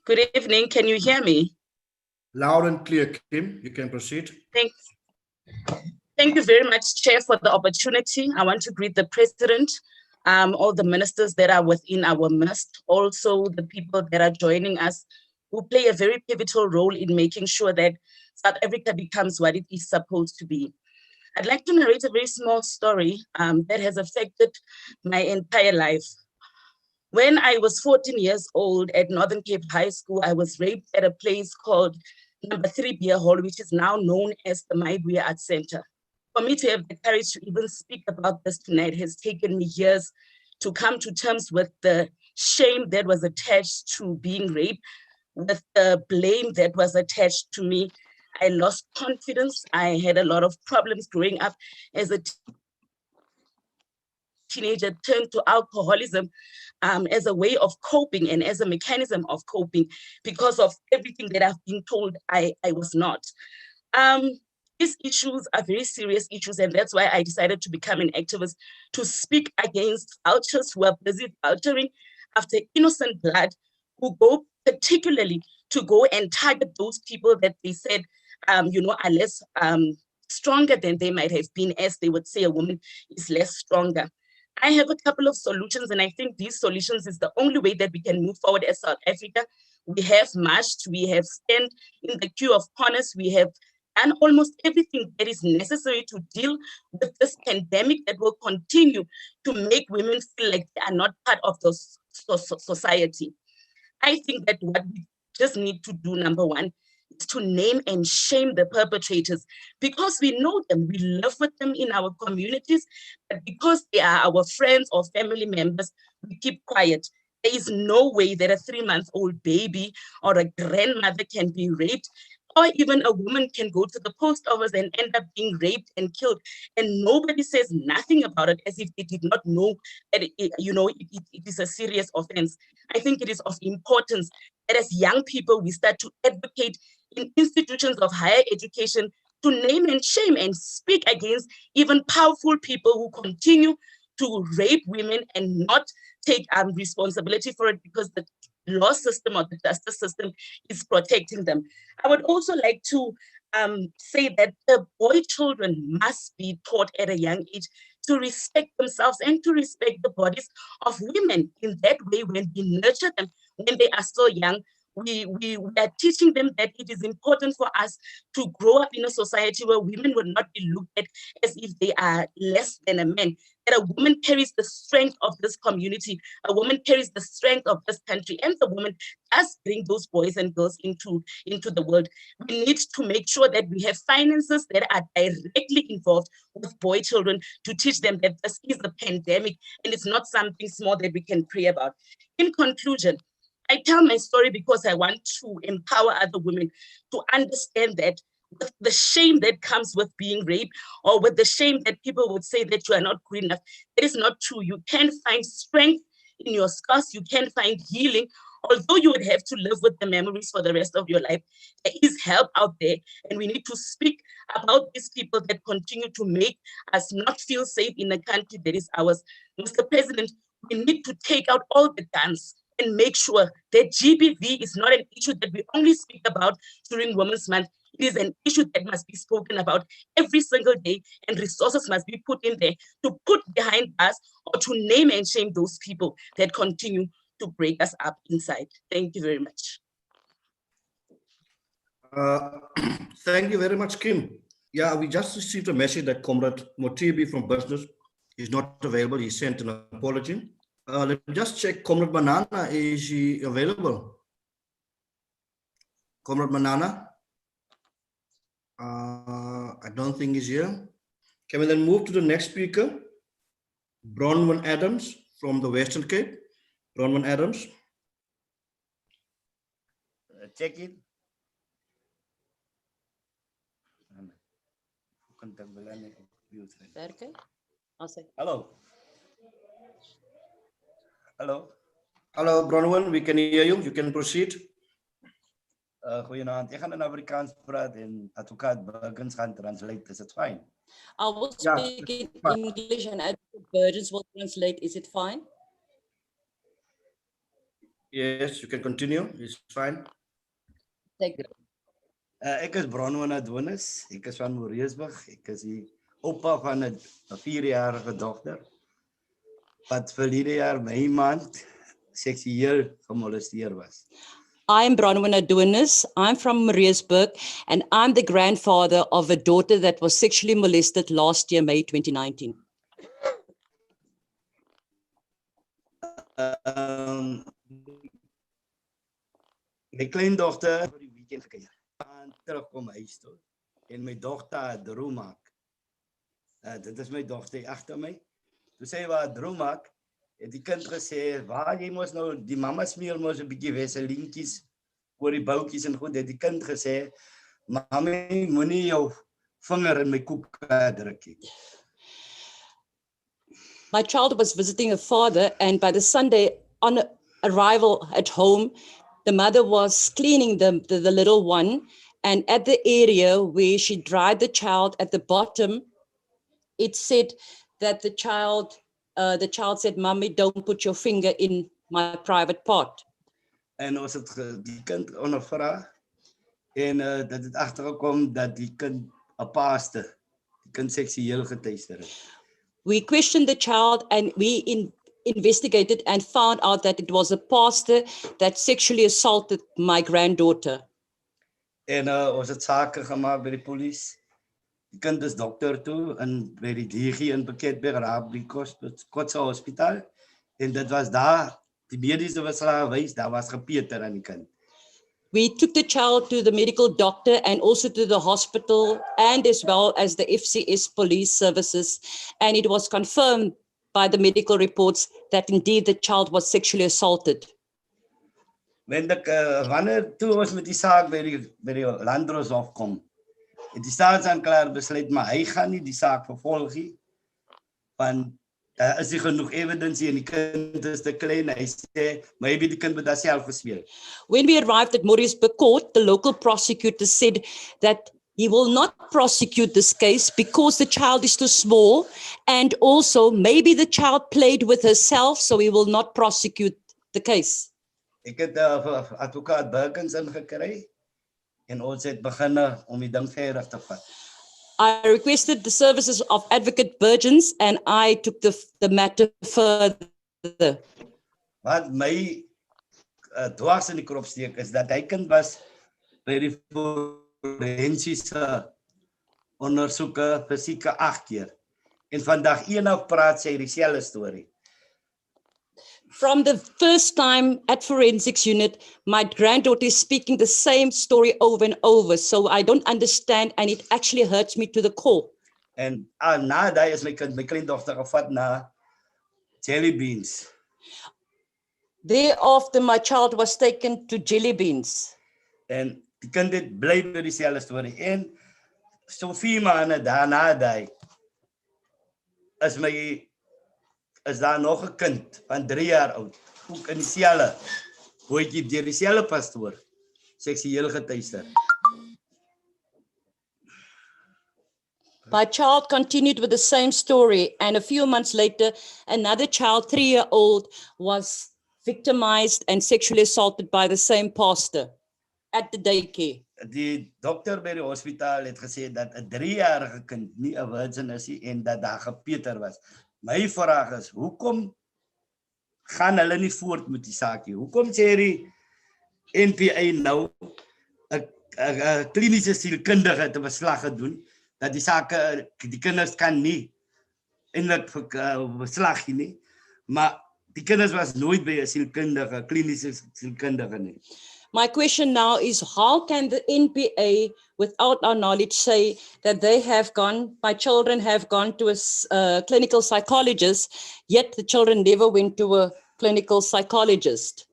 Good evening. Can you hear me? Loud and clear, Kim. You can proceed. Thank you very much, Chair, for the opportunity. I want to greet the President, all the ministers that are within our midst, also the people that are joining us, who play a very pivotal role in making sure that South Africa becomes what it is supposed to be. I'd like to narrate a very small story that has affected my entire life. When I was 14 years old at Northern Cape High School, I was raped at a place called Number 3 Beer Hall, which is now known as the Maibuya Art Center. For me to have the courage to even speak about this tonight has taken me years to come to terms with the shame that was attached to being raped, with the blame that was attached to me. I lost confidence. I had a lot of problems growing up as a teenager, turned to alcoholism as a way of coping and as a mechanism of coping because of everything that I've been told I was not. These issues are very serious issues, and that's why I decided to become an activist, to speak against vultures who are busy vulturing after innocent blood, who go particularly to go and target those people that they said, are less stronger than they might have been, as they would say a woman is less stronger. I have a couple of solutions, and I think these solutions is the only way that we can move forward as South Africa. We have marched, we have stand in the queue of corners, we have done almost everything that is necessary to deal with this pandemic that will continue to make women feel like they are not part of the society. I think that what we just need to do, number one, is to name and shame the perpetrators, because we know them, we live with them in our communities, but because they are our friends or family members, we keep quiet. There is no way that a 3-month-old baby or a grandmother can be raped, or even a woman can go to the post office and end up being raped and killed, and nobody says nothing about it, as if they did not know that it is a serious offense. I think it is of importance that as young people, we start to advocate in institutions of higher education to name and shame and speak against even powerful people who continue to rape women and not take responsibility for it, because the law system or the justice system is protecting them. I would also like to say that the boy children must be taught at a young age to respect themselves and to respect the bodies of women. In that way, when we nurture them when they are so young, we are teaching them that it is important for us to grow up in a society where women will not be looked at as if they are less than a man. That a woman carries the strength of this community, a woman carries the strength of this country, and the woman does bring those boys and girls into the world. We need to make sure that we have finances that are directly involved with boy children to teach them that this is a pandemic and it's not something small that we can pray about. In conclusion, I tell my story because I want to empower other women to understand that with the shame that comes with being raped, or with the shame that people would say that you are not good enough, it is not true. You can find strength in your scars, you can find healing, although you would have to live with the memories for the rest of your life. There is help out there, and we need to speak about these people that continue to make us not feel safe in a country that is ours. Mr. President, we need to take out all the guns and make sure that GBV is not an issue that we only speak about during Women's Month. It is an issue that must be spoken about every single day, and resources must be put in there to put behind us or to name and shame those people that continue to break us up inside. Thank you very much. Thank you very much, Kim. Yeah, we just received a message that Comrade Motibi from Business is not available. He sent an apology. Let me just check. Comrade Banana, is he available? Comrade Banana? I don't think he's here. Can we then move to the next speaker? Bronwyn Adams from the Western Cape. Bronwyn Adams. Check it. Hello. Hello. Hello, Bronwyn, we can hear you. You can proceed. Goeienaand. Ek gaan in Afrikaans praat en advocaat Burgens gaan translate. Is it fine? I will speak in English and Advocate Burgens will translate. Is it fine? Yes, you can continue. It's fine. Thank you. Ek is Bronwyn Adonis. Ek is van Moreesburg. Ek is die oupa van 'n 4-jarige dogter wat verlede jaar Mei maand seksueel gemolesteer was. I'm Bronwyn Adonis. I'm from Mariesburg, and I'm the grandfather of a daughter that was sexually molested last year, May 2019. My kleindogter vir die weekend gekuier. En terugkom huis toe en my dogter droom maak. Dit is my dogter agter my. Toe sy wat droom maak, het die kind gesê, waar jy mos nou, die mamma smeel mos 'n bietjie veselientjies oor die boutjies en goed, het die kind gesê, mami, moenie jou vinger in my koek druk nie. My child was visiting her father, and by the Sunday on arrival at home, the mother was cleaning the little one, and at the area where she dried the child at the bottom, it said that the child said, "Mommy, don't put your finger in my private part." En ons het die kind ondervra en dat het agtergekom dat die kind 'n paaste, die kind seksueel getuister het. We questioned the child and we investigated and found out that it was a pastor that sexually assaulted my granddaughter. En ons het sake gemaak by die polisie. Die kind is dokter toe en by die DG in Piketberg Kotse Hospitaal. En dit was daar, die mediese verslag wys, daar was gepeter aan die kind. We took the child to the medical doctor and also to the hospital and as well as the FCS police services. And it was confirmed by the medical reports that indeed the child was sexually assaulted. Wanneer toe ons met die saak by die Landdroshof kom, het die staatsaanklaer besluit, maar hy gaan nie die saak vervolg nie, want daar is nie genoeg evidensie en die kind is te klein. Hy sê, maybe die kind moet dat self gespeel. When we arrived at Maritzburg Court, the local prosecutor said that he will not prosecute this case because the child is too small, and also maybe the child played with herself, so he will not prosecute the case. Ek het advokaat Birkens ingekry en ons het begin om die ding verder te vat. I requested the services of Advocate Burgens and I took the matter further. Wat my dwars in die krop steek is dat hy kind was by die forensiese ondersoeke vir seker 8 keer. En vandag eendag praat sy dieselfde storie. From the first time at forensics unit, my granddaughter is speaking the same story over and over. So I don't understand and it actually hurts me to the core. En na daai is my kleindogter gevat na Jelly Beans. Thereafter, my child was taken to Jelly Beans. En die kind het bly by dieselfde storie. En so 4 maande daarna daai is daar nog 'n kind van 3 jaar oud, ook in dieselfde bootjie deur dieselfde pastoor, seksueel getuister. My child continued with the same story, and a few months later, another child, 3-year-old, was victimized and sexually assaulted by the same pastor at the daycare. Die dokter by die hospitaal het gesê dat 'n 3-jarige kind nie 'n virgin is nie en dat daar gepeter was. My vraag is, hoekom gaan hulle nie voort met die saak nie? Hoekom sê die NPA nou 'n kliniese sielkundige te beslag gedoen dat die sake, die kinders kan nie eintlik beslag nie, maar die kinders was nooit by 'n sielkundige, kliniese sielkundige nie. My question now is, how can the NPA, without our knowledge, say that my children have gone to a clinical psychologist, yet the children never went to a clinical psychologist?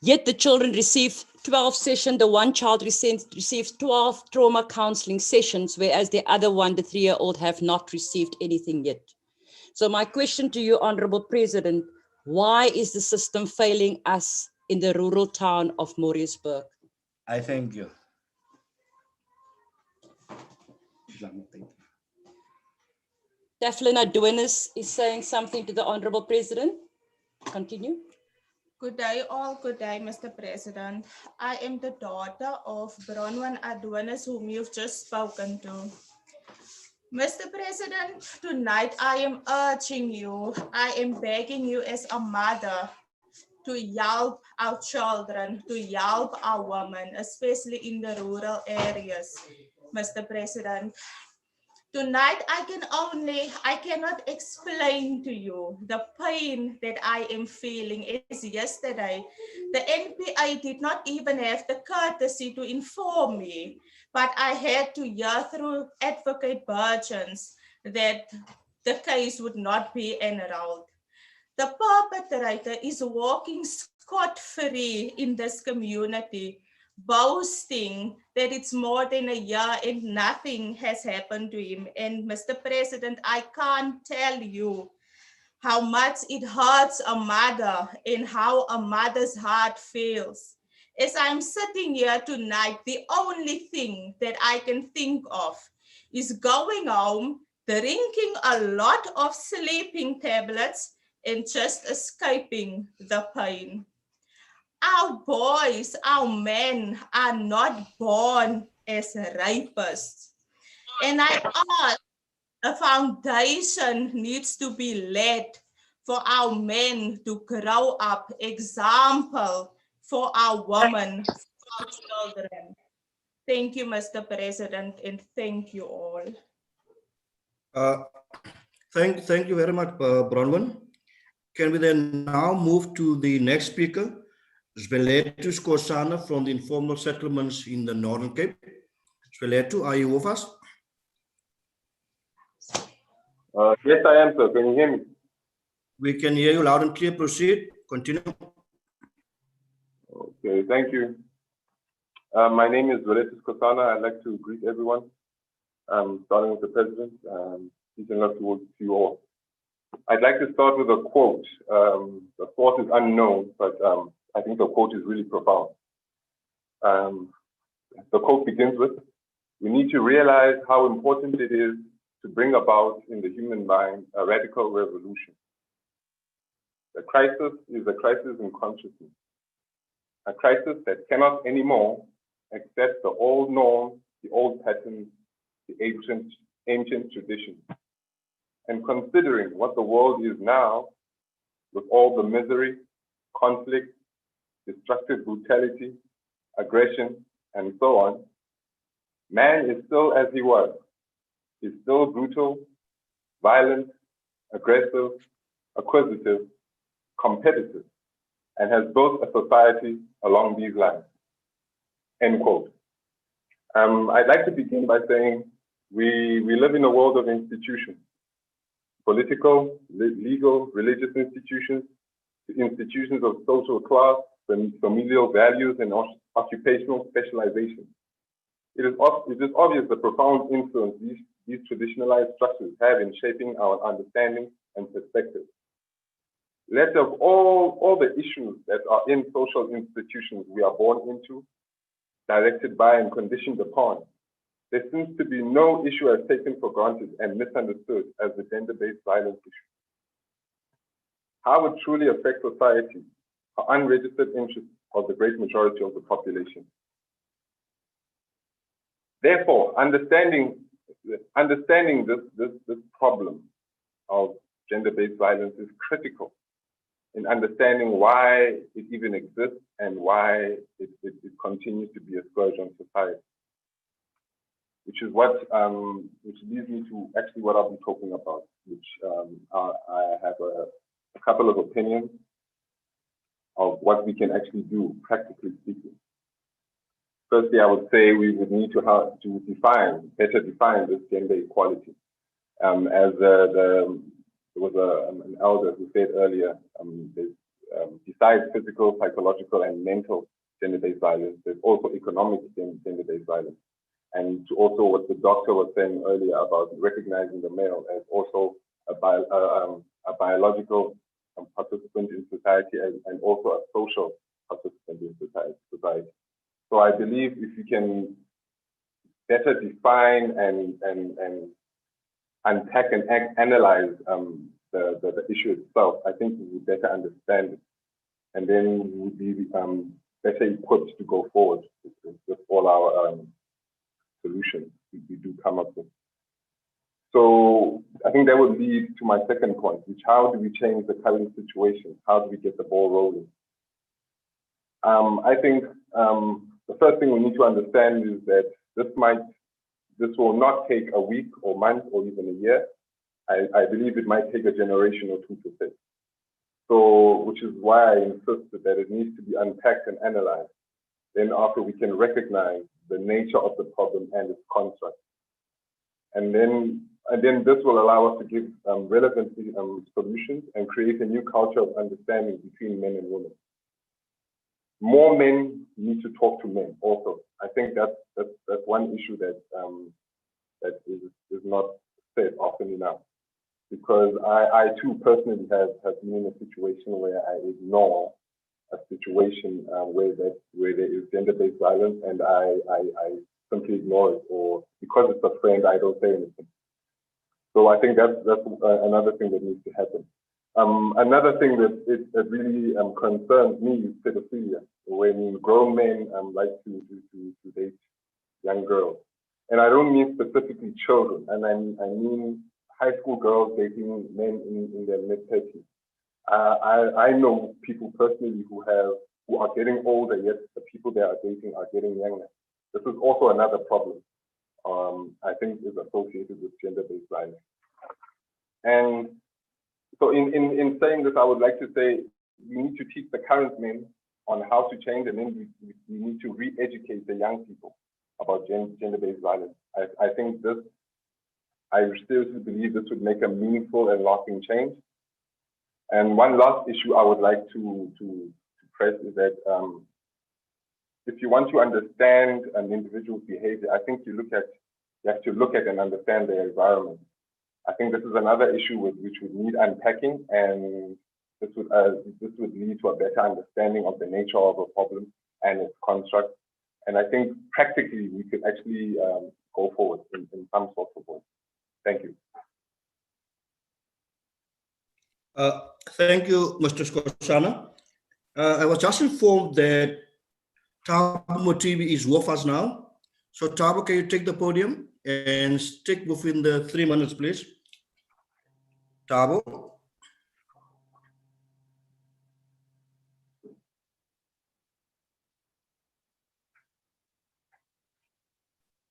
Yet the children received 12 sessions, the one child received 12 trauma counseling sessions, whereas the other one, the 3-year-old, have not received anything yet. So my question to you, Honorable President, why is the system failing us in the rural town of Maritzburg? I thank you. Taflin Adonis is saying something to the Honorable President. Continue. Good day all, good day Mr. President. I am the daughter of Bronwyn Adonis, whom you've just spoken to. Mr. President, tonight I am urging you, I am begging you as a mother to help our children, to help our women, especially in the rural areas, Mr. President. Tonight I cannot explain to you the pain that I am feeling. As yesterday, the NPA did not even have the courtesy to inform me, but I had to hear through Advocate Burgens that the case would not be enrolled. The perpetrator is walking scot-free in this community, boasting that it's more than a year and nothing has happened to him. And Mr. President, I can't tell you how much it hurts a mother and how a mother's heart feels. As I'm sitting here tonight, the only thing that I can think of is going home, drinking a lot of sleeping tablets and just escaping the pain. Our boys, our men are not born as rapists. And I ask, a foundation needs to be laid for our men to grow up example for our women, for our children. Thank you, Mr. President, and thank you all. Thank you very much, Bronwyn. Can we then now move to the next speaker, Zwelethwa Skosana from the informal settlements in the Northern Cape. Zwelethwa, are you with us? Yes, I am, sir. Can you hear me? We can hear you loud and clear. Proceed. Continue. Okay, thank you. My name is Zwelethwa Skosana. I'd like to greet everyone, starting with the President. Peace and love towards you all. I'd like to start with a quote. The source is unknown, but I think the quote is really profound. The quote begins with, "We need to realize how important it is to bring about in the human mind a radical revolution. The crisis is a crisis in consciousness, a crisis that cannot anymore accept the old norms, the old patterns, the ancient traditions. And considering what the world is now, with all the misery, conflict, destructive brutality, aggression, and so on, man is still as he was. He's still brutal, violent, aggressive, acquisitive, competitive, and has built a society along these lines." End quote. I'd like to begin by saying we live in a world of institutions, political, legal, religious institutions, institutions of social class, familial values, and occupational specialization. It is obvious the profound influence these traditionalized structures have in shaping our understanding and perspective. Let of all the issues that are in social institutions we are born into, directed by and conditioned upon, there seems to be no issue as taken for granted and misunderstood as the gender-based violence issue. How it truly affects society are unregistered interests of the great majority of the population. Therefore, understanding this problem of gender-based violence is critical in understanding why it even exists and why it continues to be a scourge on society. Which is which leads me to actually what I'll be talking about, which I have a couple of opinions of what we can actually do, practically speaking. Firstly, I would say we would need to better define this gender equality. As there was an elder who said earlier, besides physical, psychological, and mental gender-based violence, there's also economic gender-based violence. And to also what the doctor was saying earlier about recognizing the male as also a biological participant in society and also a social participant in society. So I believe if we can better define and unpack and analyze the issue itself, I think we would better understand it. And then we would be better equipped to go forward with all our solutions we do come up with. So I think that would lead to my second point, which how do we change the current situation? How do we get the ball rolling? I think the first thing we need to understand is that this will not take a week or month or even a year. I believe it might take a generation or two to fix. So, which is why I insist that it needs to be unpacked and analyzed. Then after we can recognize the nature of the problem and its construct. And then this will allow us to give relevant solutions and create a new culture of understanding between men and women. More men need to talk to men also. I think that's one issue that is not said often enough. Because I too personally have been in a situation where I ignore a situation where there is gender-based violence and I simply ignore it, or because it's a friend, I don't say anything. So I think that's another thing that needs to happen. Another thing that really concerns me is pedophilia, when grown men like to date young girls. And I don't mean specifically children, and I mean high school girls dating men in their mid-30s. I know people personally who are getting older, yet the people they are dating are getting younger. This is also another problem I think is associated with gender-based violence. And so in saying this, I would like to say we need to teach the current men on how to change, and then we need to re-educate the young people about gender-based violence. I think this, I seriously believe this would make a meaningful and lasting change. And one last issue I would like to press is that if you want to understand an individual's behavior, I think you have to look at and understand their environment. I think this is another issue which would need unpacking, and this would lead to a better understanding of the nature of a problem and its construct. And I think practically we could actually go forward in some sort of way. Thank you. Thank you, Mr. Skosana. I was just informed that Thabo Mothibi is with us now. So Thabo, can you take the podium and stick within the 3 minutes, please? Thabo.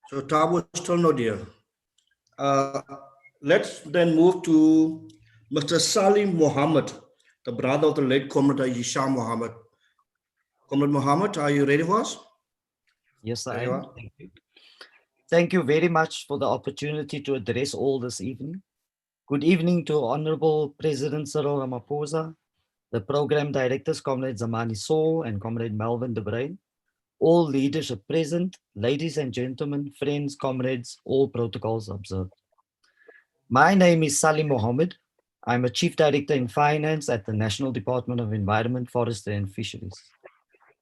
So Thabo is still not here. Let's then move to Mr. Salim Mohammed, the brother of the late Comrade Hisham Mohammed. Comrade Mohammed, are you ready for us? Yes, I There you am. are. Thank you. Thank you very much for the opportunity to address all this evening. Good evening to Honorable President Cyril Ramaphosa, the Program Directors, Comrade Zamani Saul and Comrade Melvin De Bruin, all leadership present, ladies and gentlemen, friends, comrades, all protocols observed. My name is Salim Mohammed. I'm a Chief Director in Finance at the National Department of Environment, Forestry and Fisheries.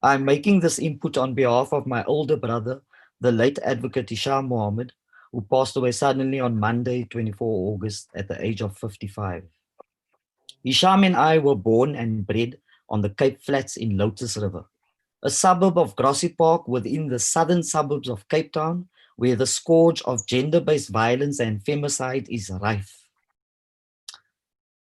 I'm making this input on behalf of my older brother, the late Advocate Hisham Mohammed, who passed away suddenly on Monday, 24 August at the age of 55. Hisham and I were born and bred on the Cape Flats in Lotus River, a suburb of Grassy Park within the southern suburbs of Cape Town, where the scourge of gender-based violence and femicide is rife.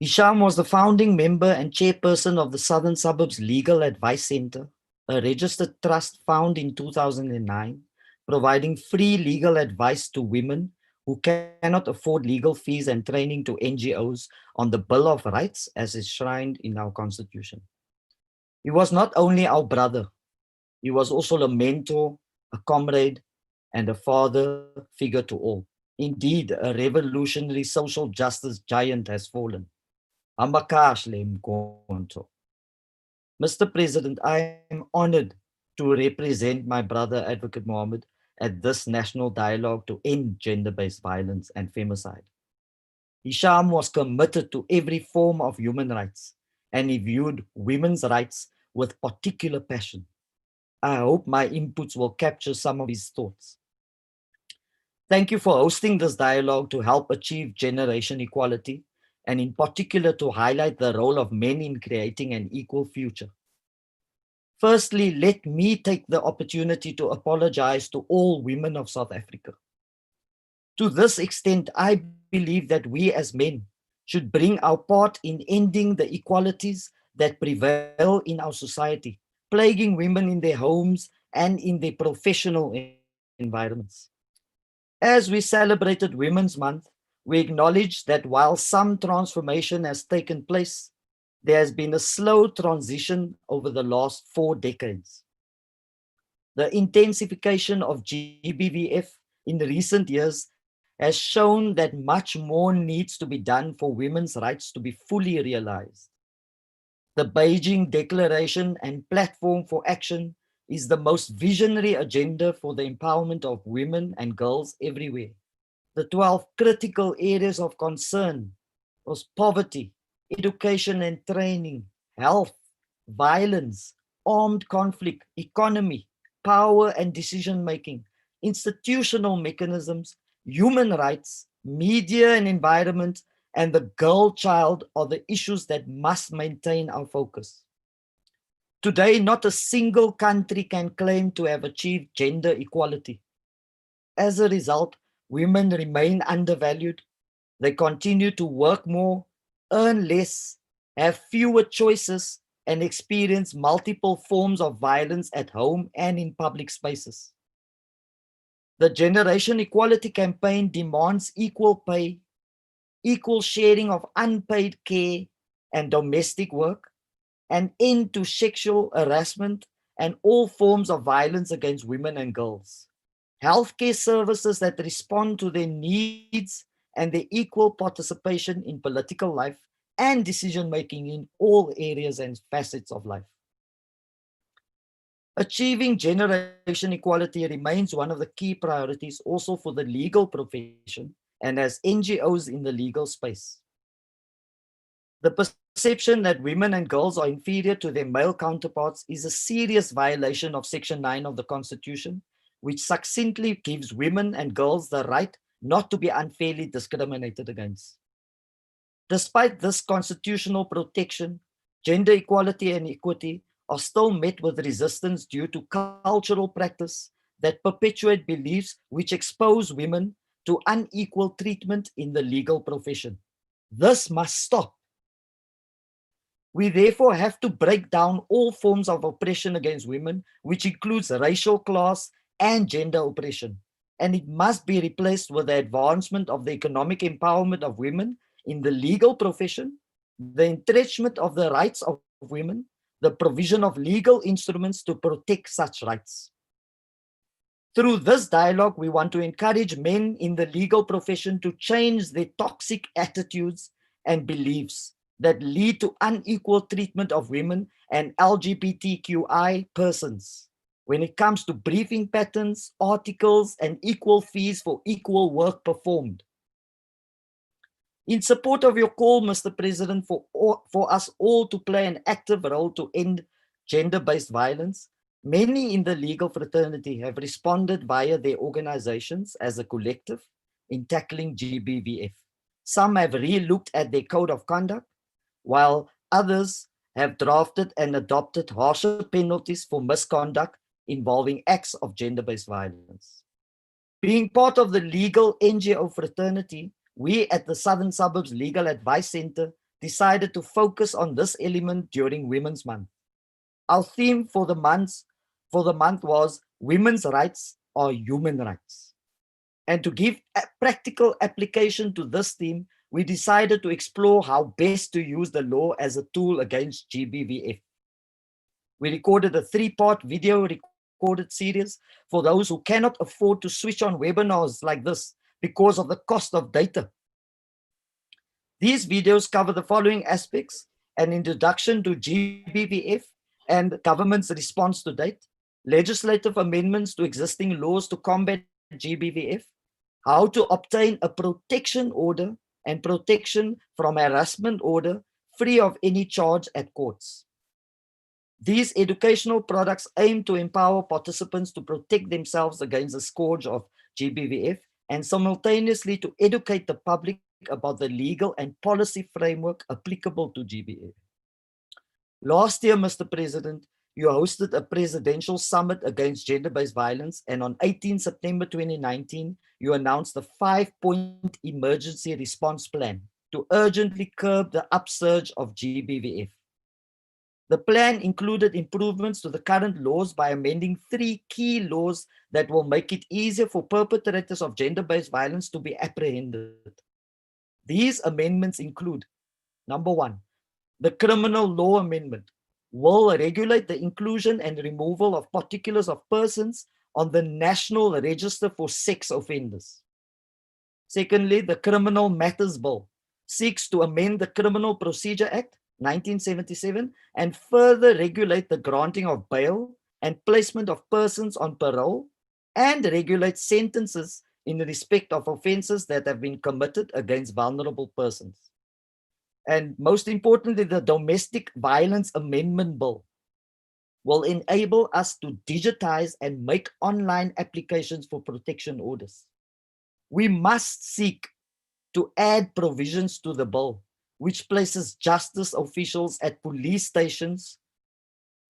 Hisham was the founding member and chairperson of the Southern Suburbs Legal Advice Center, a registered trust found in 2009, providing free legal advice to women who cannot afford legal fees and training to NGOs on the Bill of Rights as enshrined in our Constitution. He was not only our brother, he was also a mentor, a comrade, and a father figure to all. Indeed, a revolutionary social justice giant has fallen. Mr. President, I am honored to represent my brother Advocate Mohammed at this national dialogue to end gender-based violence and femicide. Hisham was committed to every form of human rights, and he viewed women's rights with particular passion. I hope my inputs will capture some of his thoughts. Thank you for hosting this dialogue to help achieve generation equality, and in particular to highlight the role of men in creating an equal future. Firstly, let me take the opportunity to apologize to all women of South Africa. To this extent, I believe that we as men should bring our part in ending the inequalities that prevail in our society, plaguing women in their homes and in their professional environments. As we celebrated Women's Month, we acknowledge that while some transformation has taken place, there has been a slow transition over the last 4 decades. The intensification of GBVF in recent years has shown that much more needs to be done for women's rights to be fully realized. The Beijing Declaration and Platform for Action is the most visionary agenda for the empowerment of women and girls everywhere. The 12 critical areas of concern was poverty, education and training, health, violence, armed conflict, economy, power and decision-making, institutional mechanisms, human rights, media and environment, and the girl-child are the issues that must maintain our focus. Today, not a single country can claim to have achieved gender equality. As a result, women remain undervalued. They continue to work more, earn less, have fewer choices, and experience multiple forms of violence at home and in public spaces. The Generation Equality Campaign demands equal pay, equal sharing of unpaid care and domestic work, an end to sexual harassment and all forms of violence against women and girls, healthcare services that respond to their needs and their equal participation in political life and decision-making in all areas and facets of life. Achieving generation equality remains one of the key priorities also for the legal profession and as NGOs in the legal space. The perception that women and girls are inferior to their male counterparts is a serious violation of Section 9 of the Constitution, which succinctly gives women and girls the right not to be unfairly discriminated against. Despite this constitutional protection, gender equality and equity are still met with resistance due to cultural practice that perpetuate beliefs which expose women to unequal treatment in the legal profession. This must stop. We therefore have to break down all forms of oppression against women, which includes racial, class, and gender oppression. And it must be replaced with the advancement of the economic empowerment of women in the legal profession, the entrenchment of the rights of women, the provision of legal instruments to protect such rights. Through this dialogue, we want to encourage men in the legal profession to change their toxic attitudes and beliefs that lead to unequal treatment of women and LGBTQI persons when it comes to briefing patterns, articles, and equal fees for equal work performed. In support of your call, Mr. President, for us all to play an active role to end gender-based violence, many in the legal fraternity have responded via their organizations as a collective in tackling GBVF. Some have re-looked at their code of conduct, while others have drafted and adopted harsher penalties for misconduct involving acts of gender-based violence. Being part of the legal NGO fraternity, we at the Southern Suburbs Legal Advice Center decided to focus on this element during Women's Month. Our theme for the month was Women's Rights are Human Rights. And to give a practical application to this theme, we decided to explore how best to use the law as a tool against GBVF. We recorded a 3-part video recorded series for those who cannot afford to switch on webinars like this because of the cost of data. These videos cover the following aspects: an introduction to GBVF and government's response to date, legislative amendments to existing laws to combat GBVF, how to obtain a protection order and protection from harassment order free of any charge at courts. These educational products aim to empower participants to protect themselves against the scourge of GBVF and simultaneously to educate the public about the legal and policy framework applicable to GBVF. Last year, Mr. President, you hosted a presidential summit against gender-based violence, and on 18 September 2019, you announced a 5-point emergency response plan to urgently curb the upsurge of GBVF. The plan included improvements to the current laws by amending 3 key laws that will make it easier for perpetrators of gender-based violence to be apprehended. These amendments include, number 1, the Criminal Law Amendment will regulate the inclusion and removal of particulars of persons on the National Register for Sex Offenders. Secondly, the Criminal Matters Bill seeks to amend the Criminal Procedure Act 1977 and further regulate the granting of bail and placement of persons on parole and regulate sentences in respect of offenses that have been committed against vulnerable persons. And most importantly, the Domestic Violence Amendment Bill will enable us to digitize and make online applications for protection orders. We must seek to add provisions to the bill, which places justice officials at police stations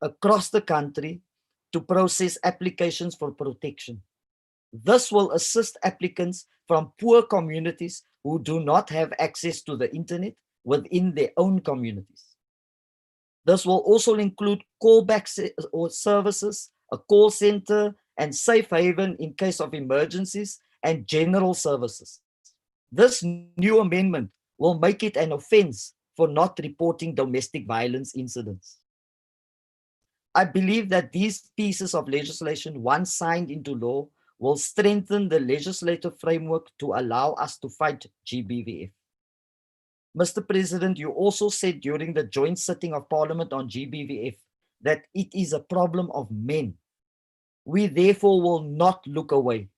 across the country to process applications for protection. This will assist applicants from poor communities who do not have access to the internet within their own communities. This will also include callback services, a call center, and safe haven in case of emergencies, and general services. This new amendment will make it an offense for not reporting domestic violence incidents. I believe that these pieces of legislation, once signed into law, will strengthen the legislative framework to allow us to fight GBVF. Mr. President, you also said during the joint sitting of Parliament on GBVF that it is a problem of men. We therefore will not look away.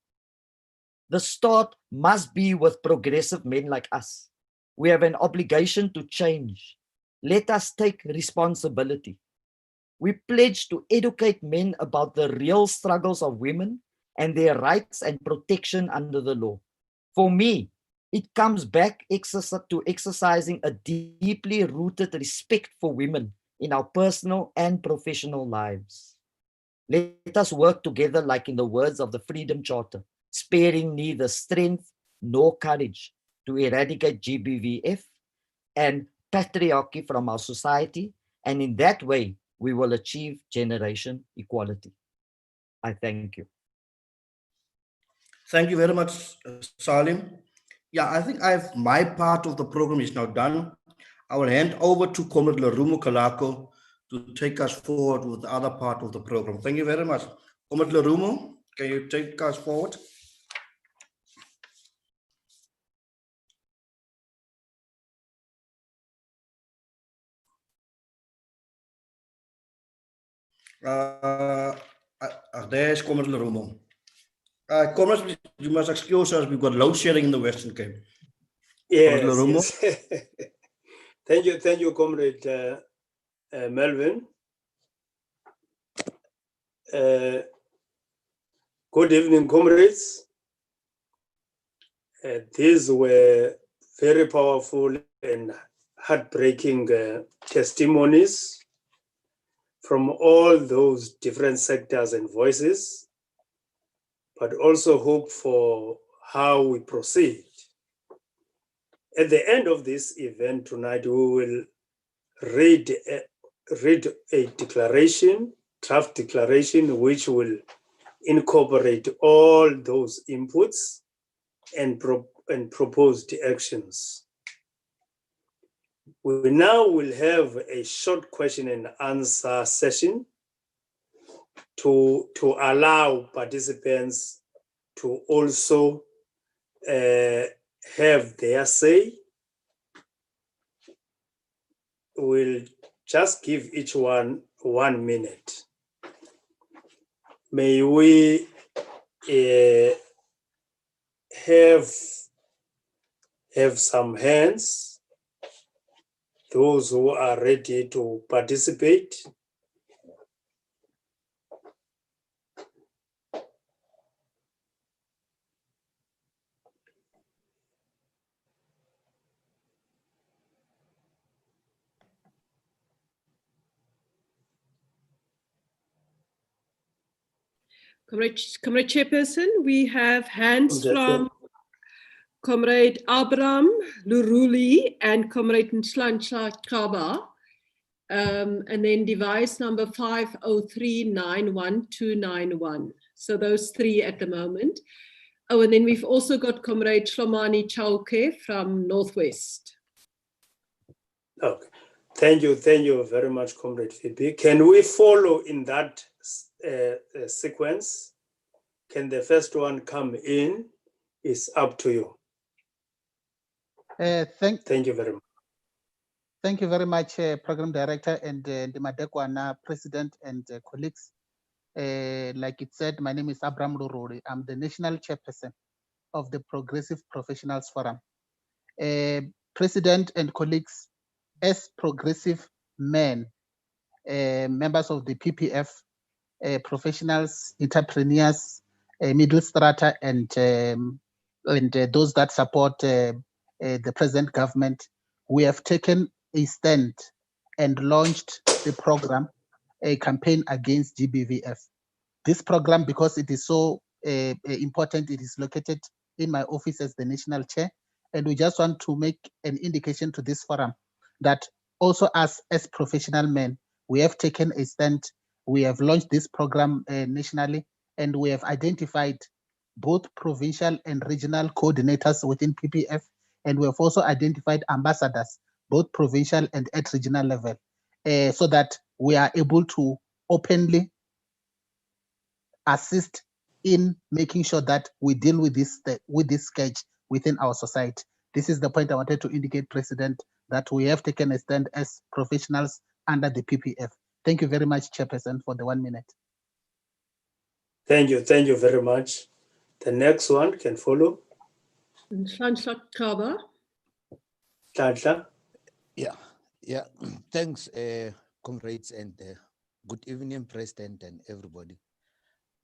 The start must be with progressive men like us. We have an obligation to change. Let us take responsibility. We pledge to educate men about the real struggles of women and their rights and protection under the law. For me, it comes back to exercising a deeply rooted respect for women in our personal and professional lives. Let us work together like in the words of the Freedom Charter, sparing neither strength nor courage to eradicate GBVF and patriarchy from our society, and in that way, we will achieve generation equality. I thank you. Thank you very much, Salim. Yeah, I think my part of the program is now done. I will hand over to Comrade Lerumo Kalako to take us forward with the other part of the program. Thank you very much. Comrade Lerumo, can you take us forward? There's Comrade Lerumo. Comrades, you must excuse us, we've got load shedding in the Western Cape. Yes, yes. Thank you, Comrade Melvin. Good evening, comrades. These were very powerful and heartbreaking testimonies from all those different sectors and voices, but also hope for how we proceed. At the end of this event tonight, we will read a declaration, draft declaration, which will incorporate all those inputs and proposed actions. We now will have a short question and answer session to allow participants to also have their say. We'll just give each one 1 minute. May we have some hands, those who are ready to participate. Comrade Chairperson, we have hands from Comrade Abraham Luruli and Comrade Nhlanhla Kaba, and then device number 503919291. So those three at the moment. Oh, and then we've also got Comrade Shlomani Chauke from Northwest. Okay, thank you very much, Comrade Phoebe. Can we follow in that sequence? Can the first one come in? It's up to you. Thank you very much. Thank you very much, Program Director and Madekwana President and colleagues. Like it said, my name is Abraham Lururi. I'm the National Chairperson of the Progressive Professionals Forum. President and colleagues, as progressive men, members of the PPF, professionals, entrepreneurs, middle strata, and those that support the present government, we have taken a stand and launched the program, a campaign against GBVF. This program, because it is so important, it is located in my office as the national chair, and we just want to make an indication to this forum that also us as professional men, we have taken a stand. We have launched this program nationally, and we have identified both provincial and regional coordinators within PPF, and we have also identified ambassadors, both provincial and at regional level, so that we are able to openly assist in making sure that we deal with this scourge within our society. This is the point I wanted to indicate, President, that we have taken a stand as professionals under the PPF. Thank you very much, Chairperson, for the 1 minute. Thank you very much. The next one can follow. Nhlanhla Kaba. Nhlanhla. Yeah. Thanks, comrades, and good evening, President and everybody.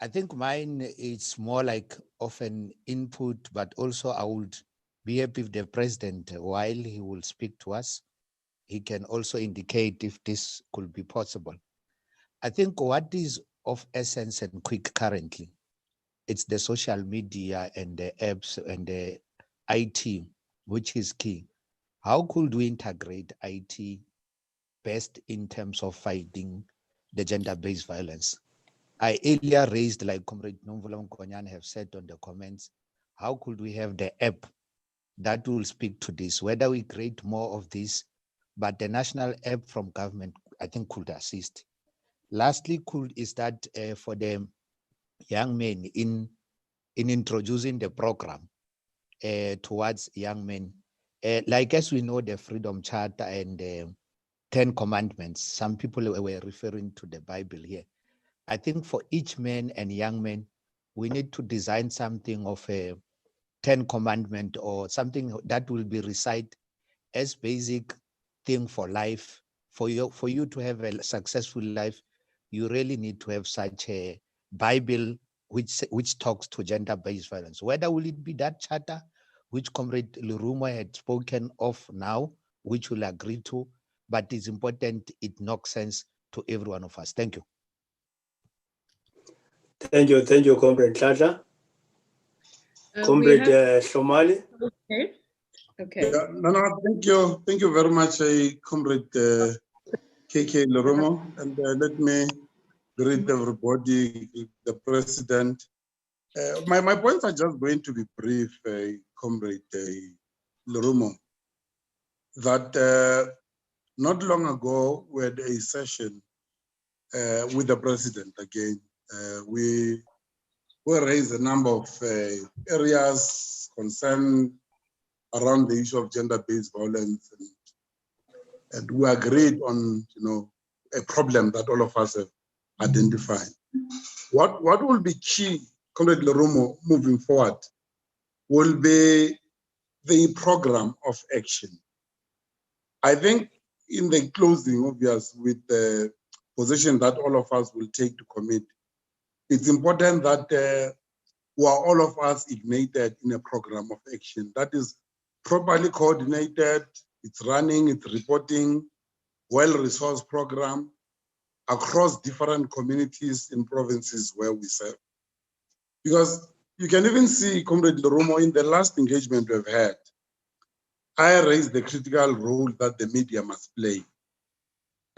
I think mine is more like of an input, but also I would be happy if the President, while he will speak to us, he can also indicate if this could be possible. I think what is of essence and quick currently, it's the social media and the apps and the IT, which is key. How could we integrate IT best in terms of fighting the gender-based violence? I earlier raised, like Comrade Nomvula Mkonyan have said on the comments, how could we have the app that will speak to this, whether we create more of this, but the national app from government, I think, could assist. Lastly, is that for the young men in introducing the program towards young men, like as we know the Freedom Charter and 10 Commandments, some people were referring to the Bible here. I think for each man and young man, we need to design something of a 10 Commandment or something that will be recited as basic thing for life. For you to have a successful life, you really need to have such a Bible which talks to gender-based violence. Whether will it be that charter, which Comrade Lerumo had spoken of now, which we'll agree to, but it's important it knocks sense to every one of us. Thank you. Thank you, Comrade Nhlanhla. Comrade Shomali. Okay. Yeah, no, thank you very much, Comrade KK Lerumo, and let me greet everybody, the President. My points are just going to be brief, Comrade Lerumo, that not long ago we had a session with the President again. We raised a number of areas concerned around the issue of gender-based violence, and we agreed on, a problem that all of us have identified. What will be key, Comrade Lerumo, moving forward, will be the program of action. I think in the closing, obvious, with the position that all of us will take to commit, it's important that we are all of us ignited in a program of action that is properly coordinated, it's running, it's reporting, well-resourced program across different communities in provinces where we serve. Because you can even see, Comrade Lerumo, in the last engagement we've had, I raised the critical role that the media must play.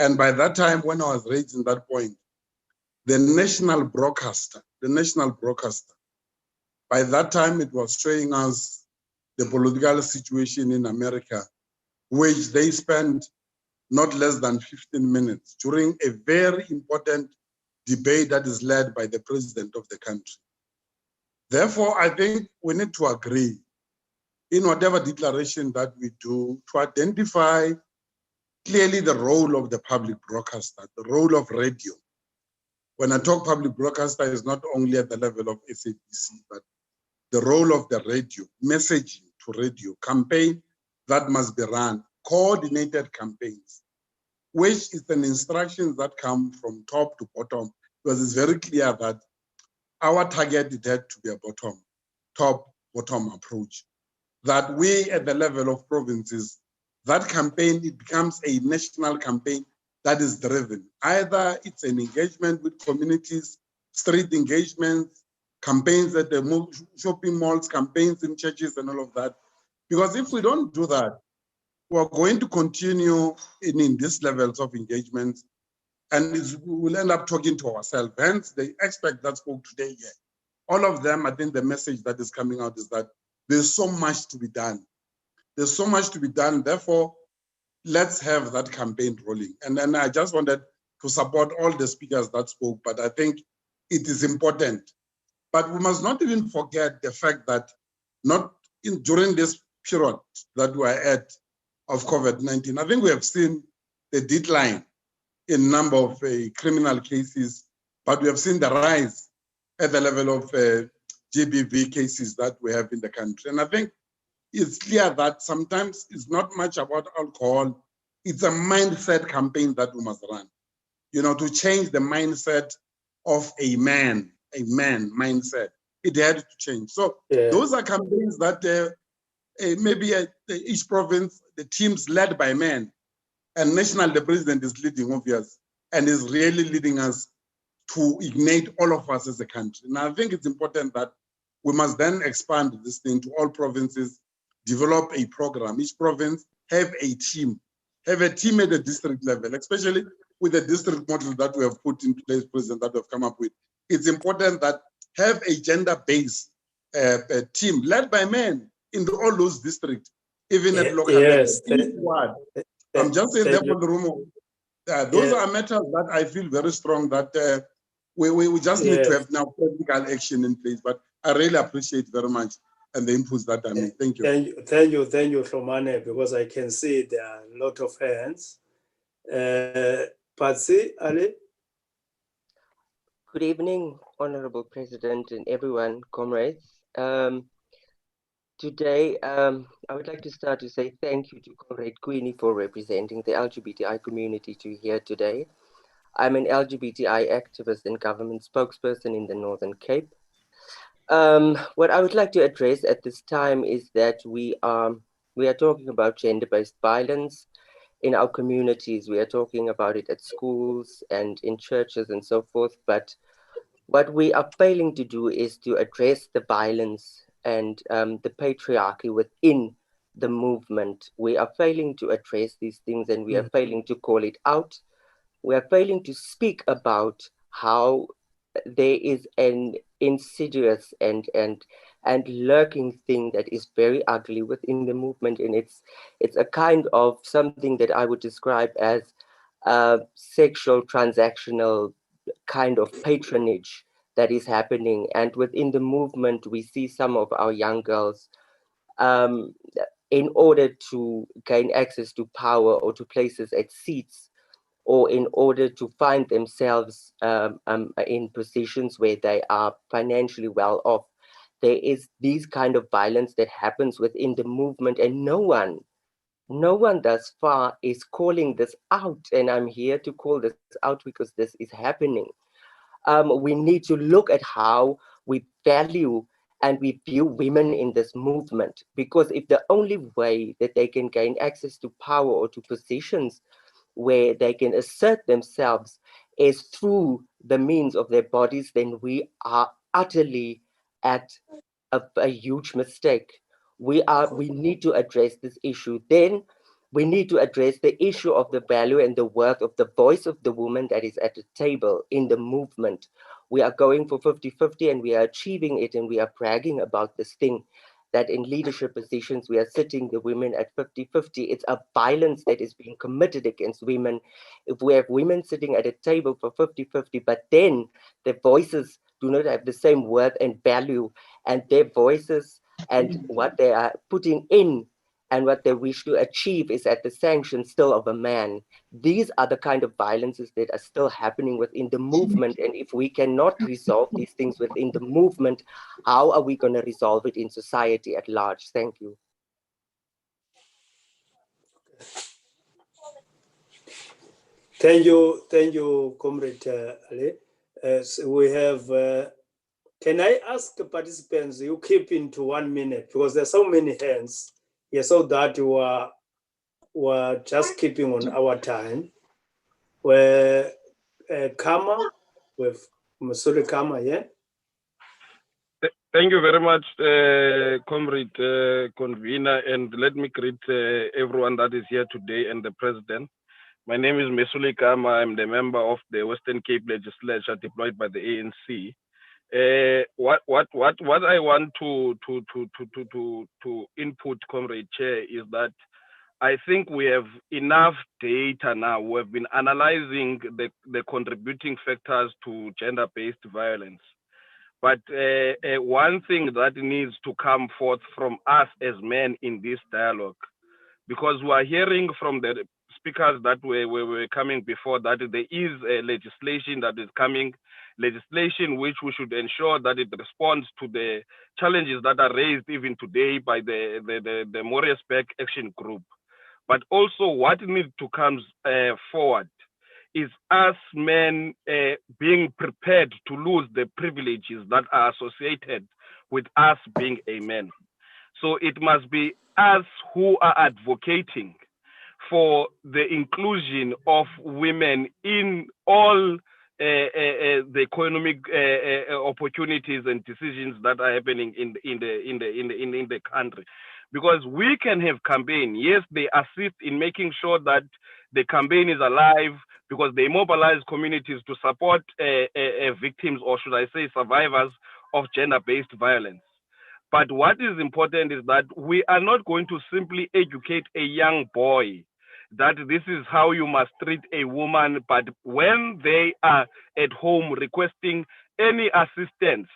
And by that time, when I was raising that point, the national broadcaster, by that time it was showing us the political situation in America, which they spent not less than 15 minutes during a very important debate that is led by the president of the country. Therefore, I think we need to agree in whatever declaration that we do to identify clearly the role of the public broadcaster, the role of radio. When I talk public broadcaster, is not only at the level of SABC, but the role of the radio, messaging to radio, campaign that must be run, coordinated campaigns, which is an instructions that come from top to bottom, because it's very clear that our target it had to be a top-bottom approach. That we at the level of provinces, that campaign, it becomes a national campaign that is driven. Either it's an engagement with communities, street engagements, campaigns at the shopping malls, campaigns in churches and all of that. Because if we don't do that, we're going to continue in these levels of engagement, and we'll end up talking to ourselves. Hence, the aspect that spoke today here. All of them, I think the message that is coming out is that there's so much to be done. There's so much to be done. Therefore, let's have that campaign rolling. And then I just wanted to support all the speakers that spoke, but I think it is important. But we must not even forget the fact that during this period that we are at of COVID-19, I think we have seen the decline in number of criminal cases, but we have seen the rise at the level of GBV cases that we have in the country. And I think it's clear that sometimes it's not much about alcohol. It's a mindset campaign that we must run, to change the mindset of a man mindset. It had to change. So those are campaigns that maybe each province, the teams led by men, and national, the president is leading, obvious, and is really leading us to ignite all of us as a country. And I think it's important that we must then expand this thing to all provinces, develop a program. Each province have a team at the district level, especially with the district model that we have put in place, President, that we have come up with. It's important that have a gender-based team led by men in all those districts, even at local level. I'm just saying that for the room. Those are matters that I feel very strong that we just need to have now practical action in place. But I really appreciate very much and the inputs that I made. Thank you. Thank you, Hlomane, because I can see there are a lot of hands. Patsy, Ali. Good evening, Honorable President and everyone, comrades. Today, I would like to start to say thank you to Comrade Queenie for representing the LGBTI community to here today. I'm an LGBTI activist and government spokesperson in the Northern Cape. What I would like to address at this time is that we are talking about gender-based violence in our communities. We are talking about it at schools and in churches and so forth. But what we are failing to do is to address the violence and the patriarchy within the movement. We are failing to address these things, and we are failing to call it out. We are failing to speak about how there is an insidious and lurking thing that is very ugly within the movement, and it's a kind of something that I would describe as sexual transactional kind of patronage that is happening. And within the movement, we see some of our young girls, in order to gain access to power or to places at seats, or in order to find themselves in positions where they are financially well off, there is these kind of violence that happens within the movement, and no one thus far is calling this out. And I'm here to call this out because this is happening. We need to look at how we value and we view women in this movement, because if the only way that they can gain access to power or to positions where they can assert themselves is through the means of their bodies, then we are utterly at a huge mistake. We need to address this issue. Then we need to address the issue of the value and the worth of the voice of the woman that is at the table in the movement. We are going for 50-50 and we are achieving it, and we are bragging about this thing, that in leadership positions, we are sitting the women at 50-50. It's a violence that is being committed against women. If we have women sitting at a table for 50-50, but then their voices do not have the same worth and value, and their voices and what they are putting in and what they wish to achieve is at the sanction still of a man. These are the kind of violences that are still happening within the movement. And if we cannot resolve these things within the movement, how are we going to resolve it in society at large? Thank you. Thank you, Comrade Ali. So we have, can I ask the participants, you keep into 1 minute, because there's so many hands here, so that you are just keeping on our time. Where Kama, with Masuri Kama, yeah? Thank you very much, Comrade Convener, and let me greet everyone that is here today and the President. My name is Mesuli Kama. I'm the member of the Western Cape Legislature deployed by the ANC. What I want to input, Comrade Chair, is that I think we have enough data now. We've been analyzing the contributing factors to gender-based violence. But one thing that needs to come forth from us as men in this dialogue, because we are hearing from the speakers that were coming before that there is a legislation that is coming, legislation which we should ensure that it responds to the challenges that are raised even today by the Mooriesburg Action Group. But also what needs to come forward is us men being prepared to lose the privileges that are associated with us being a man. So it must be us who are advocating for the inclusion of women in all the economic opportunities and decisions that are happening in the country. Because we can have campaign, yes, they assist in making sure that the campaign is alive, because they mobilize communities to support victims, or should I say survivors of gender-based violence. But what is important is that we are not going to simply educate a young boy that this is how you must treat a woman, but when they are at home requesting any assistance,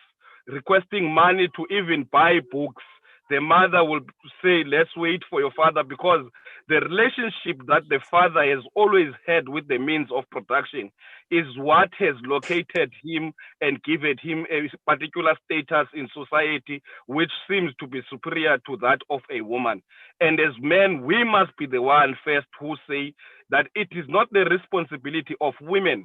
requesting money to even buy books, the mother will say, let's wait for your father, because the relationship that the father has always had with the means of production is what has located him and given him a particular status in society, which seems to be superior to that of a woman. And as men, we must be the one first who say that it is not the responsibility of women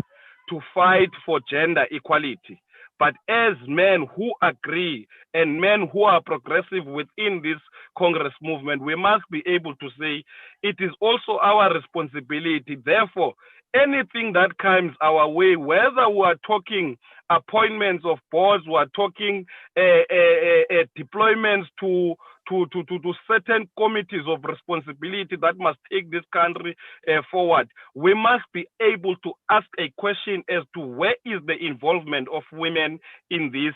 to fight for gender equality. But as men who agree and men who are progressive within this Congress movement, we must be able to say it is also our responsibility. Therefore, anything that comes our way, whether we are talking appointments of boards, we are talking deployments to certain committees of responsibility that must take this country forward, we must be able to ask a question as to where is the involvement of women in this,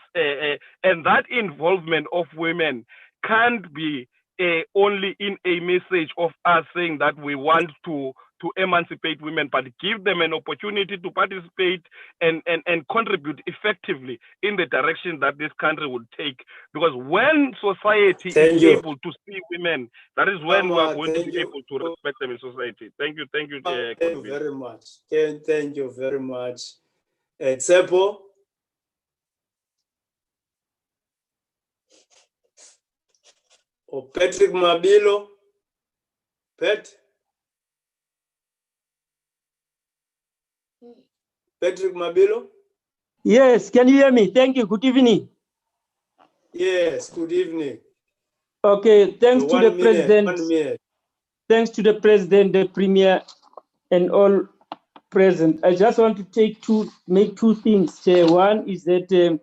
and that involvement of women can't be only in a message of us saying that we want to emancipate women, but give them an opportunity to participate and contribute effectively in the direction that this country would take. Because when society is able to see women, that is when we are going to be able to respect them in society. Thank you. Thank you. Thank you very much. Thank you very much. Tsepo. Or Patrick Mabilo. Patrick Mabilo? Yes, can you hear me? Thank you. Good evening. Yes, good evening. Okay, thanks So to the 1 minute, President. 1 minute. Thanks to the President, the Premier, and all present. I just want to make two things, Chair. One is that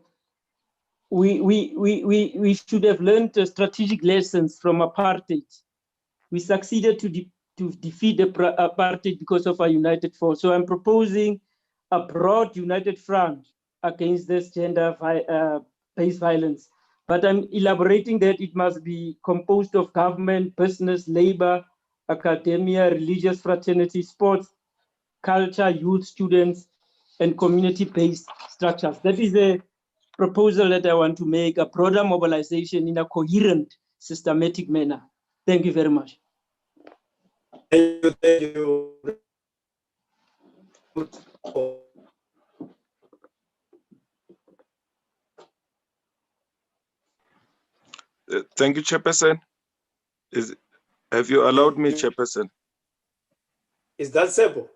we should have learned strategic lessons from apartheid. We succeeded to defeat the apartheid because of our united force. So I'm proposing a broad united front against this gender-based violence. But I'm elaborating that it must be composed of government, business, labor, academia, religious fraternity, sports, culture, youth, students, and community-based structures. That is a proposal that I want to make, a broader mobilization in a coherent, systematic manner. Thank you very much. Thank you. Thank you. Thank you, Chairperson. Have you allowed me, Chairperson? Is that Tsepo?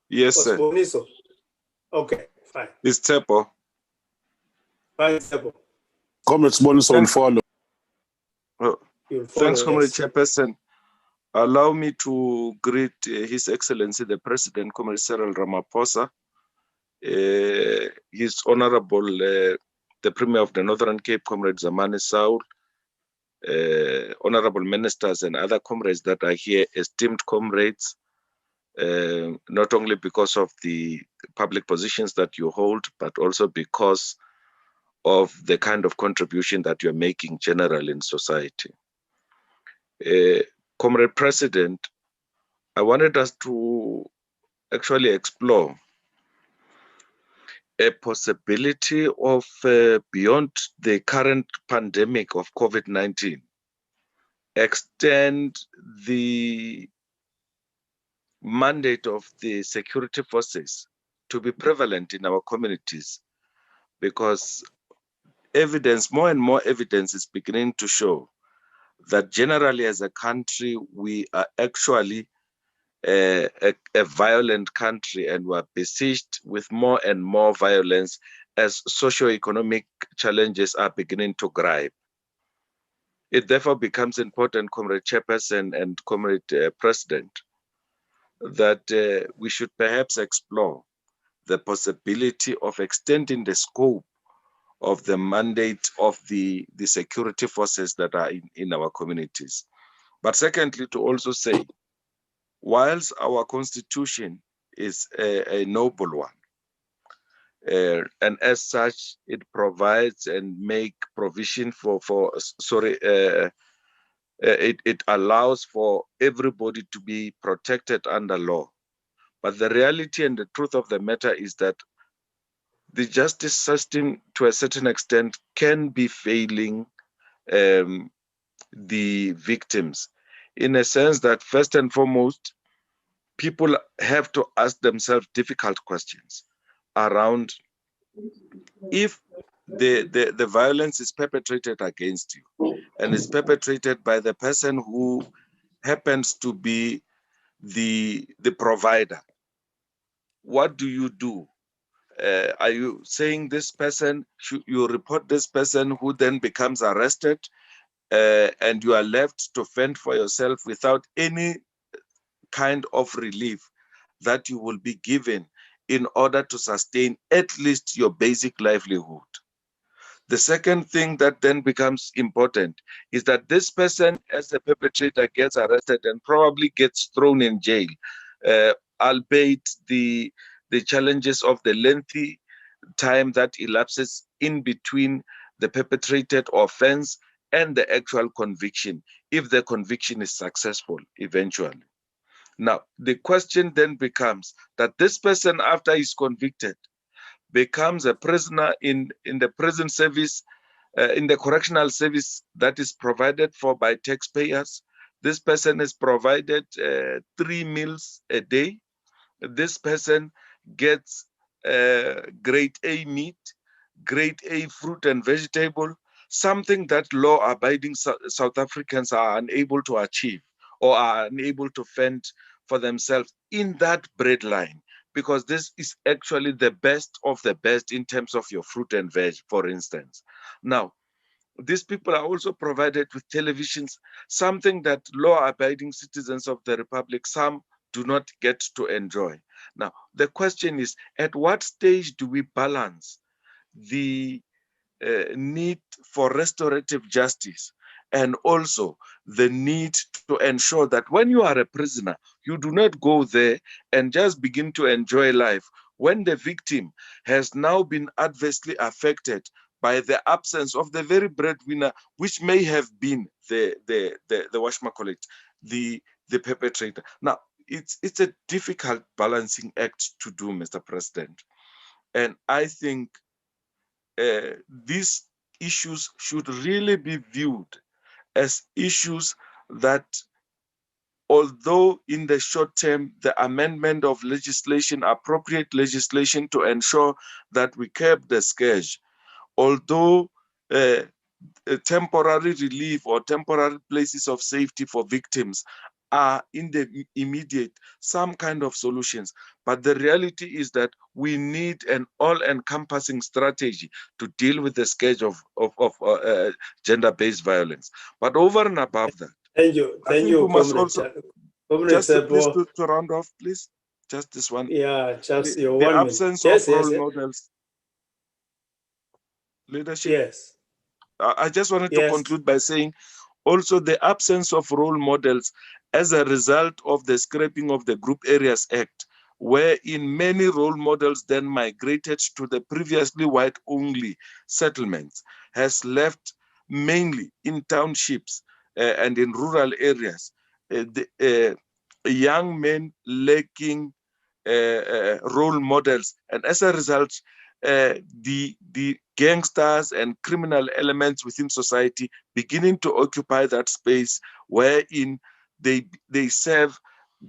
Yes, Or sir. Siboniso? Okay, fine. It's Tsepo. Fine, Tsepo. Comrades Boniso will follow. Oh, You'll follow, thanks, Comrade yes. Chairperson. Allow me to greet His Excellency the President, Comrade Cyril Ramaphosa, His Honorable the Premier of the Northern Cape, Comrade Zamani Saul, Honorable Ministers and other comrades that are here, esteemed comrades, not only because of the public positions that you hold, but also because of the kind of contribution that you're making generally in society. Comrade President, I wanted us to actually explore a possibility of beyond the current pandemic of COVID-19, extend the mandate of the security forces to be prevalent in our communities, because evidence, more and more evidence is beginning to show that generally as a country, we are actually a violent country, and we're besieged with more and more violence as socio-economic challenges are beginning to gripe. It therefore becomes important, Comrade Chairperson and Comrade President, that we should perhaps explore the possibility of extending the scope of the mandate of the security forces that are in our communities. But secondly, to also say, whilst our constitution is a noble one, and as such, it provides and make provision it allows for everybody to be protected under law. But the reality and the truth of the matter is that the justice system, to a certain extent, can be failing the victims, in a sense that first and foremost, people have to ask themselves difficult questions around if the violence is perpetrated against you and is perpetrated by the person who happens to be the provider. What do you do? Are you saying this person, you report this person who then becomes arrested, and you are left to fend for yourself without any kind of relief that you will be given in order to sustain at least your basic livelihood? The second thing that then becomes important is that this person, as a perpetrator, gets arrested and probably gets thrown in jail, albeit the challenges of the lengthy time that elapses in between the perpetrated offense and the actual conviction, if the conviction is successful eventually. Now, the question then becomes that this person, after he's convicted, becomes a prisoner in the prison service, in the correctional service that is provided for by taxpayers. This person is provided 3 meals a day. This person gets grade A meat, grade A fruit and vegetable, something that law-abiding South Africans are unable to achieve or are unable to fend for themselves in that breadline, because this is actually the best of the best in terms of your fruit and veg, for instance. Now, these people are also provided with televisions, something that law-abiding citizens of the Republic, some do not get to enjoy. Now, the question is, at what stage do we balance the need for restorative justice and also the need to ensure that when you are a prisoner, you do not go there and just begin to enjoy life when the victim has now been adversely affected by the absence of the very breadwinner, which may have been the perpetrator. Now, it's a difficult balancing act to do, Mr. President. And I think these issues should really be viewed as issues that, although in the short term, the amendment of legislation, appropriate legislation to ensure that we curb the scourge, although a temporary relief or temporary places of safety for victims are in the immediate, some kind of solutions. But the reality is that we need an all-encompassing strategy to deal with the scourge of gender-based violence. But over and above that, thank you, we must Comrade. also, Comrade just please Sebo. to round off, please. Just this one. Yeah, just your the 1 minute. absence Yes, of yes, role yes. models. Leadership. Yes. I just wanted to Yes. conclude by saying also the absence of role models as a result of the scrapping of the Group Areas Act, wherein many role models then migrated to the previously white-only settlements, has left mainly in townships and in rural areas young men lacking role models, and as a result, the gangsters and criminal elements within society beginning to occupy that space wherein they serve,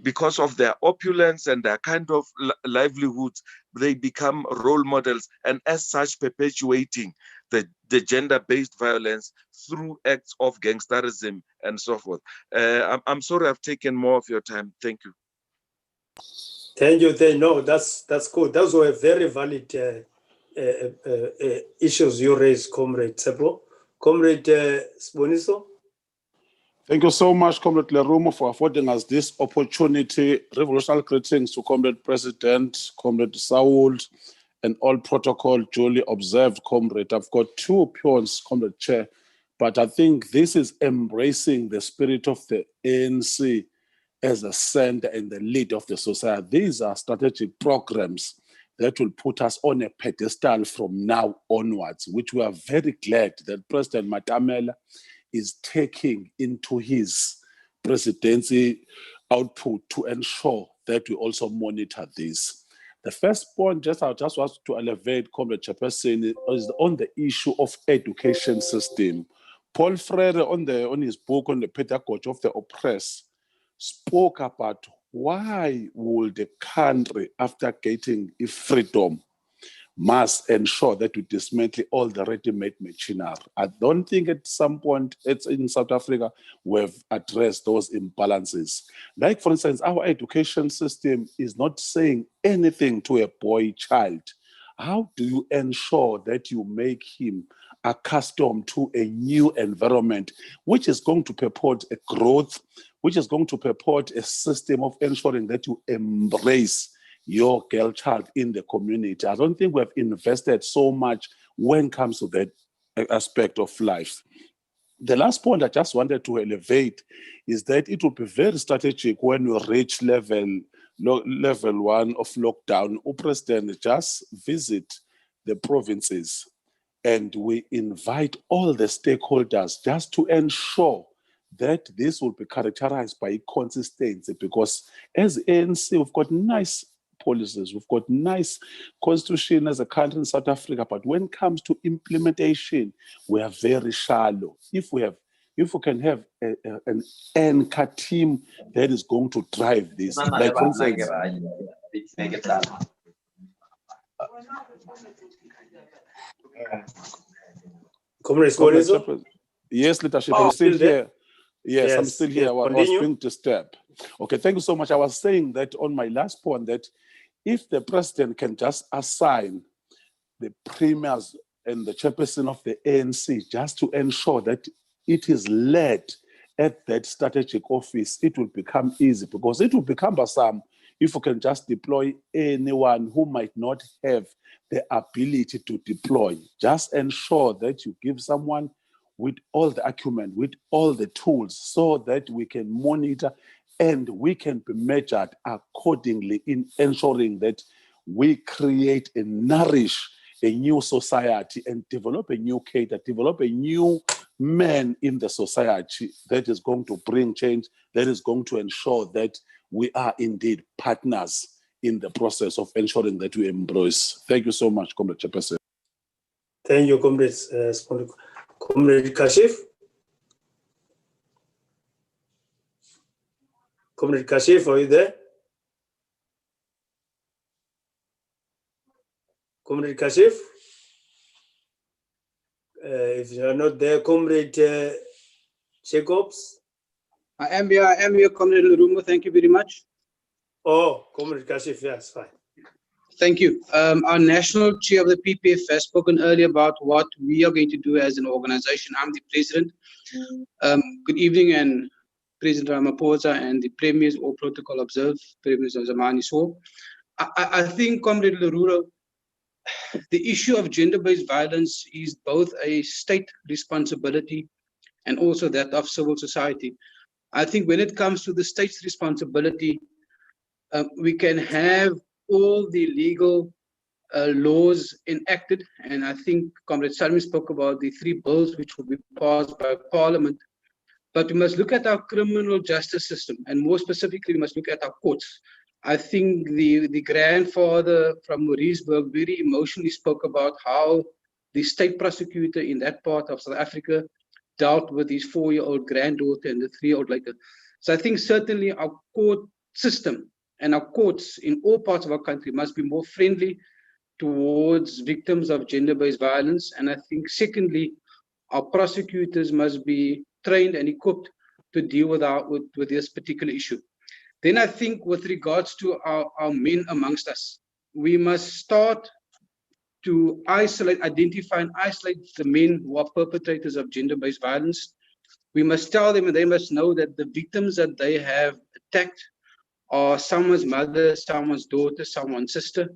because of their opulence and their kind of livelihoods, they become role models, and as such perpetuating the gender-based violence through acts of gangsterism and so forth. I'm sorry I've taken more of your time. Thank you. Thank you. No, that's good. Those were very valid issues you raised, Comrade Tsepo. Comrade Siboniso. Thank you so much, Comrade Lerumo, for affording us this opportunity. Revolutionary greetings to Comrade President, Comrade Saul, and all protocol duly observed, Comrade. I've got two points, Comrade Chair, but I think this is embracing the spirit of the ANC as a center and the lead of the society. These are strategic programs that will put us on a pedestal from now onwards, which we are very glad that President Matamela is taking into his presidency output to ensure that we also monitor this. The first point I just want to elevate, Comrade Chairperson, is on the issue of education system. Paul Freire, on his book on the pedagogy of the oppressed, spoke about why would the country, after getting freedom, must ensure that we dismantle all the ready-made machinery. I don't think at some point it's in South Africa we've addressed those imbalances. Like, for instance, our education system is not saying anything to a boy child. How do you ensure that you make him accustomed to a new environment, which is going to purport a growth, which is going to purport a system of ensuring that you embrace your girl child in the community? I don't think we have invested so much when it comes to that aspect of life. The last point I just wanted to elevate is that it will be very strategic when we reach level 1 of lockdown. The President just visit the provinces and we invite all the stakeholders just to ensure that this will be characterized by consistency, because as ANC, we've got nice policies, we've got nice constitution as a country in South Africa, but when it comes to implementation, we are very shallow. If we can have an anchor team that is going to drive this, like for instance, yes, leadership, I'm still here. Yes, I'm still here. I was being disturbed. Okay, thank you so much. I was saying that on my last point, that if the president can just assign the premiers and the chairperson of the ANC just to ensure that it is led at that strategic office, it will become easy, because it will become cumbersome if you can just deploy anyone who might not have the ability to deploy. Just ensure that you give someone with all the acumen, with all the tools, so that we can monitor and we can be measured accordingly in ensuring that we create and nourish a new society and develop a new cadre, develop a new man in the society that is going to bring change, that is going to ensure that we are indeed partners in the process of ensuring that we embrace. Thank you so much, Comrade Chairperson. Thank you, Comrade Comrade Kashif. Comrade Kashif, are you there? Comrade Kashif? If you are not there, Comrade Jacobs? I am here, Comrade Lerumo. Thank you very much. Oh, Comrade Kashif, yes, fine. Thank you. Our national chair of the PPF has spoken earlier about what we are going to do as an organization. I'm the president. Good evening, and President Ramaphosa and the premiers, all protocol observed, Premier Zamani Saul. I think, Comrade Lerumo, the issue of gender-based violence is both a state responsibility and also that of civil society. I think when it comes to the state's responsibility, we can have all the legal laws enacted, and I think Comrade Sarmi spoke about the 3 bills which will be passed by Parliament. But we must look at our criminal justice system, and more specifically, we must look at our courts. I think the grandfather from Mauriceburg very emotionally spoke about how the state prosecutor in that part of South Africa dealt with his 4-year-old granddaughter and the 3-year-old later. So I think certainly our court system and our courts in all parts of our country must be more friendly towards victims of gender-based violence. And I think secondly, our prosecutors must be trained and equipped to deal with this particular issue. Then I think with regards to our men amongst us, we must start to identify and isolate the men who are perpetrators of gender-based violence. We must tell them, and they must know that the victims that they have attacked are someone's mother, someone's daughter, someone's sister.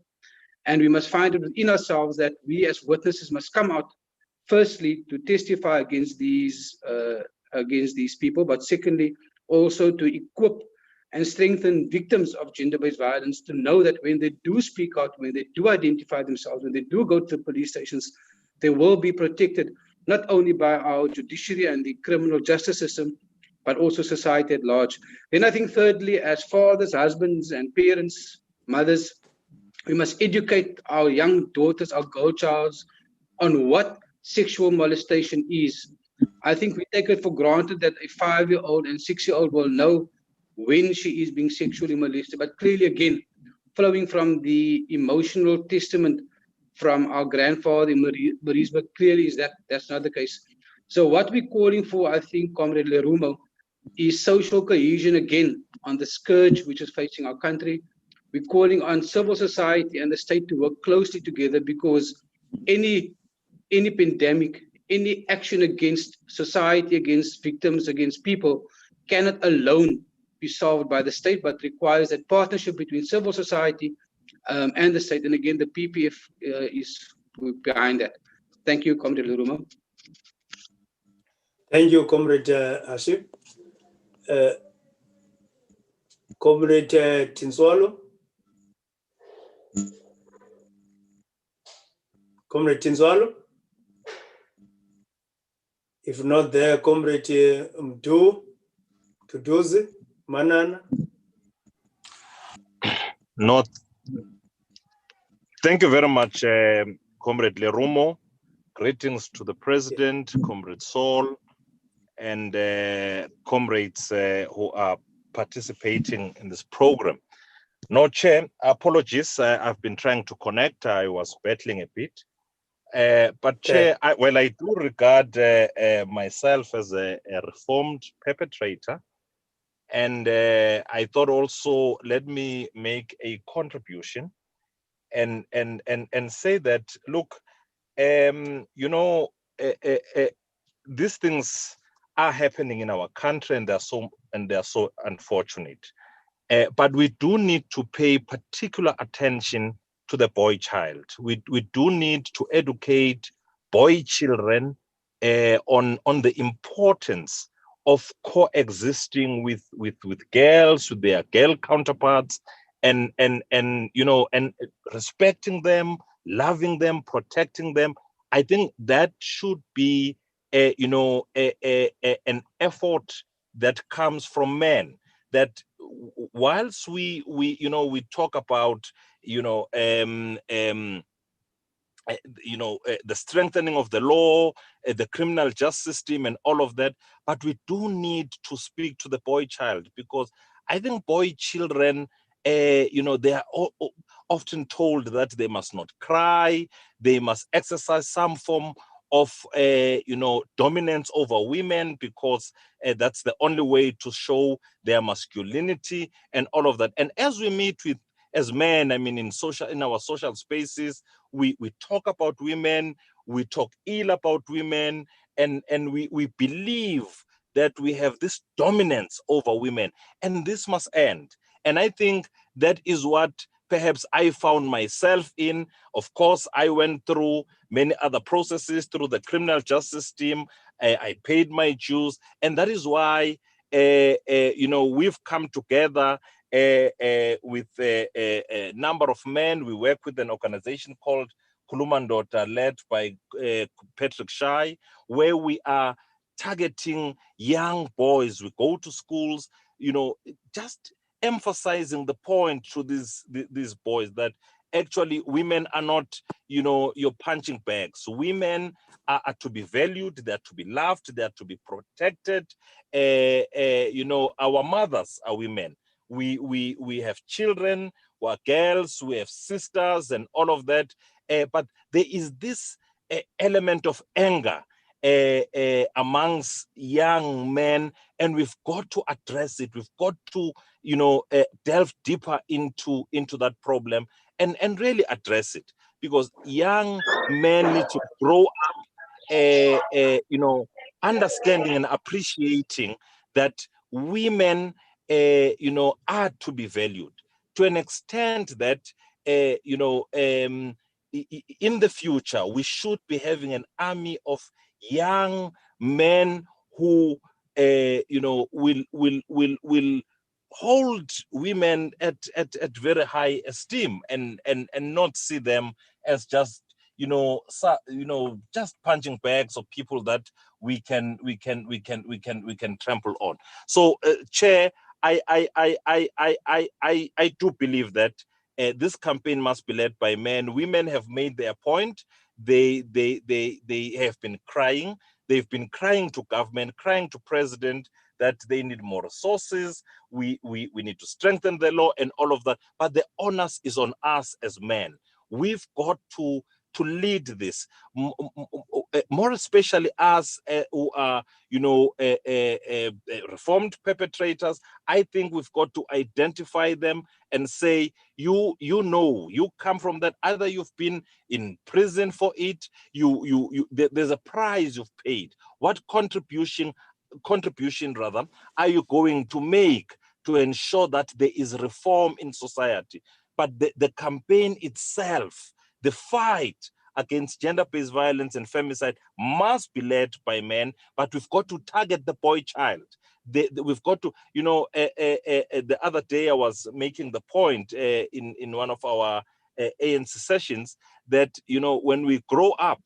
And we must find it within ourselves that we as witnesses must come out, firstly, to testify against these people, but secondly, also to equip and strengthen victims of gender-based violence to know that when they do speak out, when they do identify themselves, when they do go to the police stations, they will be protected not only by our judiciary and the criminal justice system, but also society at large. Then I think thirdly, as fathers, husbands, and parents, mothers, we must educate our young daughters, our girl childs, on what sexual molestation is. I think we take it for granted that a 5-year-old and 6-year-old will know when she is being sexually molested. But clearly, again, flowing from the emotional testament from our grandfather in Mauriceburg, clearly is that's not the case. So what we're calling for, I think, Comrade Lerumo, is social cohesion again on the scourge which is facing our country. We're calling on civil society and the state to work closely together, because any pandemic, any action against society, against victims, against people, cannot alone be solved by the state, but requires that partnership between civil society and the state. And again, the PPF is behind that. Thank you, Comrade Lerumo. Thank you, Comrade Aship. Comrade Tinswalo. Comrade Tinswalo. If not there, Comrade Mdu, Tuduzi, Manana. No, thank you very much, Comrade Lerumo. Greetings to the President, Comrade Saul, and comrades who are participating in this program. No, Chair, apologies. I've been trying to connect. I was battling a bit. But Chair, I do regard myself as a reformed perpetrator. And I thought also, let me make a contribution and say that, look, these things are happening in our country, and they're so unfortunate. But we do need to pay particular attention to the boy child. We do need to educate boy children on the importance of coexisting with girls, with their girl counterparts, and respecting them, loving them, protecting them. I think that should be an effort that comes from men. That whilst we talk about the strengthening of the law, the criminal justice system, and all of that, but we do need to speak to the boy child, because I think boy children, they are often told that they must not cry, they must exercise some form of dominance over women, because that's the only way to show their masculinity and all of that. And as we meet with as men, I mean, in our social spaces, we talk about women, we talk ill about women, and we believe that we have this dominance over women, and this must end. And I think that is what perhaps I found myself in. Of course, I went through many other processes through the criminal justice system. I paid my dues, and that is why we've come together with a number of men. We work with an organization called Kulumandota, led by Patrick Shai, where we are targeting young boys. We go to schools, you know, just emphasizing the point to these boys that actually women are not, you know, your punching bags. Women are to be valued, they are to be loved, they are to be protected. You know, our mothers are women. We have children, we are girls, we have sisters and all of that. But there is this element of anger amongst young men, and we've got to address it. We've got to, you know, delve deeper into that problem and really address it, because young men need to grow up, you know, understanding and appreciating that women, you know, are to be valued to an extent that, you know, in the future, we should be having an army of young men who, you know, will hold women at very high esteem and not see them as just, you know, just punching bags of people that we can trample on. So, Chair, I do believe that this campaign must be led by men. Women have made their point. They have been crying. They've been crying to government, crying to president that they need more resources. We need to strengthen the law and all of that. But the onus is on us as men. We've got to lead this, more especially us who are, you know, reformed perpetrators. I think we've got to identify them and say, you know, you come from that. Either you've been in prison for it, there's a price you've paid. What contribution rather are you going to make to ensure that there is reform in society? But the campaign itself, the fight against gender-based violence and femicide must be led by men, but we've got to target the boy child. We've got to, you know, the other day I was making the point in one of our ANC sessions that, you know, when we grow up,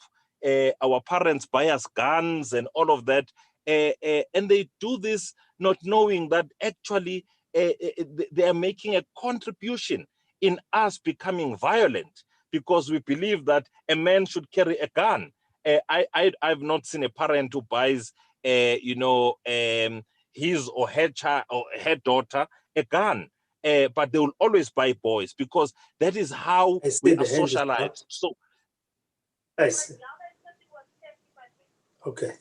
our parents buy us guns and all of that, and they do this not knowing that actually they are making a contribution in us becoming violent, because we believe that a man should carry a gun. I've not seen a parent who buys, you know, his or her child or her daughter a gun, but they will always buy boys, because that is how we are socialized. So, I see. Okay.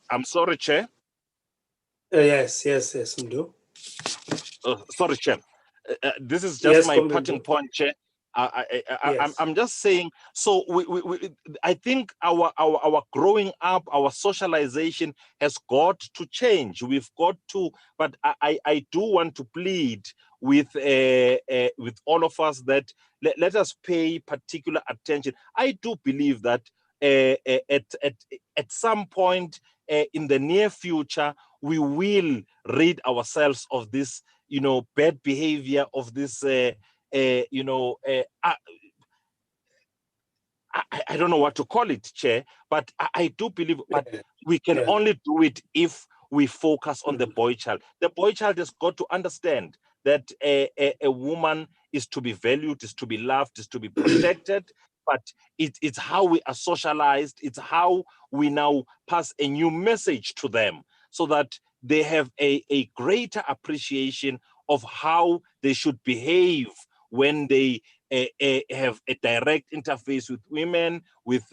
I'm sorry, Chair. Yes, Mdu. Sorry, Chair. This is just Yes, my Comrade parting Mdu. point, Chair. Yes. I'm just saying. So I think our growing up, our socialization has got to change. We've got to. But I do want to plead with all of us that let us pay particular attention. I do believe that at some point in the near future, we will rid ourselves of this, you know, bad behavior, of this, you know, I don't know what to call it, Chair, but I do believe, but we can only do it if we focus on the boy child. The boy child has got to understand that a woman is to be valued, is to be loved, is to be protected, but it's how we are socialized, it's how we now pass a new message to them so that they have a greater appreciation of how they should behave when they have a direct interface with women, with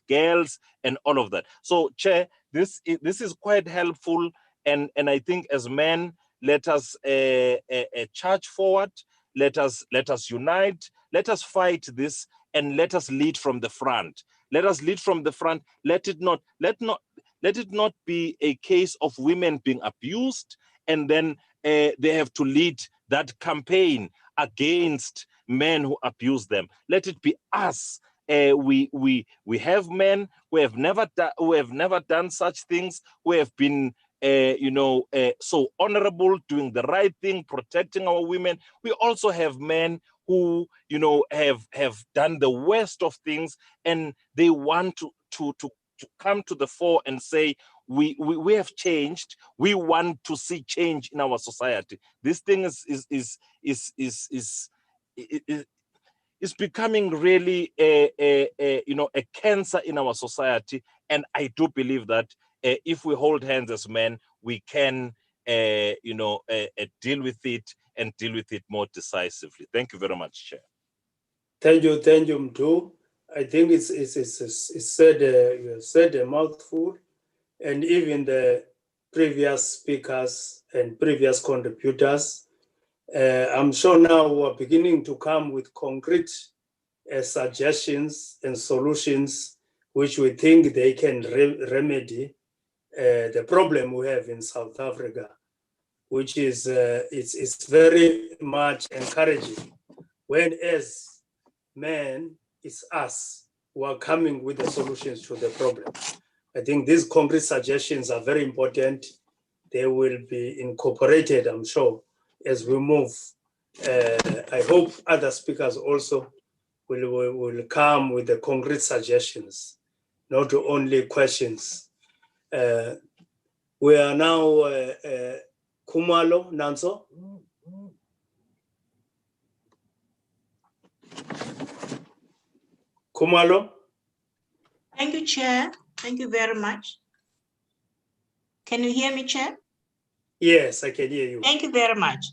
girls, and all of that. So, Chair, this is quite helpful, and I think as men, let us charge forward. Let us unite. Let us fight this, and let us lead from the front. Let us lead from the front. Let it not be a case of women being abused, and then they have to lead that campaign against men who abuse them. Let it be us. We have men who have never done such things, who have been so honorable, doing the right thing, protecting our women. We also have men who have done the worst of things, and they want to to come to the fore and say, we have changed. We want to see change in our society. This thing is becoming really a cancer in our society. And I do believe that if we hold hands as men, we can deal with it and deal with it more decisively. Thank you very much, Chair. Thank you, Mtu. I think it's said, you have said a mouthful, and even the previous speakers and previous contributors, I'm sure now we're beginning to come with concrete suggestions and solutions which we think they can remedy the problem we have in South Africa, which is it's very much encouraging when as men, it's us who are coming with the solutions to the problem. I think these concrete suggestions are very important. They will be incorporated, I'm sure, as we move. I hope other speakers also will come with the concrete suggestions, not only questions. We are now Khumalo Nanso. Khumalo. Thank you, Chair. Thank you very much. Can you hear me, Chair? Yes, I can hear you. Thank you very much.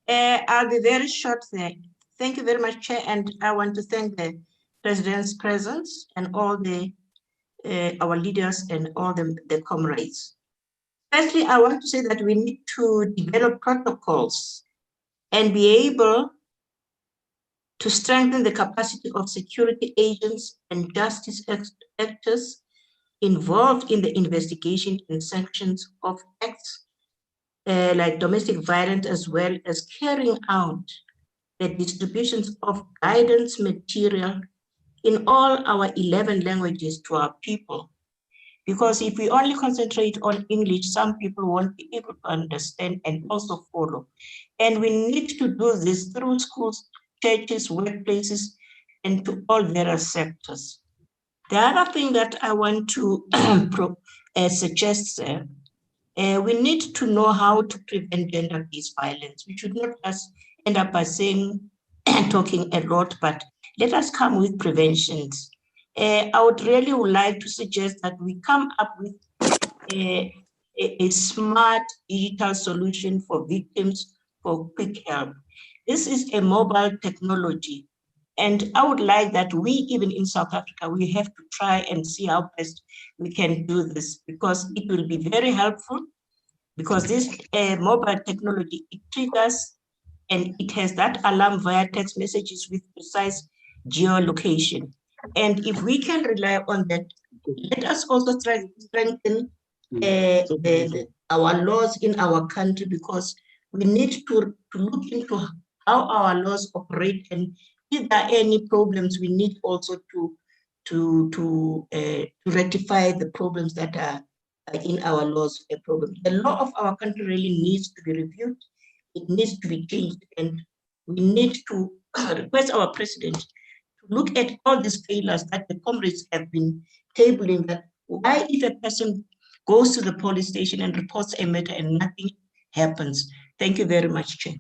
I'll be very short there. Thank you very much, Chair, and I want to thank the President's presence and all the our leaders and all the comrades. Firstly, I want to say that we need to develop protocols and be able to strengthen the capacity of security agents and justice actors involved in the investigation and sanctions of acts like domestic violence, as well as carrying out the distributions of guidance material in all our 11 languages to our people. Because if we only concentrate on English, some people won't be able to understand and also follow. And we need to do this through schools, churches, workplaces, and to all various sectors. The other thing that I want to suggest, we need to know how to prevent gender-based violence. We should not just end up by saying and talking a lot, but let us come with preventions. I would really like to suggest that we come up with a smart digital solution for victims for quick help. This is a mobile technology. And I would like that we, even in South Africa, we have to try and see how best we can do this, because it will be very helpful, because this mobile technology, it triggers and it has that alarm via text messages with precise geolocation. And if we can rely on that, let us also try to strengthen our laws in our country, because we need to look into how our laws operate, and if there are any problems, we need also to rectify the problems that are in our laws. A problem. The law of our country really needs to be reviewed. It needs to be changed, and we need to request our president to look at all these failures that the comrades have been tabling. That why, if a person goes to the police station and reports a matter and nothing happens? Thank you very much, Chair.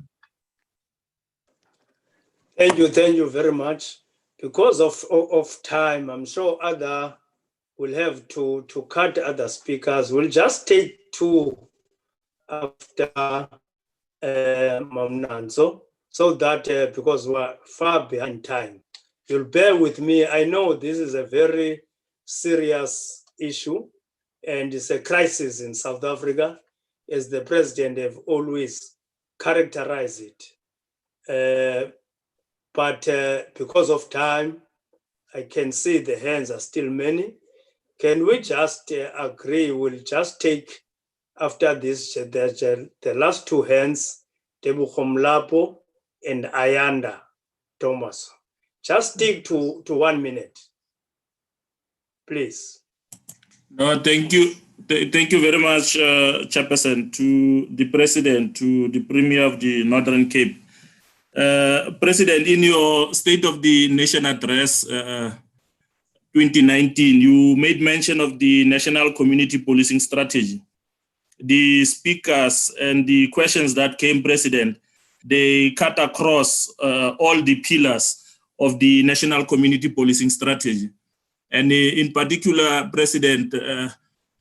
Thank you very much. Because of time, I'm sure other will have to cut other speakers. We'll just take two after Mam Nanso, so that because we're far behind time. You'll bear with me. I know this is a very serious issue and it's a crisis in South Africa, as the president have always characterized it. But because of time, I can see the hands are still many. Can we just agree, we'll just take after this, the last two hands, Tebogo Mlapo and Ayanda Thomas. Just stick to 1 minute, please. No, thank you. Thank you very much, Chairperson, to the President, to the Premier of the Northern Cape. President, in your State of the Nation address, 2019, you made mention of the National Community Policing Strategy. The speakers and the questions that came, President, they cut across all the pillars of the National Community Policing Strategy. And in particular, President,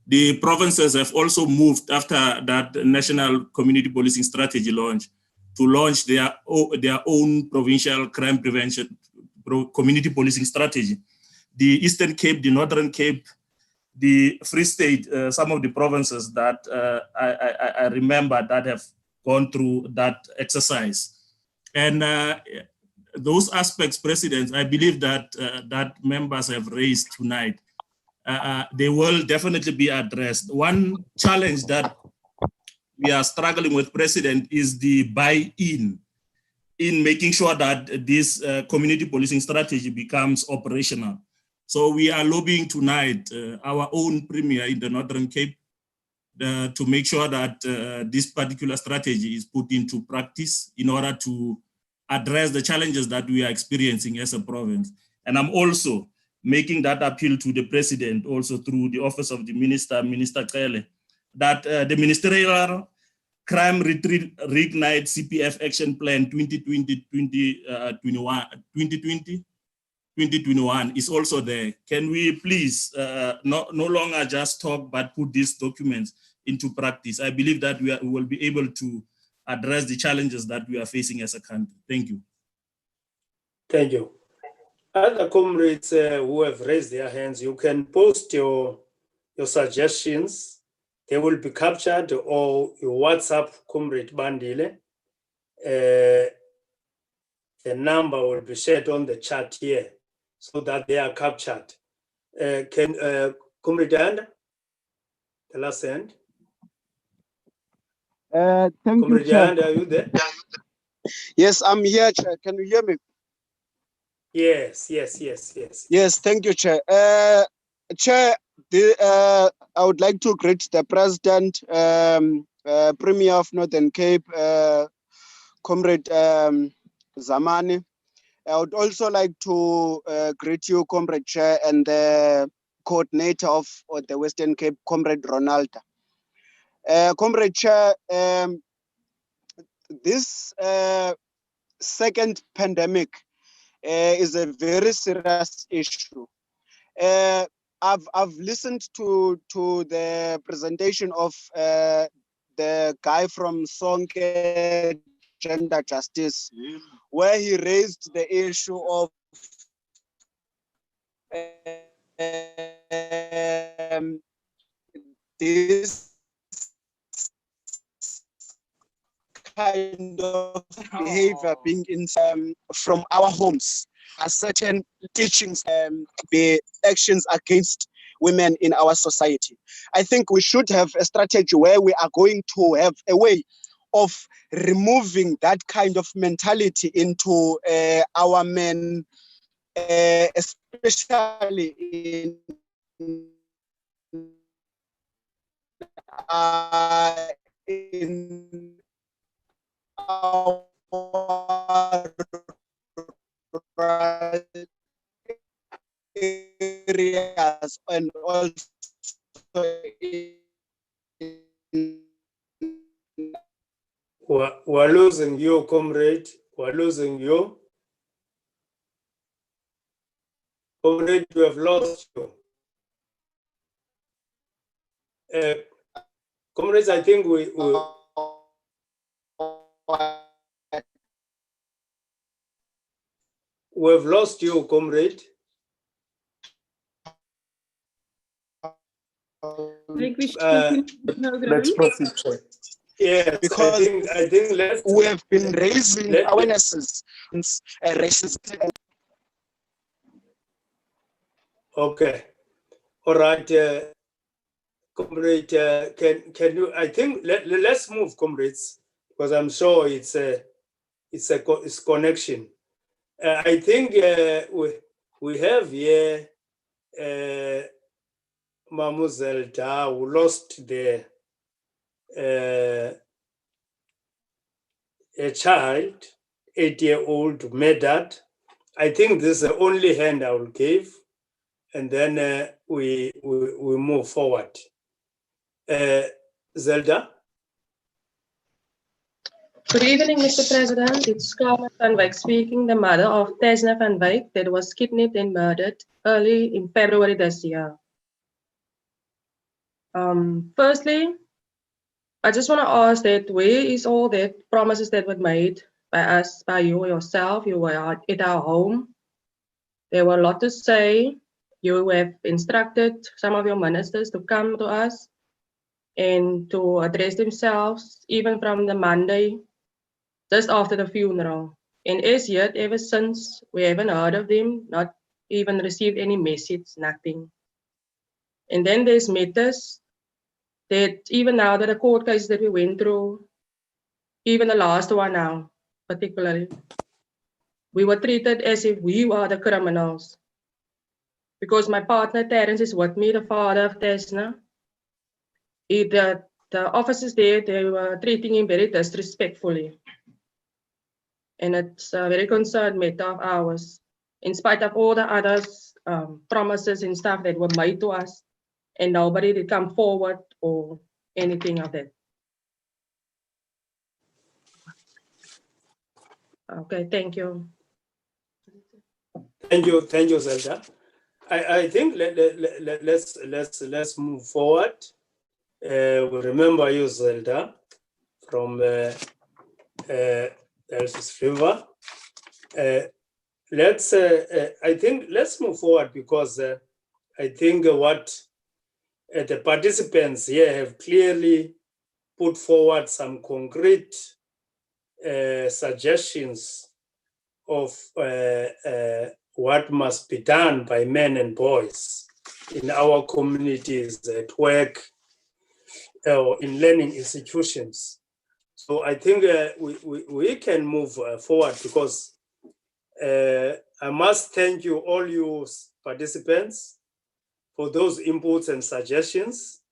the provinces have also moved after that National Community Policing Strategy launch to launch their own provincial crime prevention community policing strategy. The Eastern Cape, the Northern Cape, the Free State, some of the provinces that I remember that have gone through that exercise. And those aspects, President, I believe that that members have raised tonight, they will definitely be addressed. One challenge that we are struggling with, President, is the buy-in in making sure that this community policing strategy becomes operational. So we are lobbying tonight our own premier in the Northern Cape to make sure that this particular strategy is put into practice in order to address the challenges that we are experiencing as a province. And I'm also making that appeal to the president, also through the office of the minister, Minister Cele, that the ministerial crime retreat reignite CPF action plan 2020-2021 is also there. Can we please no longer just talk, but put these documents into practice? I believe that we will be able to address the challenges that we are facing as a country. Thank you. Thank you. Other comrades who have raised their hands, you can post your suggestions. They will be captured, or your WhatsApp Comrade Bandile. The number will be shared on the chat here so that they are captured. Can Comrade Anda, the last hand? Thank Comrade you, Chair. Anda, are you there? Yes, I'm here, Chair. Can you hear me? Yes. Yes, thank you, Chair. Chair, I would like to greet the President, Premier of Northern Cape, Comrade Zamani. I would also like to greet you, Comrade Chair, and the coordinator of the Western Cape, Comrade Ronaldo. Comrade Chair, this second pandemic is a very serious issue. I've listened to the presentation of the guy from Sonke Gender Justice, where he raised the issue of this kind of behavior being in from our homes, as certain teachings, the actions against women in our society. I think we should have a strategy where we are going to have a way of removing that kind of mentality into our men, especially in our areas and also We're losing you, comrade. We're losing you. Comrade, we have lost you. Comrades, I think we have lost you, comrade. I think we should continue the program. Let's proceed, sir. Yes, because I think let's, we have been raising awarenesses against racism. Okay. All right. Comrade, can you? I think let's move, comrades, because I'm sure it's connection. I think we have here Mamuzelda, who lost a child, 8-year-old Medad. I think this is the only hand I will give. and then we move forward. Zelda? Good evening, Mr. President. It's Carmen van Wyk speaking, the mother of Tesna van Wyk that was kidnapped and murdered early in February this year. Firstly, I just want to ask that where is all that promises that were made by us, by you yourself? You were at our home. There were a lot to say. You have instructed some of your ministers to come to us and to address themselves, even from the Monday, just after the funeral. And as yet, ever since, we haven't heard of them, not even received any message, nothing. And then there's matters that even now that the court cases that we went through, even the last one now, particularly, we were treated as if we were the criminals. Because my partner Terence is with me, the father of Tesna. The officers there, they were treating him very disrespectfully. And it's a very concerned matter of ours, in spite of all the others promises and stuff that were made to us, and nobody did come forward or anything of that. Okay, thank you. Thank you, Zelda. I think let's move forward. We remember you, Zelda, from Elsis River. I think let's move forward because I think what the participants here have clearly put forward some concrete suggestions of what must be done by men and boys in our communities at work or in learning institutions. So I think we can move forward because I must thank you, all you participants, for those inputs and suggestions.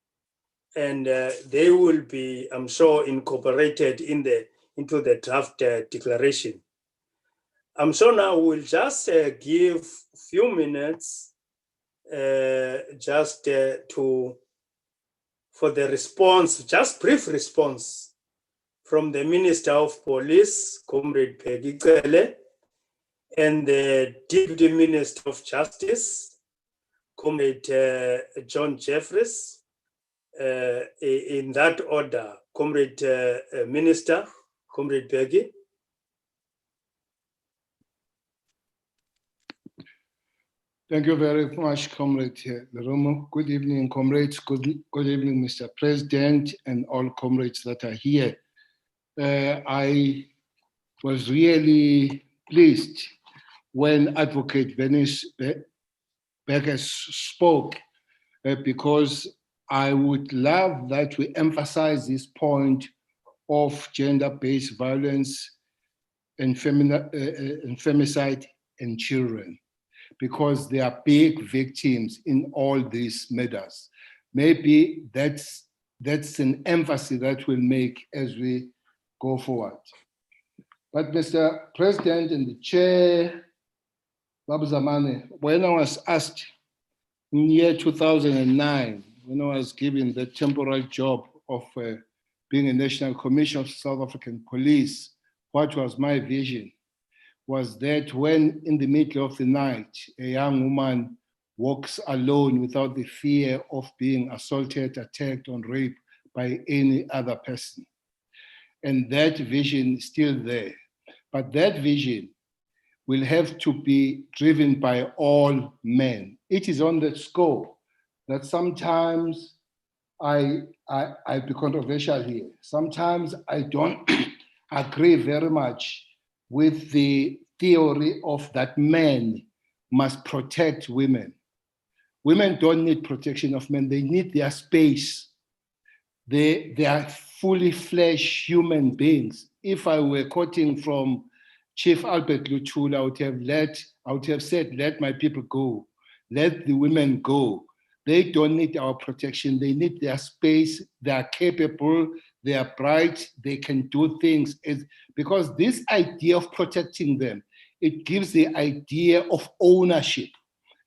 And they will be, I'm sure, incorporated into the draft declaration. I'm sure now we'll just give a few minutes for the response, just brief response from the Minister of Police, Comrade Peggy Cele, and the Deputy Minister of Justice, Comrade John Jeffries, in that order. Comrade Minister, Comrade Peggy. Thank you very much, Comrade Lerumo. Good evening, comrades. Good evening, Mr. President, and all comrades that are here. I was really pleased when Advocate Venice Becker spoke because I would love that we emphasize this point of gender-based violence and femicide in children, because they are big victims in all these matters. Maybe that's an emphasis that we'll make as we go forward. But Mr. President and the Chair, Babu Zamane, when I was asked in year 2009, when I was given the temporary job of being a National Commissioner of South African Police, what was my vision? Was that when in the middle of the night, a young woman walks alone without the fear of being assaulted, attacked, or raped by any other person. And that vision is still there. But that vision will have to be driven by all men. It is on that score that sometimes I'll be controversial here. Sometimes I don't agree very much with the theory of that men must protect women. Women don't need protection of men, they need their space. They are fully fleshed human beings. If I were quoting from Chief Albert Luthuli, I would have said, let my people go, let the women go. They don't need our protection, they need their space, they are capable, they are bright, they can do things. Because this idea of protecting them, it gives the idea of ownership.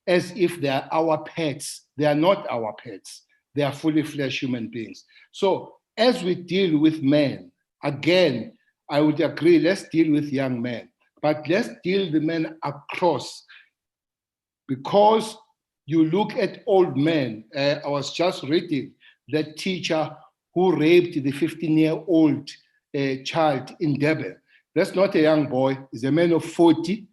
as if they are our pets. They are not our pets. They are fully fledged human beings. So as we deal with men, again, I would agree, let's deal with young men, but let's deal the men across, because you look at old men. I was just reading that teacher who raped the 15-year-old child in Durban. That's not a young boy, he's a man of 40.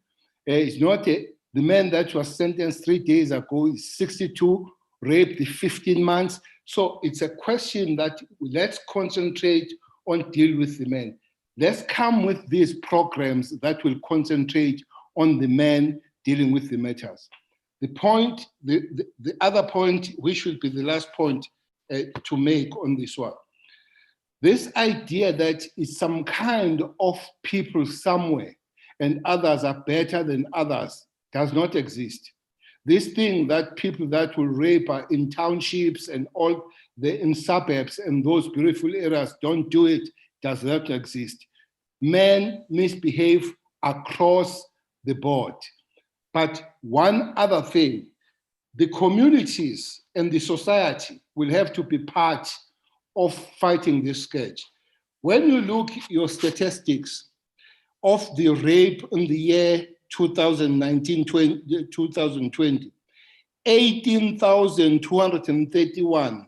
It's not the man that was sentenced 3 days ago is 62, raped the 15 months. So it's a question that let's concentrate on deal with the men. Let's come with these programs that will concentrate on the men dealing with the matters. The point, the other point, which will be the last point to make on this one. This idea that it's some kind of people somewhere and others are better than others does not exist. This thing that people that will rape are in townships and all in suburbs and those beautiful areas don't do it does not exist. Men misbehave across the board. But one other thing, the communities and the society will have to be part of fighting this scourge. When you look at your statistics of the rape in the year 2019-2020, 18,231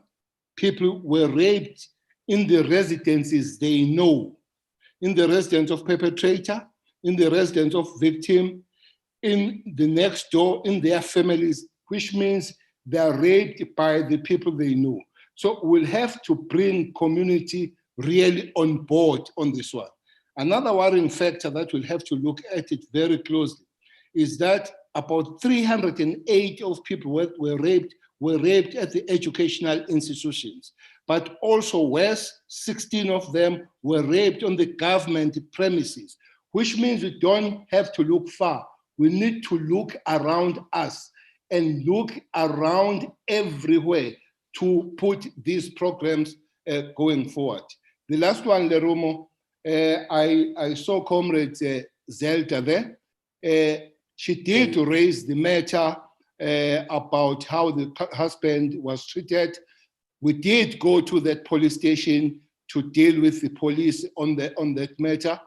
people were raped in the residences they know, in the residence of perpetrator, in the residence of victim, in the next door, in their families, which means they are raped by the people they know. So we'll have to bring community really on board on this one. Another worrying factor that we'll have to look at it very closely is that about 308 of people were raped at the educational institutions, but also worse, 16 of them were raped on the government premises, which means we don't have to look far. We need to look around us and look around everywhere to put these programs going forward. The last one, Lerumo, I saw Comrade Zelda there. She did raise the matter about how the husband was treated. We did go to that police station to deal with the police on that matter.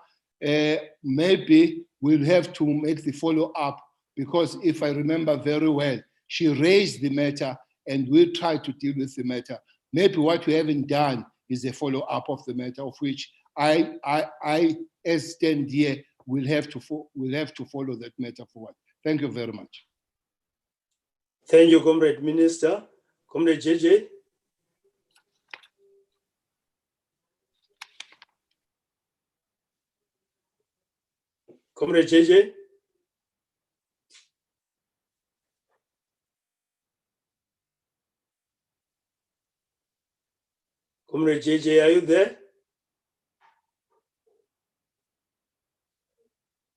Maybe we'll have to make the follow-up, because if I remember very well, she raised the matter and we'll try to deal with the matter. Maybe what we haven't done is a follow-up of the matter, of which I as stand here, will have to follow that matter forward. Thank you very much. Thank you, Comrade Minister. Comrade JJ. Comrade JJ. Comrade JJ, are you there?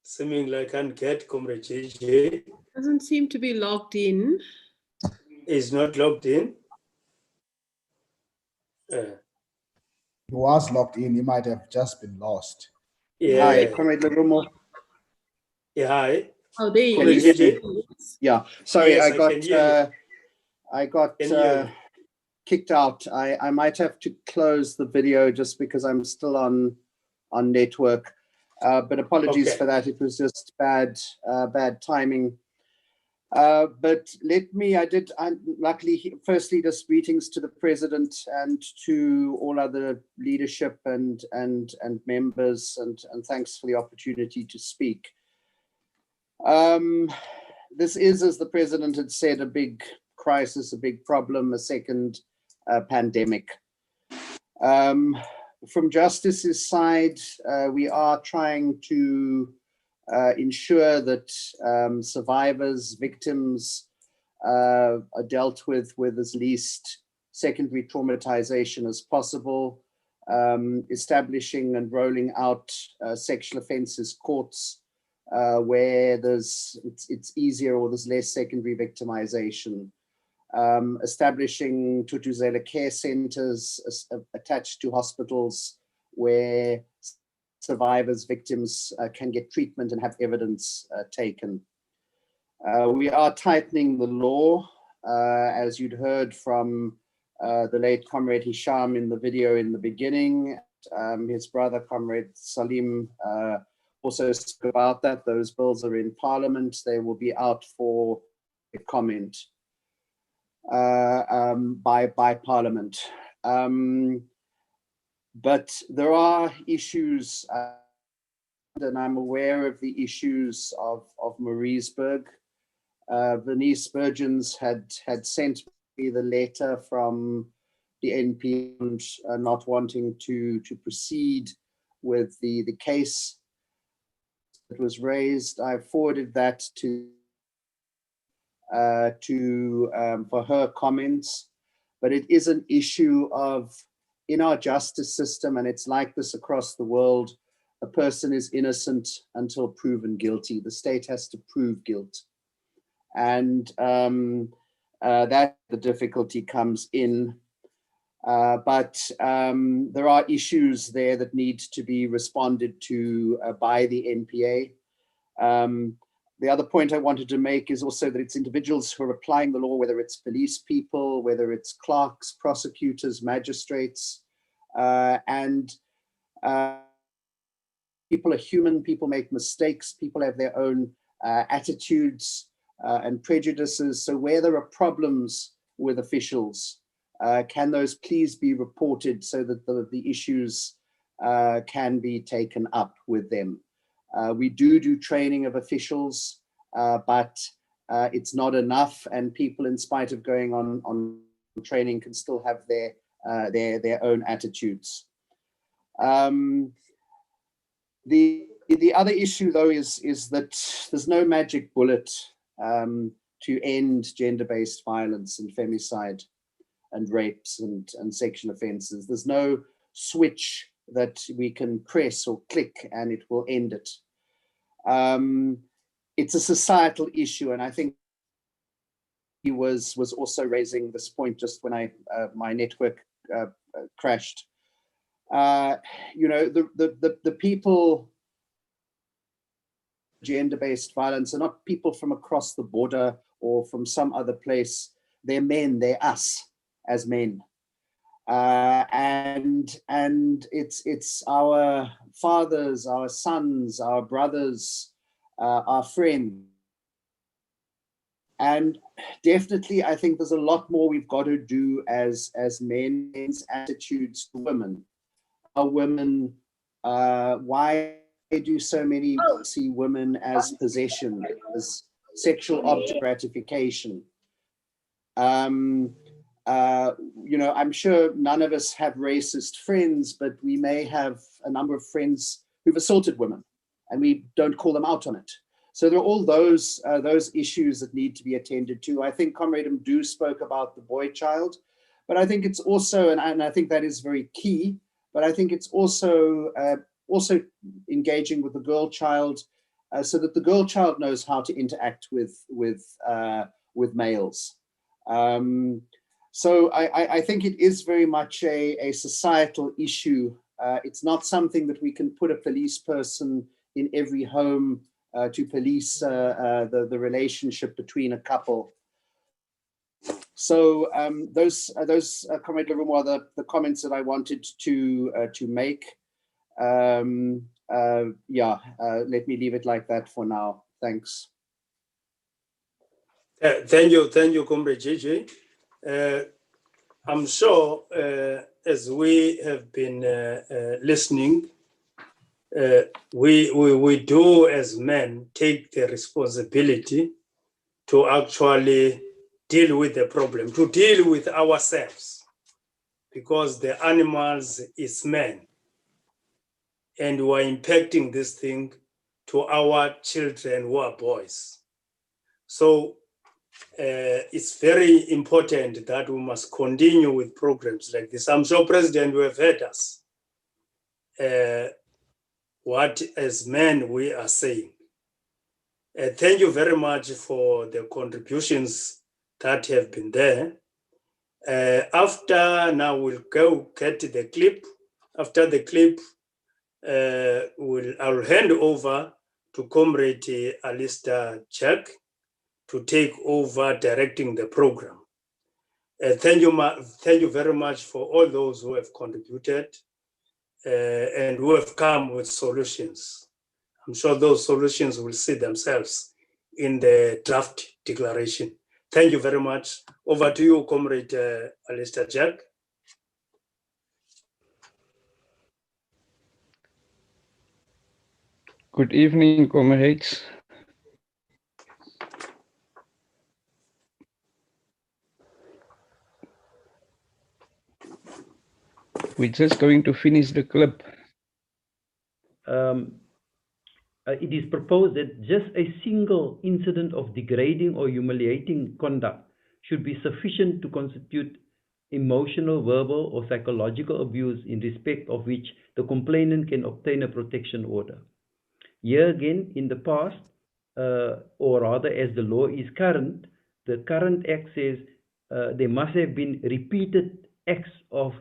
Seeming like I can't get Comrade JJ. Doesn't seem to be logged in. Is not logged in. He was logged in. He might have just been lost. Yeah. Hi, Comrade Lerumo. Yeah, hi. Oh, there you Comrade go. JJ. Yeah, sorry, Yes, I got can hear you. I got Can hear you. kicked out. I might have to close the video just because I'm still on network. But apologies Okay. for that. It was just bad timing. But luckily, firstly, just greetings to the President and to all other leadership and members, and thanks for the opportunity to speak. This is, as the President had said, a big crisis, a big problem, a second pandemic. From Justice's side, we are trying to ensure that survivors, victims are dealt with as least secondary traumatization as possible, establishing and rolling out sexual offences courts where it's easier or there's less secondary victimization. Establishing Thuthuzela care centers attached to hospitals where survivors, victims can get treatment and have evidence taken. We are tightening the law, as you'd heard from the late Comrade Hisham in the video in the beginning. His brother, Comrade Salim, also spoke about that. Those bills are in Parliament. They will be out for a comment by Parliament. But there are issues, and I'm aware of the issues of Mauriceburg. Bernice Spurgeons had sent me the letter from the NP not wanting to proceed with the case that was raised. I forwarded that for her comments, but it is an issue of, in our justice system, and it's like this across the world, a person is innocent until proven guilty. The state has to prove guilt. And that the difficulty comes in. But there are issues there that need to be responded to by the NPA. The other point I wanted to make is also that it's individuals who are applying the law, whether it's police people, whether it's clerks, prosecutors, magistrates, and people are human, people make mistakes, people have their own attitudes and prejudices. So where there are problems with officials, can those please be reported so that the issues can be taken up with them? We do training of officials, but it's not enough, and people, in spite of going on training, can still have their own attitudes. The other issue, though, is that there's no magic bullet to end gender-based violence and femicide and rapes and sexual offences. There's no switch that we can press or click and it will end it. It's a societal issue, and I think he was also raising this point just when my network crashed. You know, the people, gender-based violence are not people from across the border or from some other place. They're men, they're us as men. And it's our fathers, our sons, our brothers, our friends. And definitely, I think there's a lot more we've got to do as men's attitudes to women. Are women, why do so many see women as possession, as sexual object gratification? You know, I'm sure none of us have racist friends, but we may have a number of friends who've assaulted women, and we don't call them out on it. So there are all those issues that need to be attended to. I think Comrade Mdu spoke about the boy child, but I think it's also, and I think that is very key, but I think it's also engaging with the girl child so that the girl child knows how to interact with males. So I think it is very much a societal issue. It's not something that we can put a police person in every home to police the relationship between a couple. So those Comrade Lerumo, are the comments that I wanted to make. Let me leave it like that for now. Thanks. Thank you, Comrade JJ. I'm sure as we have been listening, we do as men take the responsibility to actually deal with the problem, to deal with ourselves, because the animals is men, and we are impacting this thing to our children who are boys. So it's very important that we must continue with programs like this. I'm sure, President, you have heard us. What as men we are saying. Thank you very much for the contributions that have been there. After now, we'll go get the clip. After the clip, I'll hand over to Comrade Alistair Jack to take over directing the program. Thank you very much for all those who have contributed and who have come with solutions. I'm sure those solutions will see themselves in the draft declaration. Thank you very much. Over to you, Comrade Alistair Jack. Good evening, comrades. We're just going to finish the clip. It is proposed that just a single incident of degrading or humiliating conduct should be sufficient to constitute emotional, verbal, or psychological abuse in respect of which the complainant can obtain a protection order. Here again, in the past, or rather as the law is current, the current act says there must have been repeated acts of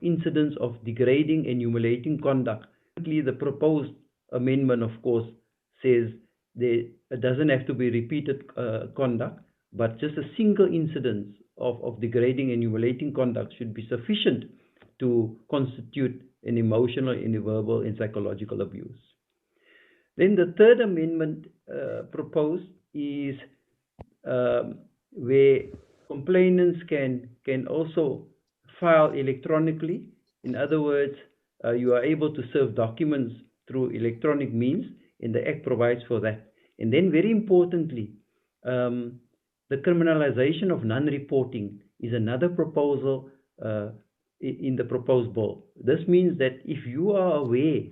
incidents of degrading and humiliating conduct. The proposed amendment, of course, says it doesn't have to be repeated conduct, but just a single incident of degrading and humiliating conduct should be sufficient to constitute an emotional, and verbal, and psychological abuse. Then the third amendment proposed is where complainants can also file electronically. In other words, you are able to serve documents through electronic means, and the Act provides for that. And then very importantly, the criminalization of non-reporting is another proposal in the proposed bill. This means that if you are aware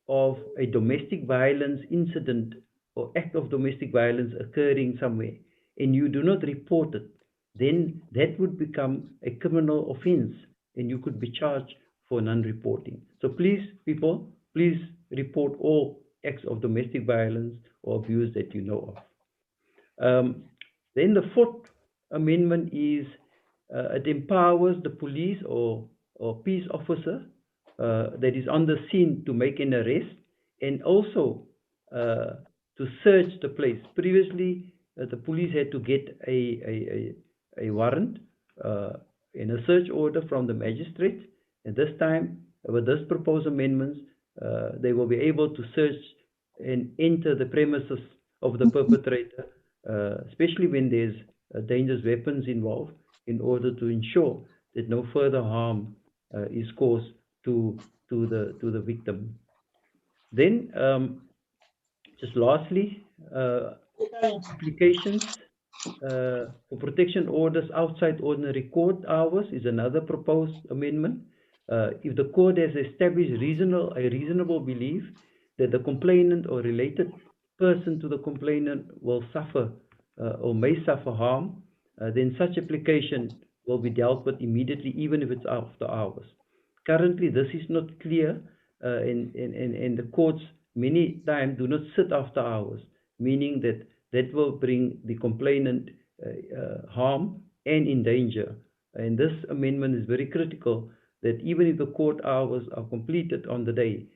of a domestic violence incident or act of domestic violence occurring somewhere and you do not report it, then that would become a criminal offense and you could be charged for non-reporting. So please, people, please report all acts of domestic violence or abuse that you know of. Then the fourth amendment is it empowers the police or peace officer that is on the scene to make an arrest and also to search the place. Previously, the police had to get a warrant and a search order from the magistrate. And this time, with this proposed amendments, they will be able to search and enter the premises of the perpetrator, especially when there's dangerous weapons involved, in order to ensure that no further harm is caused to the victim. Then, just lastly, applications for protection orders outside ordinary court hours is another proposed amendment. If the court has established a reasonable belief that the complainant or related person to the complainant will suffer or may suffer harm, then such application will be dealt with immediately, even if it's after hours. Currently, this is not clear, and the courts many times do not sit after hours, meaning that will bring the complainant harm and in danger. And this amendment is very critical, that even if the court hours are completed on the day,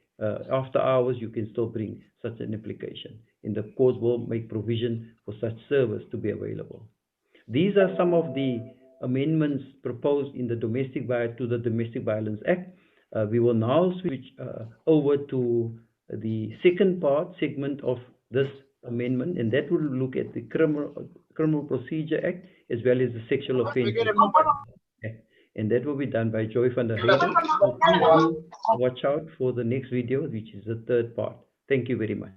after hours you can still bring such an application, and the court will make provision for such service to be available. These are some of the amendments proposed in the Domestic Violence Act. We will now switch over to the second segment of this amendment, and that will look at the Criminal Procedure Act as well as the Sexual Offences Act. And that will be done by Joy van der Heijden. So please do watch out for the next video, which is the third part. Thank you very much.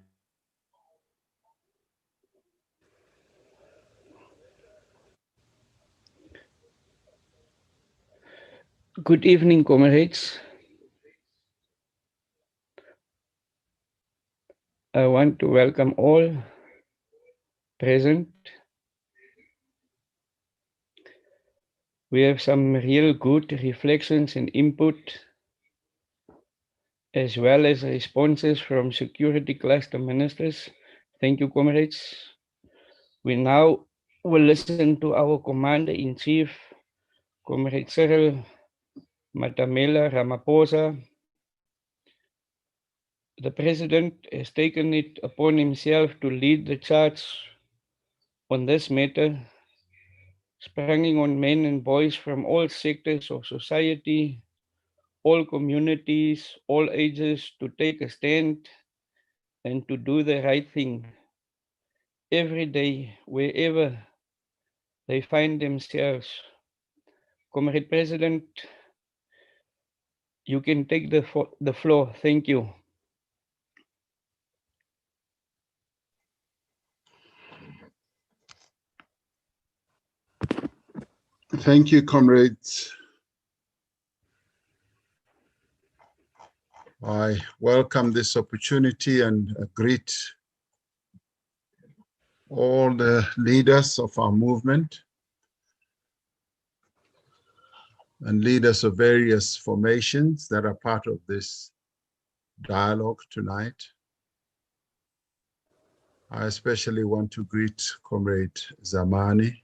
Good evening, comrades. I want to welcome all present. We have some real good reflections and input, as well as responses from security cluster ministers. Thank you, comrades. We now will listen to our Commander-in-Chief, Comrade Cyril Matamela Ramaphosa. The President has taken it upon himself to lead the charge on this matter, springing on men and boys from all sectors of society, all communities, all ages to take a stand and to do the right thing every day, wherever they find themselves. Comrade President, you can take the floor. Thank you. Thank you, comrades. I welcome this opportunity and greet all the leaders of our movement and leaders of various formations that are part of this dialogue tonight. I especially want to greet Comrade Zamani,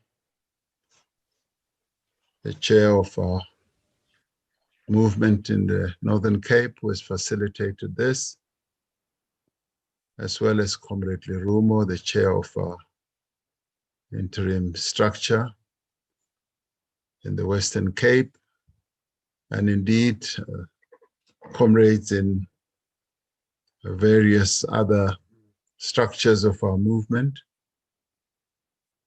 the chair of our movement in the Northern Cape, who has facilitated this, as well as Comrade Lerumo, the chair of our interim structure in the Western Cape, and indeed comrades in various other structures of our movement,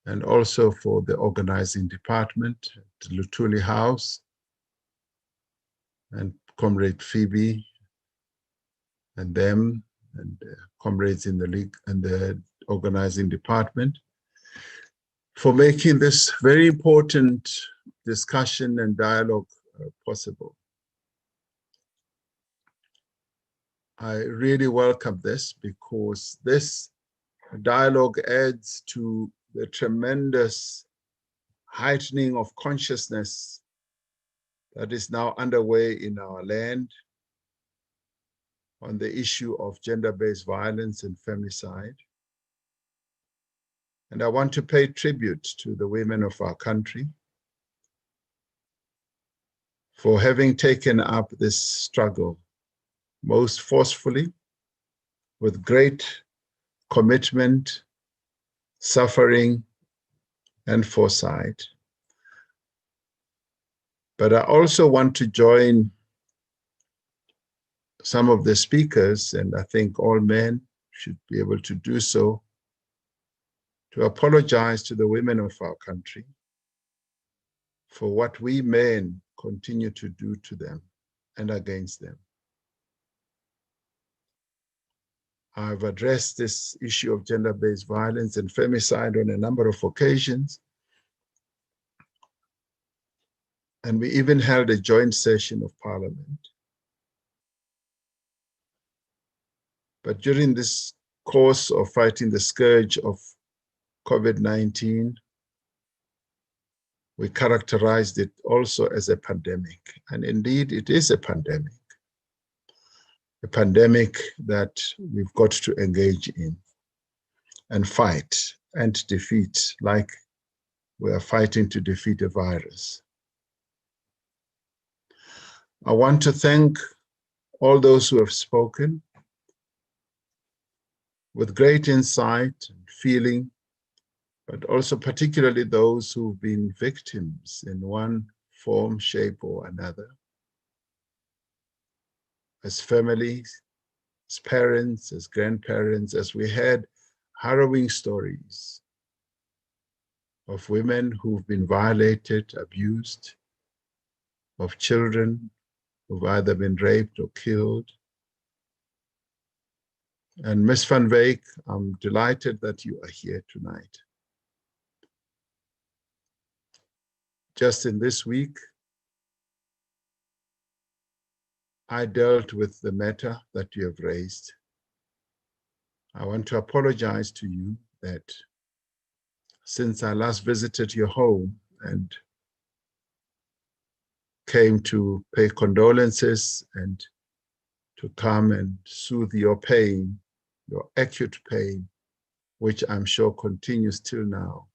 and also for the organizing department at Luthuli House, and Comrade Phoebe and them, and comrades in the league and the organizing department, for making this very important discussion and dialogue possible. I really welcome this because this dialogue adds to the tremendous heightening of consciousness that is now underway in our land on the issue of gender-based violence and femicide. And I want to pay tribute to the women of our country for having taken up this struggle most forcefully, with great commitment, suffering, and foresight. But I also want to join some of the speakers, and I think all men should be able to do so, to apologize to the women of our country for what we men continue to do to them and against them. I've addressed this issue of gender-based violence and femicide on a number of occasions. And we even held a joint session of Parliament. But during this course of fighting the scourge of COVID-19, we characterized it also as a pandemic. And indeed, it is a pandemic that we've got to engage in and fight and defeat, like we are fighting to defeat a virus. I want to thank all those who have spoken with great insight and feeling, but also particularly those who've been victims in one form, shape, or another, as families, as parents, as grandparents, as we had harrowing stories of women who've been violated, abused, of children who've either been raped or killed. And Ms. Van Wyk, I'm delighted that you are here tonight. Just in this week, I dealt with the matter that you have raised. I want to apologize to you that since I last visited your home and came to pay condolences and to come and soothe your pain, your acute pain, which I'm sure continues till now.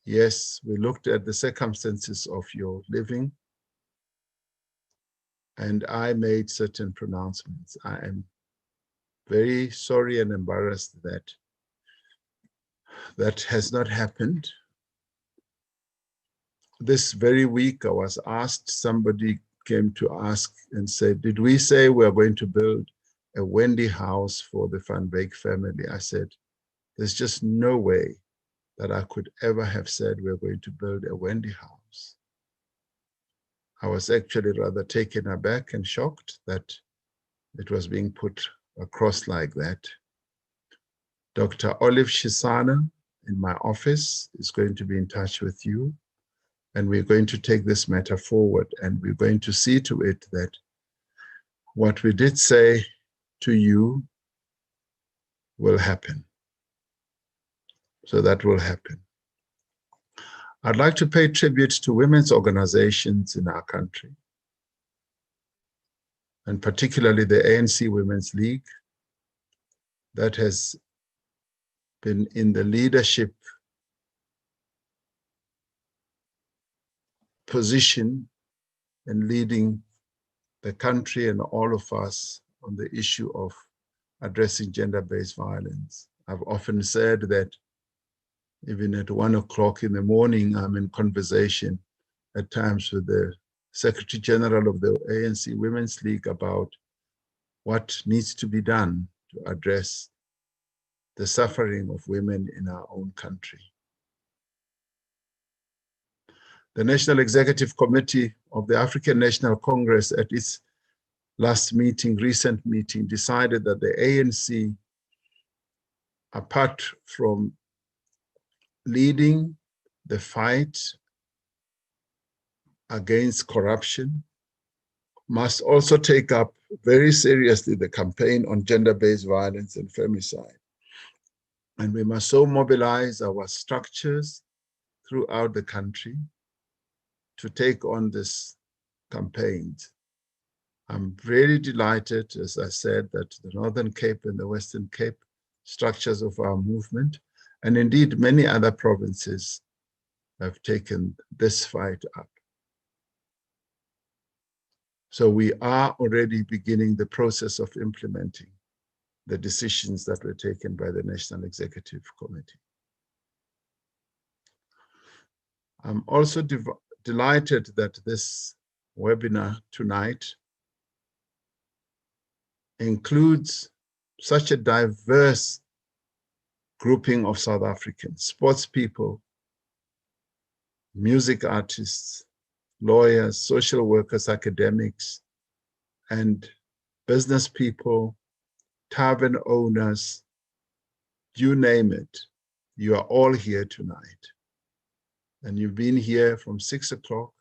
Yes, we looked at the circumstances of your living, and I made certain pronouncements. I am very sorry and embarrassed that that has not happened. This very week, I was asked, somebody came to ask and said, did we say we're going to build a Wendy house for the Van Wyk family? I said, there's just no way that I could ever have said we're going to build a Wendy house. I was actually rather taken aback and shocked that it was being put across like that. Dr. Olive Shisana in my office is going to be in touch with you, and we're going to take this matter forward, and we're going to see to it that what we did say to you will happen. So that will happen. I'd like to pay tribute to women's organizations in our country, and particularly the ANC Women's League, that has been in the leadership position and leading the country and all of us on the issue of addressing gender-based violence. I've often said that even at 1 o'clock in the morning, I'm in conversation at times with the Secretary General of the ANC Women's League about what needs to be done to address the suffering of women in our own country. The National Executive Committee of the African National Congress at its last meeting, recent meeting, decided that the ANC, apart from leading the fight against corruption, must also take up very seriously the campaign on gender-based violence and femicide. And we must so mobilize our structures throughout the country to take on this campaign. I'm really delighted, as I said, that the Northern Cape and the Western Cape structures of our movement, and indeed many other provinces, have taken this fight up. So we are already beginning the process of implementing the decisions that were taken by the National Executive Committee. I'm also delighted that this webinar tonight includes such a diverse grouping of South Africans, sports people, music artists, lawyers, social workers, academics, and business people, tavern owners, you name it. You are all here tonight. And you've been here from 6 o'clock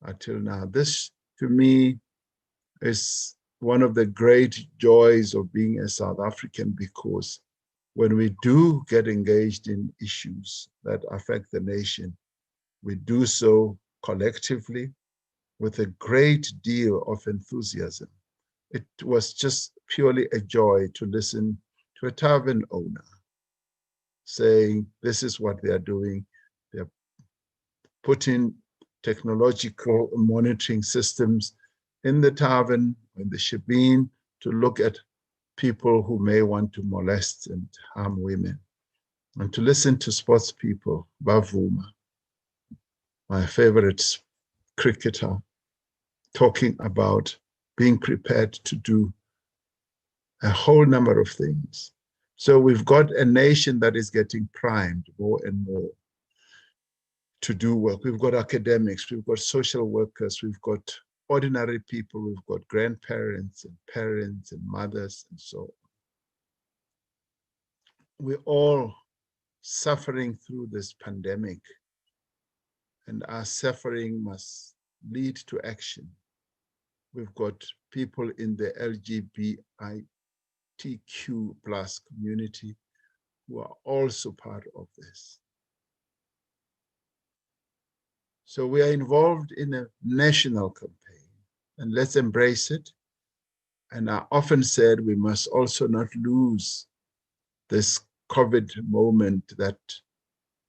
until now. This, to me, is one of the great joys of being a South African, because when we do get engaged in issues that affect the nation, we do so collectively with a great deal of enthusiasm. It was just purely a joy to listen to a tavern owner saying this is what they are doing. They're putting technological monitoring systems in the tavern, in the shebeen, to look at people who may want to molest and harm women. And to listen to sports people, Bavuma, my favorite cricketer, talking about being prepared to do a whole number of things. So we've got a nation that is getting primed more and more to do work. We've got academics, we've got social workers, we've got ordinary people, we've got grandparents and parents and mothers and so on. We're all suffering through this pandemic, and our suffering must lead to action. We've got people in the LGBTQ+ community who are also part of this. So we are involved in a national campaign, and let's embrace it. And I often said we must also not lose this COVID moment, that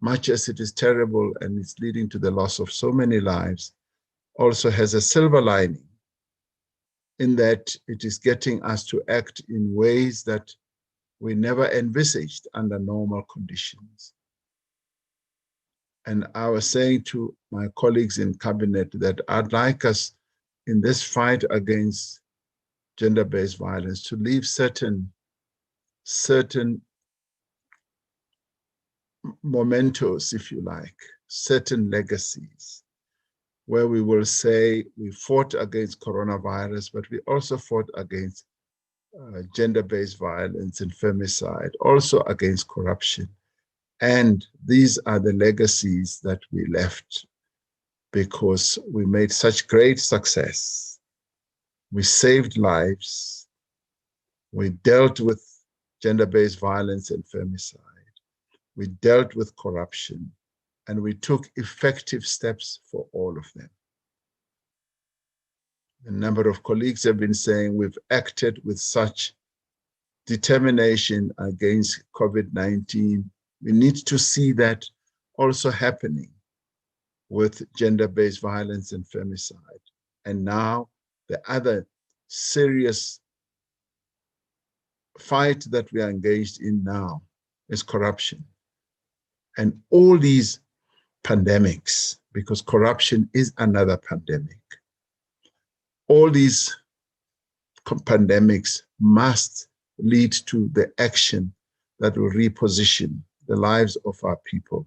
much as it is terrible and it's leading to the loss of so many lives, also has a silver lining in that it is getting us to act in ways that we never envisaged under normal conditions. And I was saying to my colleagues in cabinet that I'd like us in this fight against gender-based violence to leave certain mementos, if you like, certain legacies, where we will say we fought against coronavirus, but we also fought against gender-based violence and femicide, also against corruption. And these are the legacies that we left because we made such great success. We saved lives. We dealt with gender-based violence and femicide. We dealt with corruption, and we took effective steps for all of them. A number of colleagues have been saying we've acted with such determination against COVID-19. We need to see that also happening with gender-based violence and femicide. And now the other serious fight that we are engaged in now is corruption. And all these pandemics, because corruption is another pandemic, all these pandemics must lead to the action that will reposition the lives of our people.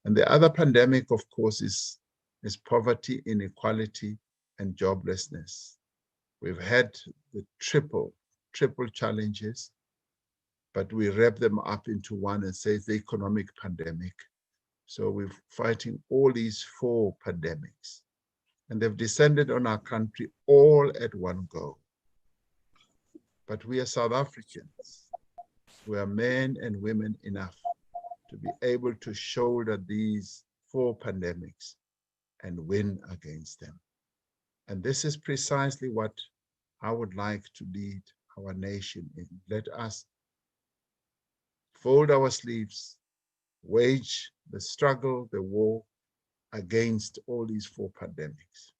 And the other pandemic, of course, is poverty, inequality, and joblessness. We've had the triple challenges, but we wrap them up into one and say it's the economic pandemic. So we're fighting all these 4 pandemics, and they've descended on our country all at one go. But we are South Africans. We are men and women enough to be able to shoulder these 4 pandemics and win against them. And this is precisely what I would like to lead our nation in. Let us fold our sleeves, wage the struggle, the war against all these 4 pandemics.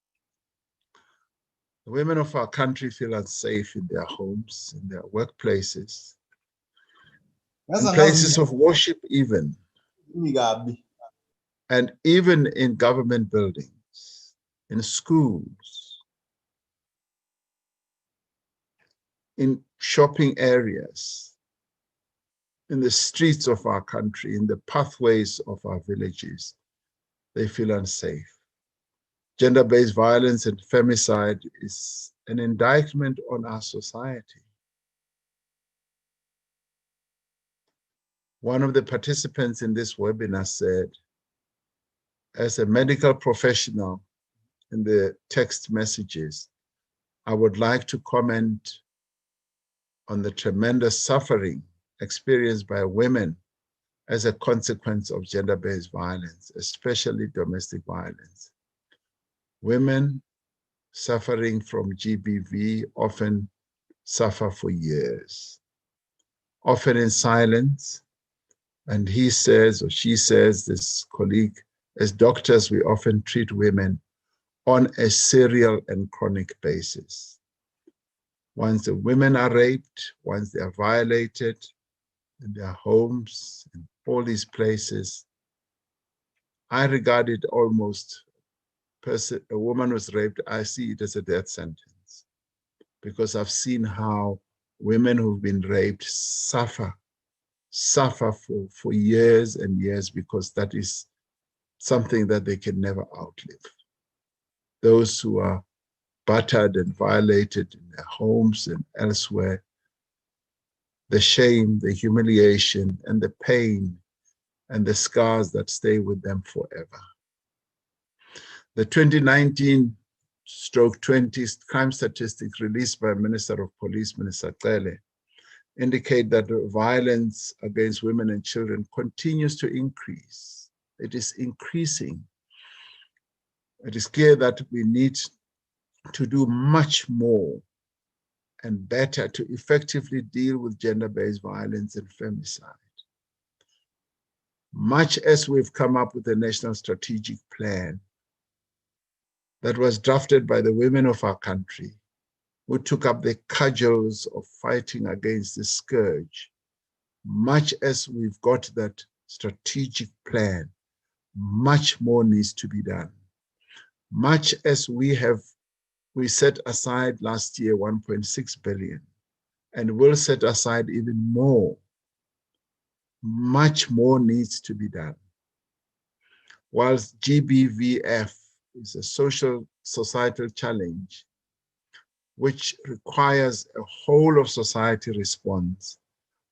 The women of our country feel unsafe in their homes, in their workplaces, in places of worship even, and even in government buildings, in schools, in shopping areas, in the streets of our country, in the pathways of our villages. They feel unsafe. Gender-based violence and femicide is an indictment on our society. One of the participants in this webinar said, as a medical professional in the text messages, I would like to comment on the tremendous suffering experienced by women as a consequence of gender-based violence, especially domestic violence. Women suffering from GBV often suffer for years, often in silence. And he says, or she says, this colleague, as doctors, we often treat women on a serial and chronic basis. Once the women are raped, once they are violated in their homes, in all these places, I regard it almost, a woman was raped, I see it as a death sentence, because I've seen how women who've been raped suffer for years and years, because that is something that they can never outlive. Those who are battered and violated in their homes and elsewhere, the shame, the humiliation, and the pain, and the scars that stay with them forever. The 2019/20 crime statistics released by Minister of Police, Minister Cele, indicate that the violence against women and children continues to increase. It is increasing. It is clear that we need to do much more and better to effectively deal with gender-based violence and femicide. Much as we've come up with a national strategic plan that was drafted by the women of our country, who took up the cudgels of fighting against this scourge, much as we've got that strategic plan, much more needs to be done. Much as we set aside last year 1.6 billion, and will set aside even more, much more needs to be done. Whilst GBVF is a social societal challenge which requires a whole of society response,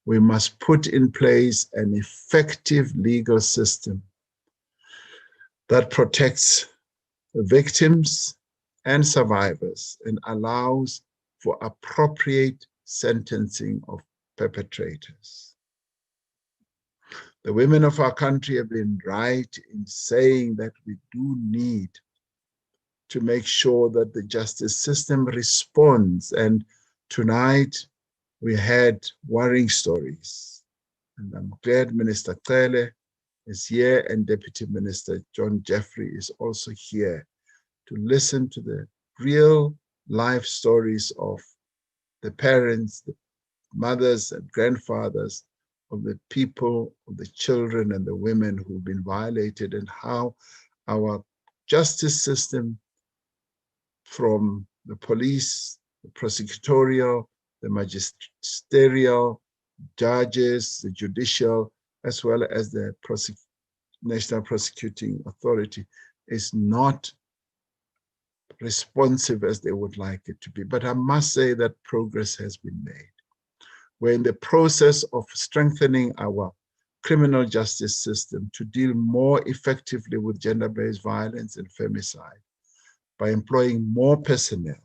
we must put in place an effective legal system that protects the victims and survivors and allows for appropriate sentencing of perpetrators. The women of our country have been right in saying that we do need to make sure that the justice system responds. And tonight we had worrying stories. And I'm glad Minister Cele is here and Deputy Minister John Jeffrey is also here to listen to the real life stories of the parents, the mothers and grandfathers of the people, of the children and the women who've been violated, and how our justice system, from the police, the prosecutorial, the magisterial, judges, the judicial, as well as the National Prosecuting Authority, is not responsive as they would like it to be. But I must say that progress has been made. We're in the process of strengthening our criminal justice system to deal more effectively with gender-based violence and femicide by employing more personnel,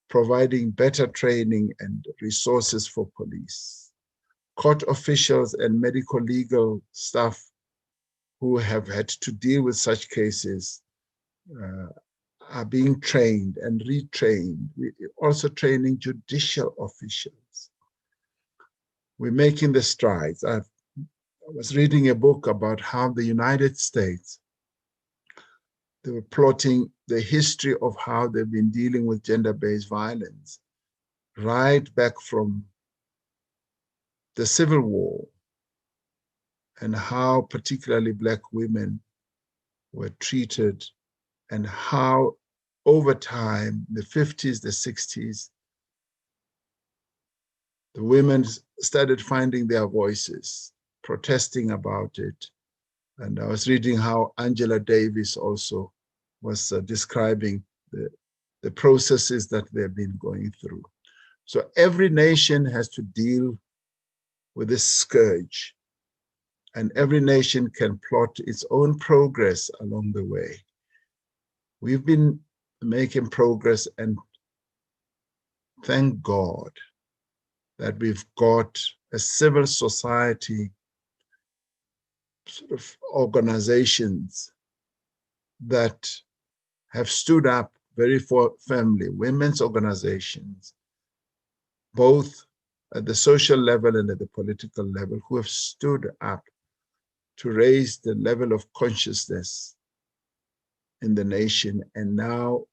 providing better training and resources for police. Court officials and medical legal staff who have had to deal with such cases are being trained and retrained. We're also training judicial officials. We're making the strides. I was reading a book about how the United States, they were plotting the history of how they've been dealing with gender-based violence, right back from the Civil War, and how particularly Black women were treated, and how over time, the 50s, the 60s, the women started finding their voices, protesting about it. And I was reading how Angela Davis also was describing the processes that they've been going through. So every nation has to deal with this scourge, and every nation can plot its own progress along the way. We've been making progress, and thank God that we've got a civil society sort of organizations that have stood up very firmly, women's organizations, both at the social level and at the political level, who have stood up to raise the level of consciousness in the nation. And now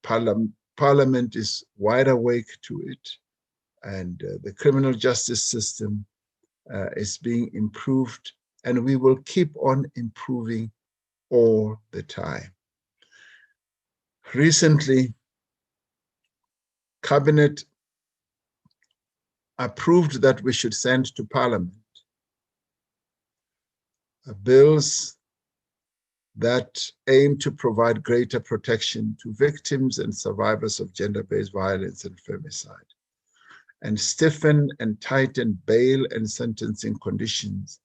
Parliament is wide awake to it, and the criminal justice system is being improved, and we will keep on improving all the time. Recently, Cabinet approved that we should send to Parliament bills that aim to provide greater protection to victims and survivors of gender-based violence and femicide, and stiffen and tighten bail and sentencing conditions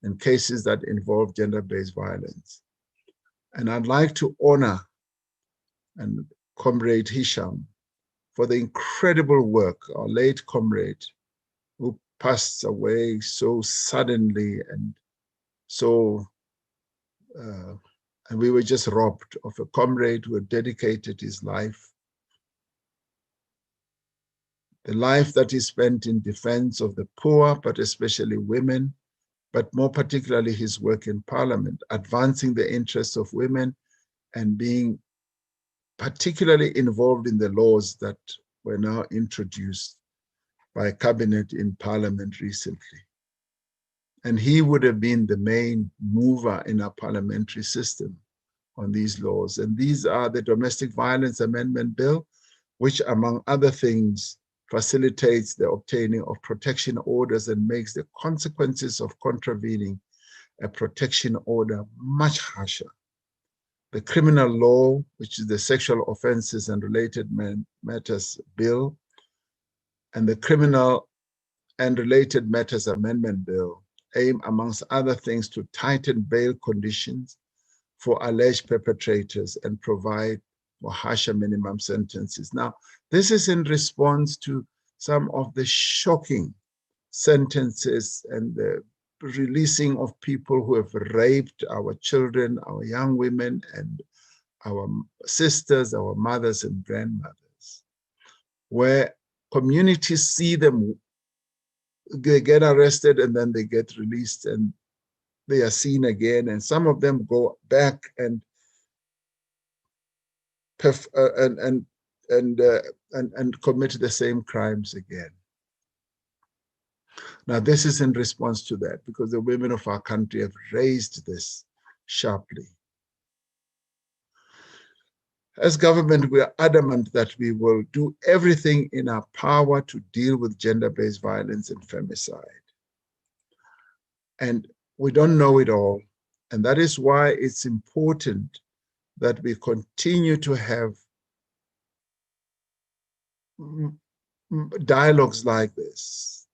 in cases that involve gender-based violence. And I'd like to honor and Comrade Hisham for the incredible work, our late comrade who passed away so suddenly, and so, and we were just robbed of a comrade who had dedicated his life, the life that he spent in defense of the poor, but especially women, but more particularly his work in Parliament, advancing the interests of women and being particularly involved in the laws that were now introduced by Cabinet in Parliament recently. And he would have been the main mover in our parliamentary system on these laws. And these are the Domestic Violence Amendment Bill, which, among other things, facilitates the obtaining of protection orders and makes the consequences of contravening a protection order much harsher. The Criminal Law, which is the Sexual Offences and Related Matters Bill, and the Criminal and Related Matters Amendment Bill aim, amongst other things, to tighten bail conditions for alleged perpetrators and provide for harsher minimum sentences. Now, this is in response to some of the shocking sentences and the releasing of people who have raped our children, our young women, and our sisters, our mothers and grandmothers, where communities see them, they get arrested and then they get released and they are seen again, and some of them go back and commit the same crimes again. Now, this is in response to that, because the women of our country have raised this sharply. As government, we are adamant that we will do everything in our power to deal with gender-based violence and femicide. And we don't know it all. And that is why it's important that we continue to have dialogues like this,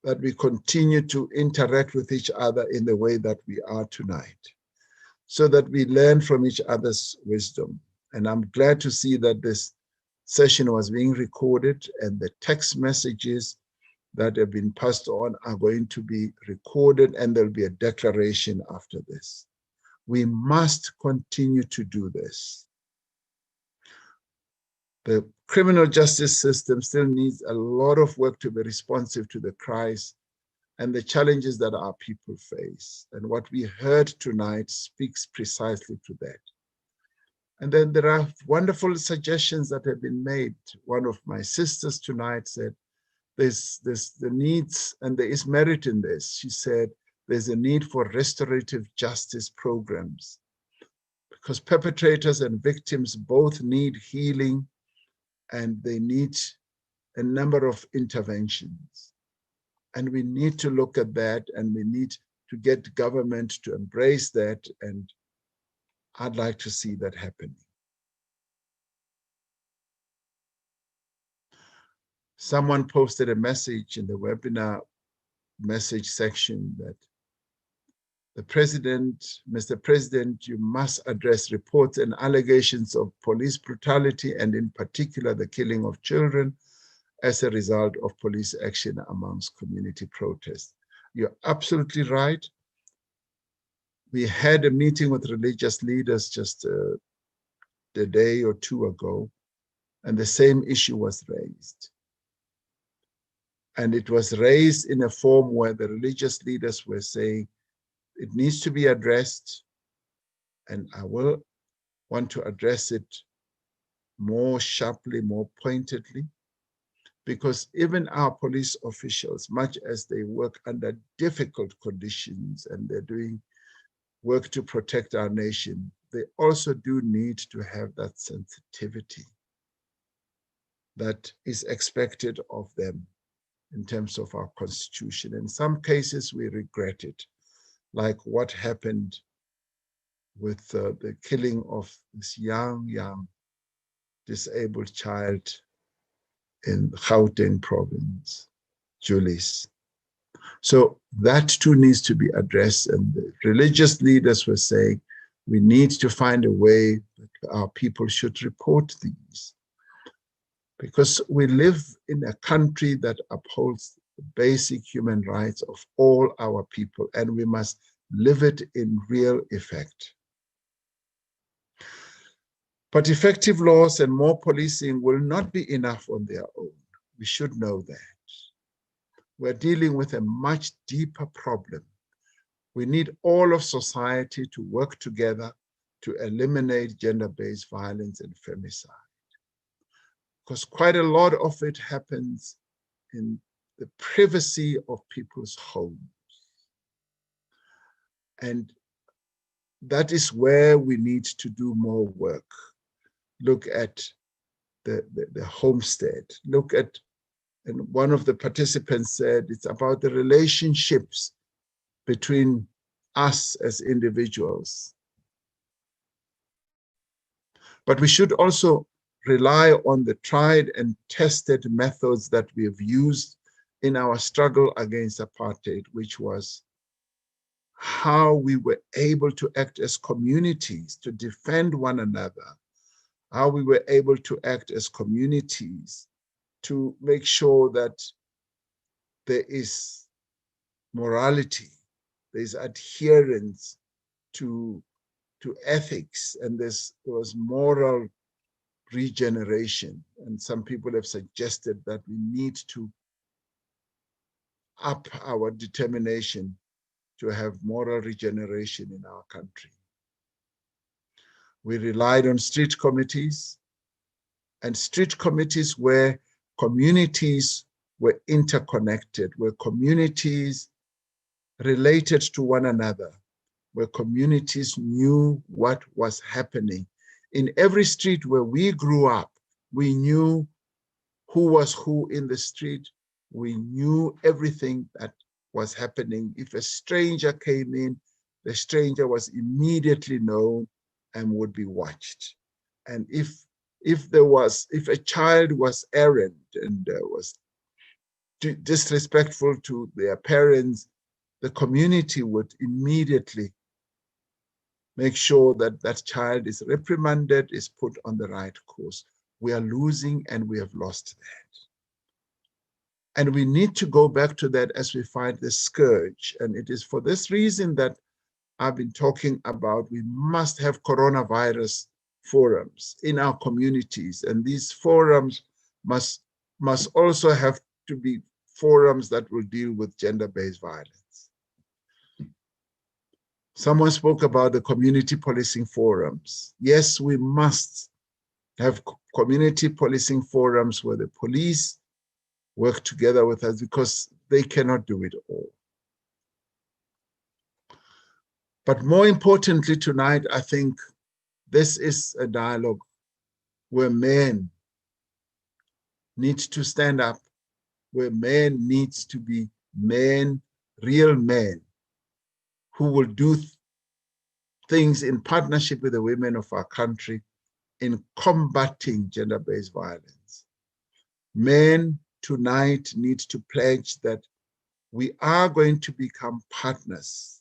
that we continue to interact with each other in the way that we are tonight, so that we learn from each other's wisdom. And I'm glad to see that this session was being recorded, and the text messages that have been passed on are going to be recorded, and there'll be a declaration after this. We must continue to do this. The criminal justice system still needs a lot of work to be responsive to the cries and the challenges that our people face. And what we heard tonight speaks precisely to that. And then there are wonderful suggestions that have been made. One of my sisters tonight said, there's the needs, and there is merit in this. She said, there's a need for restorative justice programs, because perpetrators and victims both need healing and they need a number of interventions. And we need to look at that, and we need to get government to embrace that, and I'd like to see that happening. Someone posted a message in the webinar message section that the president, Mr. President, you must address reports and allegations of police brutality, and in particular the killing of children as a result of police action amongst community protests. You're absolutely right. We had a meeting with religious leaders just a day or two ago, and the same issue was raised. And it was raised in a form where the religious leaders were saying it needs to be addressed, and I will want to address it more sharply, more pointedly, because even our police officials, much as they work under difficult conditions and they're doing work to protect our nation, they also do need to have that sensitivity that is expected of them in terms of our constitution. In some cases, we regret it, like what happened with the killing of this young disabled child in Gauteng province, Julius. So that too needs to be addressed, and the religious leaders were saying we need to find a way that our people should report these, because we live in a country that upholds the basic human rights of all our people, and we must live it in real effect. But effective laws and more policing will not be enough on their own. We should know that. We're dealing with a much deeper problem. We need all of society to work together to eliminate gender-based violence and femicide, because quite a lot of it happens in the privacy of people's homes. And that is where we need to do more work. Look at the homestead. Look at, and one of the participants said, it's about the relationships between us as individuals. But we should also rely on the tried and tested methods that we have used in our struggle against apartheid, which was how we were able to act as communities to defend one another, how we were able to act as communities to make sure that there is morality, there is adherence to ethics, and there was moral regeneration. And some people have suggested that we need to up our determination to have moral regeneration in our country. We relied on street committees, and street committees where communities were interconnected, where communities related to one another, where communities knew what was happening. In every street where we grew up, we knew who was who in the street. We knew everything that was happening. If a stranger came in, the stranger was immediately known and would be watched. And if a child was errant and was disrespectful to their parents, the community would immediately make sure that that child is reprimanded, is put on the right course. We are losing, and we have lost that. And we need to go back to that as we fight the scourge. And it is for this reason that I've been talking about we must have coronavirus forums in our communities. And these forums must also have to be forums that will deal with gender-based violence. Someone spoke about the community policing forums. Yes, we must have community policing forums where the police work together with us, because they cannot do it all. But more importantly tonight, I think this is a dialogue where men need to stand up, where men needs to be men, real men, who will do things in partnership with the women of our country in combating gender-based violence. Men tonight need to pledge that we are going to become partners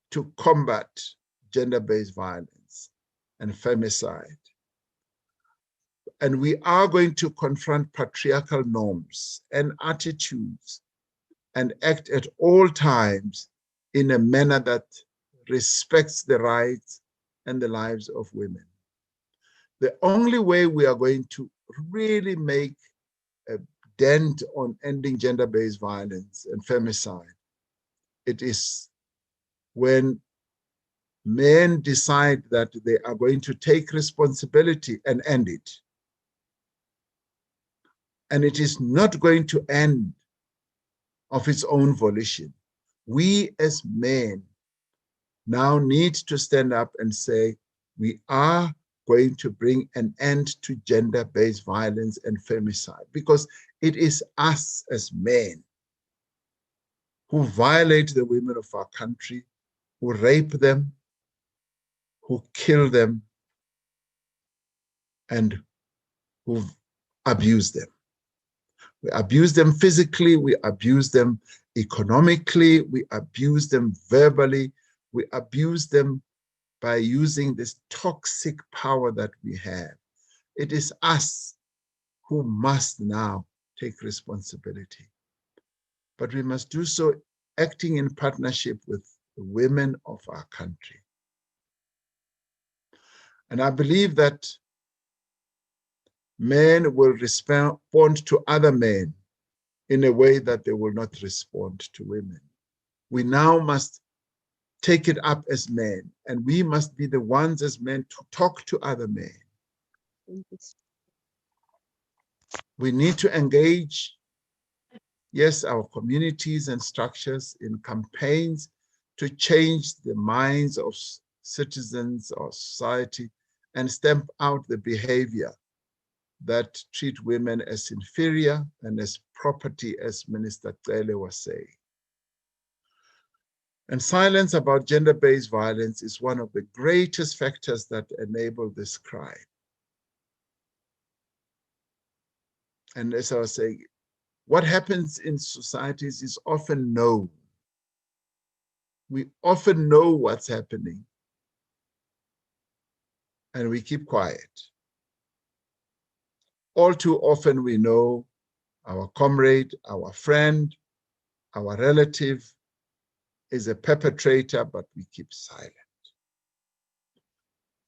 to combat gender-based violence and femicide. And we are going to confront patriarchal norms and attitudes and act at all times in a manner that respects the rights and the lives of women. The only way we are going to really make a dent on ending gender-based violence and femicide, it is when men decide that they are going to take responsibility and end it. And it is not going to end of its own volition. We as men now need to stand up and say, we are going to bring an end to gender-based violence and femicide, because it is us as men who violate the women of our country, who rape them, who kill them, and who abuse them. We abuse them physically, we abuse them economically, we abuse them verbally, we abuse them by using this toxic power that we have. It is us who must now take responsibility. But we must do so acting in partnership with the women of our country. And I believe that men will respond to other men in a way that they will not respond to women. We now must take it up as men, and we must be the ones as men to talk to other men. We need to engage, yes, our communities and structures in campaigns to change the minds of citizens or society and stamp out the behavior that treat women as inferior and as property, as Minister Cele was saying. And silence about gender-based violence is one of the greatest factors that enable this crime. And as I was saying, what happens in societies is often known. We often know what's happening, and we keep quiet. All too often we know our comrade, our friend, our relative is a perpetrator, but we keep silent.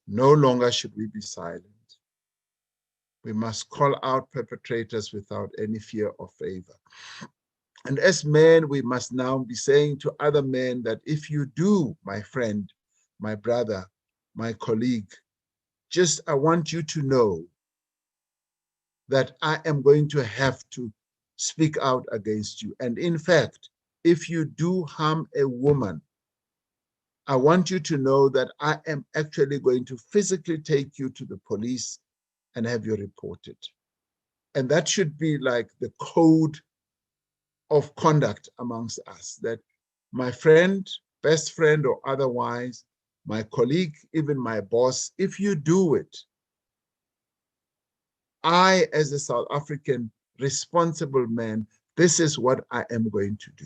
No longer should we be silent. We must call out perpetrators without any fear or favor. And as men, we must now be saying to other men that if you do, my friend, my brother, my colleague, just I want you to know that I am going to have to speak out against you. And in fact, if you do harm a woman, I want you to know that I am actually going to physically take you to the police and have you reported. And that should be like the code of conduct amongst us, that my friend, best friend or otherwise, my colleague, even my boss, if you do it, I, as a South African responsible man, this is what I am going to do.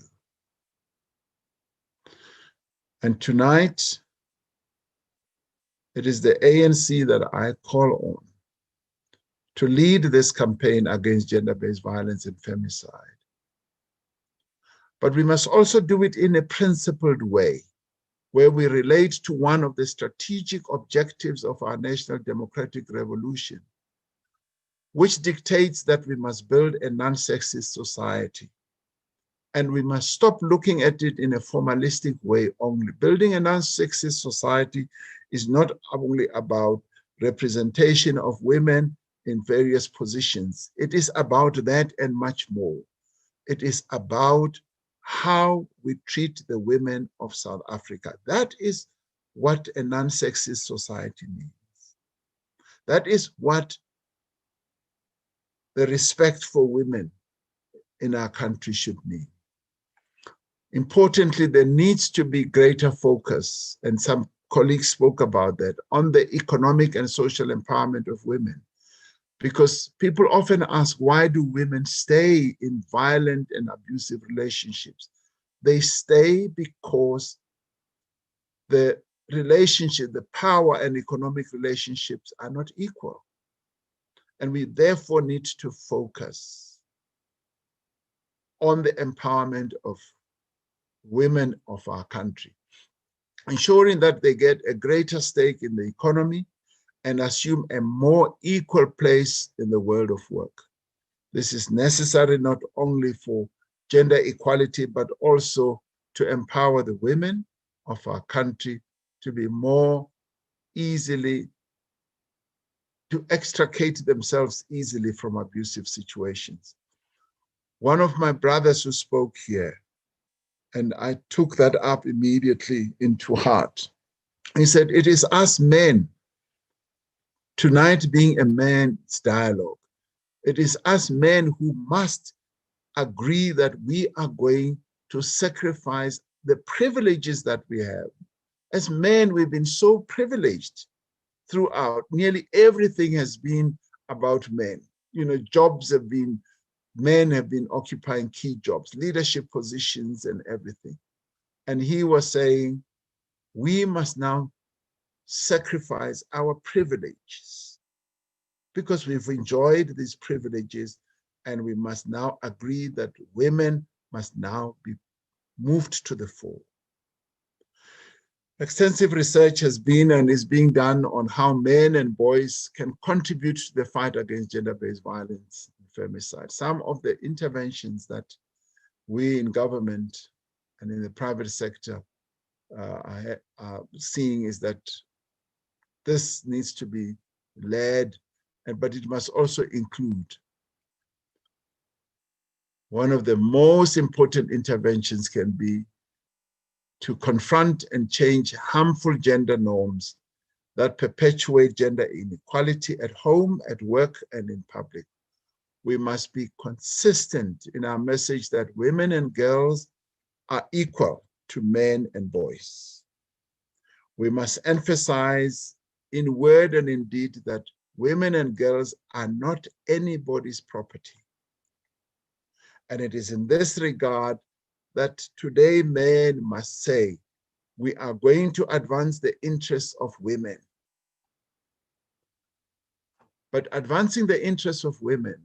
And tonight, it is the ANC that I call on to lead this campaign against gender-based violence and femicide. But we must also do it in a principled way, where we relate to one of the strategic objectives of our national democratic revolution, which dictates that we must build a non-sexist society. And we must stop looking at it in a formalistic way only. Building a non-sexist society is not only about representation of women in various positions. It is about that and much more. It is about how we treat the women of South Africa. That is what a non-sexist society means. That is what the respect for women in our country should mean. Importantly, there needs to be greater focus, and some colleagues spoke about that, on the economic and social empowerment of women. Because people often ask, why do women stay in violent and abusive relationships? They stay because the relationship, the power and economic relationships are not equal. And we therefore need to focus on the empowerment of women of our country, ensuring that they get a greater stake in the economy and assume a more equal place in the world of work. This is necessary not only for gender equality, but also to empower the women of our country to be more easily, to extricate themselves easily from abusive situations. One of my brothers who spoke here, and I took that up immediately into heart, he said, it is us men, tonight being a man's dialogue, it is us men who must agree that we are going to sacrifice the privileges that we have. As men, we've been so privileged throughout. Nearly everything has been about men. You know, jobs have been, men have been occupying key jobs, leadership positions and everything. And he was saying, we must now sacrifice our privileges because we've enjoyed these privileges, and we must now agree that women must now be moved to the fore. Extensive research has been and is being done on how men and boys can contribute to the fight against gender-based violence and femicide. Some of the interventions that we in government and in the private sector are seeing is that this needs to be led, but it must also include. One of the most important interventions can be to confront and change harmful gender norms that perpetuate gender inequality at home, at work, and in public. We must be consistent in our message that women and girls are equal to men and boys. We must emphasize in word and in deed that women and girls are not anybody's property. And it is in this regard that today men must say, we are going to advance the interests of women. But advancing the interests of women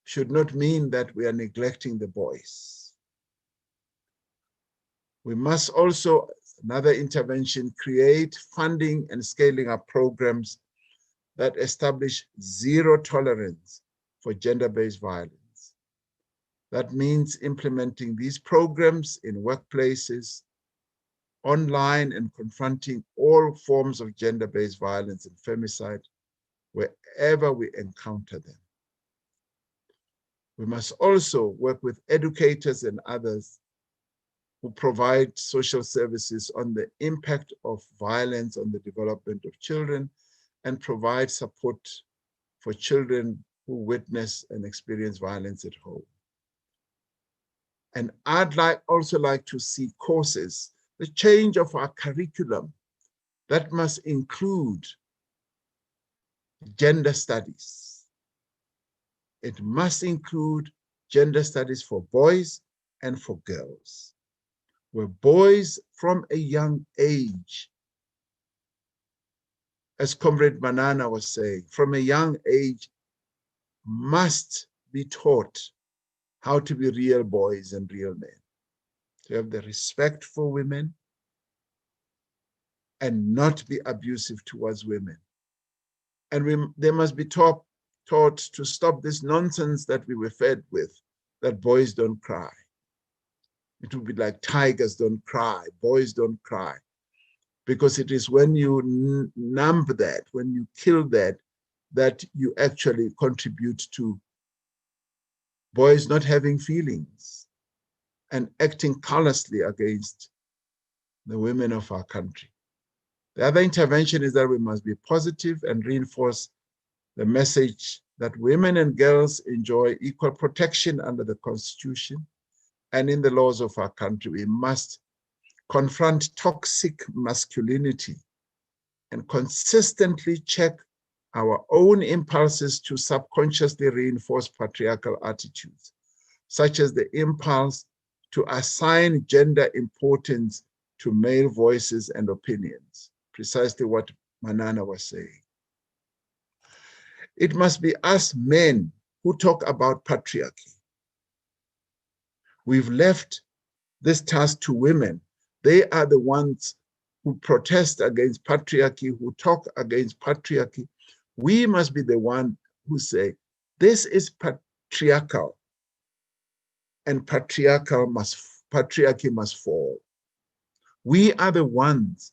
should not mean that we are neglecting the boys. We must also, another intervention, create funding and scaling up programs that establish zero tolerance for gender-based violence. That means implementing these programs in workplaces, online, and confronting all forms of gender-based violence and femicide wherever we encounter them. We must also work with educators and others who provide social services on the impact of violence on the development of children and provide support for children who witness and experience violence at home. And I'd also like to see courses, the change of our curriculum that must include gender studies. It must include gender studies for boys and for girls, where boys from a young age, as Comrade Manana was saying, from a young age must be taught how to be real boys and real men, to have the respect for women and not be abusive towards women. And they must be taught to stop this nonsense that we were fed with, that boys don't cry. It would be like tigers don't cry, boys don't cry. Because it is when you numb that, when you kill that, that you actually contribute to boys not having feelings and acting callously against the women of our country. The other intervention is that we must be positive and reinforce the message that women and girls enjoy equal protection under the Constitution and in the laws of our country. We must confront toxic masculinity and consistently check our own impulses to subconsciously reinforce patriarchal attitudes, such as the impulse to assign gender importance to male voices and opinions, precisely what Manana was saying. It must be us men who talk about patriarchy. We've left this task to women. They are the ones who protest against patriarchy, who talk against patriarchy. We must be the one who say, this is patriarchal, and patriarchy must fall. We are the ones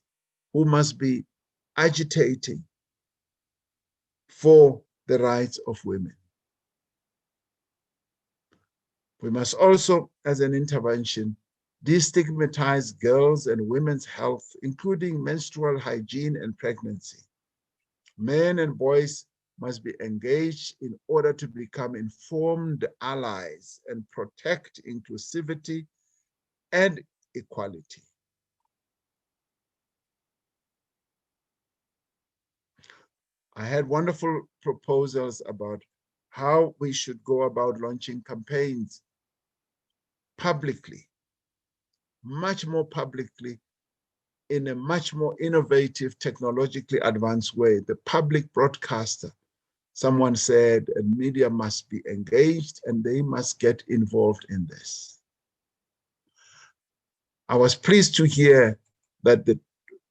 who must be agitating for the rights of women. We must also, as an intervention, destigmatize girls' and women's health, including menstrual hygiene and pregnancy. Men and boys must be engaged in order to become informed allies and protect inclusivity and equality. I had wonderful proposals about how we should go about launching campaigns publicly, much more publicly, in a much more innovative, technologically advanced way. The public broadcaster, someone said, and media must be engaged and they must get involved in this. I was pleased to hear that the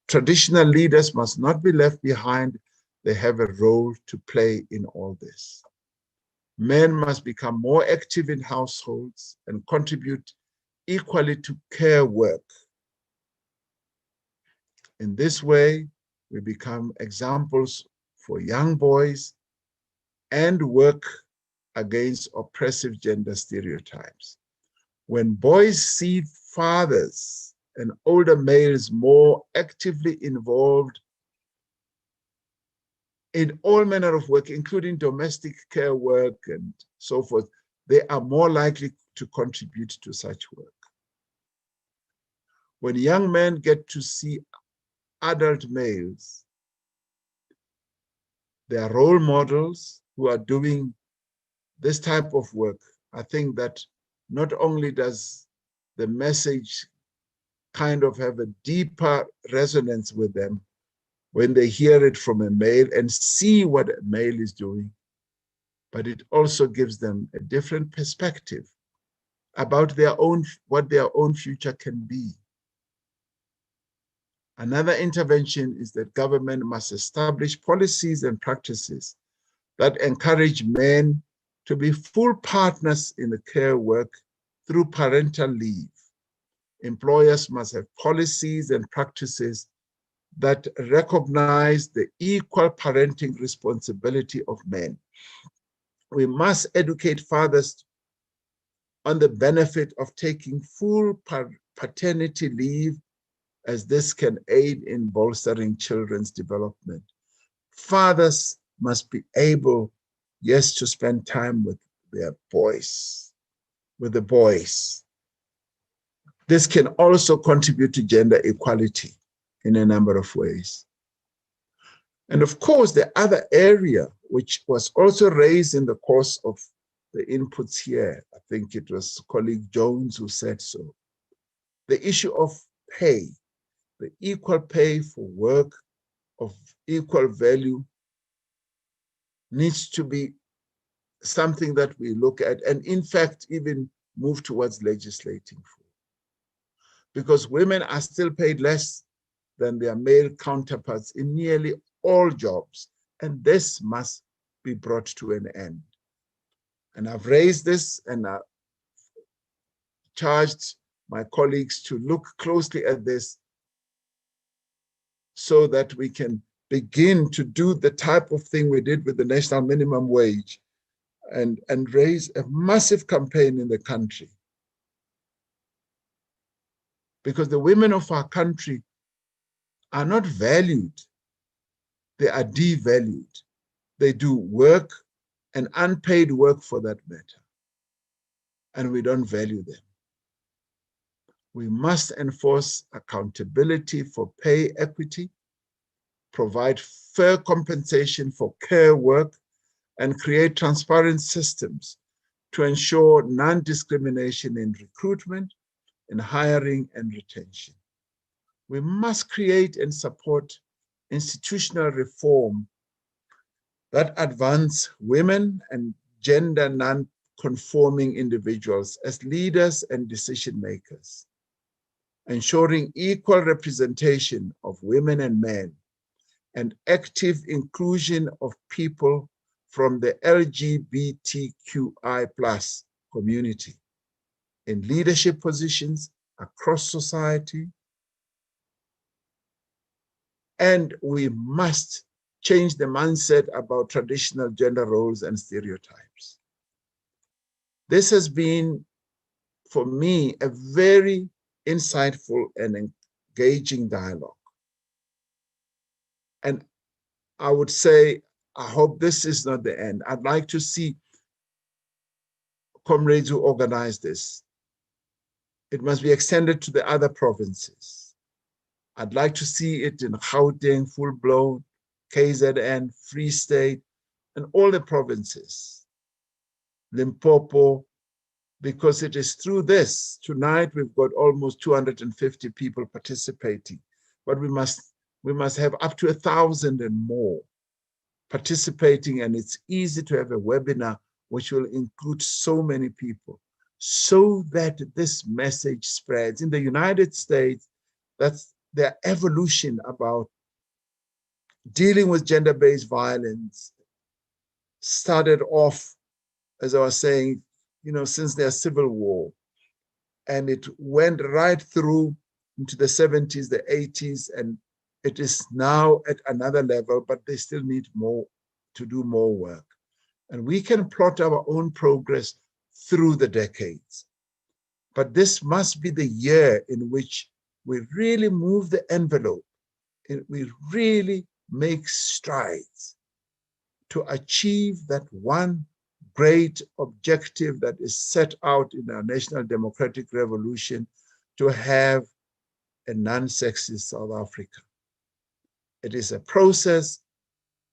traditional leaders must not be left behind. They have a role to play in all this. Men must become more active in households and contribute equally to care work. In this way, we become examples for young boys and work against oppressive gender stereotypes. When boys see fathers and older males more actively involved in all manner of work, including domestic care work and so forth, they are more likely to contribute to such work. When young men get to see adult males, they are role models who are doing this type of work. I think that not only does the message kind of have a deeper resonance with them when they hear it from a male and see what a male is doing, but it also gives them a different perspective about their own, what their own future can be. Another intervention is that government must establish policies and practices that encourage men to be full partners in the care work through parental leave. Employers must have policies and practices that recognize the equal parenting responsibility of men. We must educate fathers on the benefit of taking full paternity leave, as this can aid in bolstering children's development. Fathers must be able, yes, to spend time with their boys, with the boys. This can also contribute to gender equality in a number of ways. And of course, the other area, which was also raised in the course of the inputs here, I think it was colleague Jones who said so, the issue of pay, the equal pay for work of equal value needs to be something that we look at and in fact even move towards legislating for. Because women are still paid less than their male counterparts in nearly all jobs, and this must be brought to an end. And I've raised this and I've charged my colleagues to look closely at this so that we can begin to do the type of thing we did with the national minimum wage and raise a massive campaign in the country. Because the women of our country are not valued, they are devalued. They do work and unpaid work for that matter, and we don't value them. We must enforce accountability for pay equity, provide fair compensation for care work, and create transparent systems to ensure non-discrimination in recruitment, in hiring and retention. We must create and support institutional reform that advance women and gender non-conforming individuals as leaders and decision makers, ensuring equal representation of women and men and active inclusion of people from the LGBTQI+ community in leadership positions across society. And we must change the mindset about traditional gender roles and stereotypes. This has been, for me, a very insightful and engaging dialogue. And I would say, I hope this is not the end. I'd like to see comrades who organize this. It must be extended to the other provinces. I'd like to see it in Gauteng, full-blown, KZN, Free State, and all the provinces, Limpopo, because it is through this. Tonight, we've got almost 250 people participating, but we must have up to 1,000 and more participating, and it's easy to have a webinar which will include so many people so that this message spreads. In the United States, that's their evolution about dealing with gender-based violence started off, as I was saying, since their civil war. And it went right through into the 70s, the 80s, and it is now at another level, but they still need more to do more work. And we can plot our own progress through the decades. But this must be the year in which we really move the envelope, and we really make strides to achieve that one great objective that is set out in our national democratic revolution, to have a non-sexist South Africa. It is a process,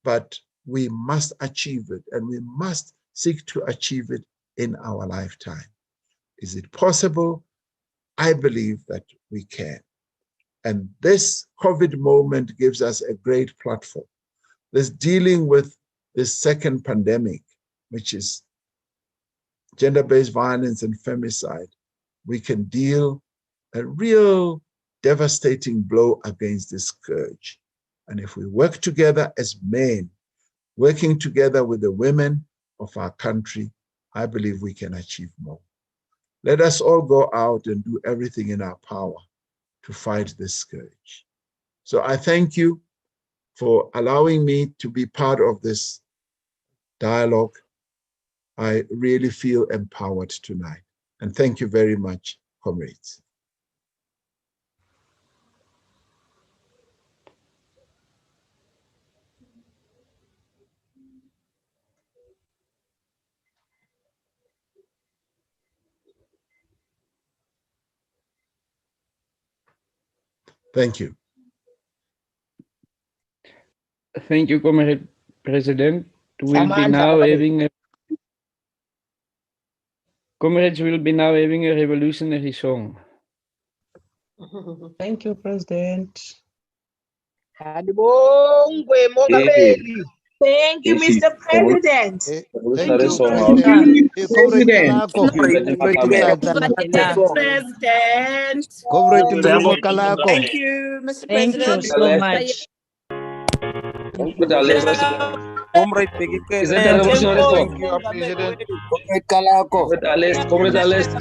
but we must achieve it, and we must seek to achieve it in our lifetime. Is it possible? I believe that we can. And this COVID moment gives us a great platform. This dealing with this second pandemic, which is gender-based violence and femicide, we can deal a real devastating blow against this scourge. And if we work together as men, working together with the women of our country, I believe we can achieve more. Let us all go out and do everything in our power to fight this scourge. So I thank you for allowing me to be part of this dialogue. I really feel empowered tonight. And thank you very much, comrades. Thank you. Thank you, Comrade President. Comrades will be now having a revolutionary song. Thank you, President. Thank you, Mr. President. Thank you, President. Thank you, Mr. President. Thank you so much. Comrade President. Thank you, President. Comrade Kalako. Comrade Alest.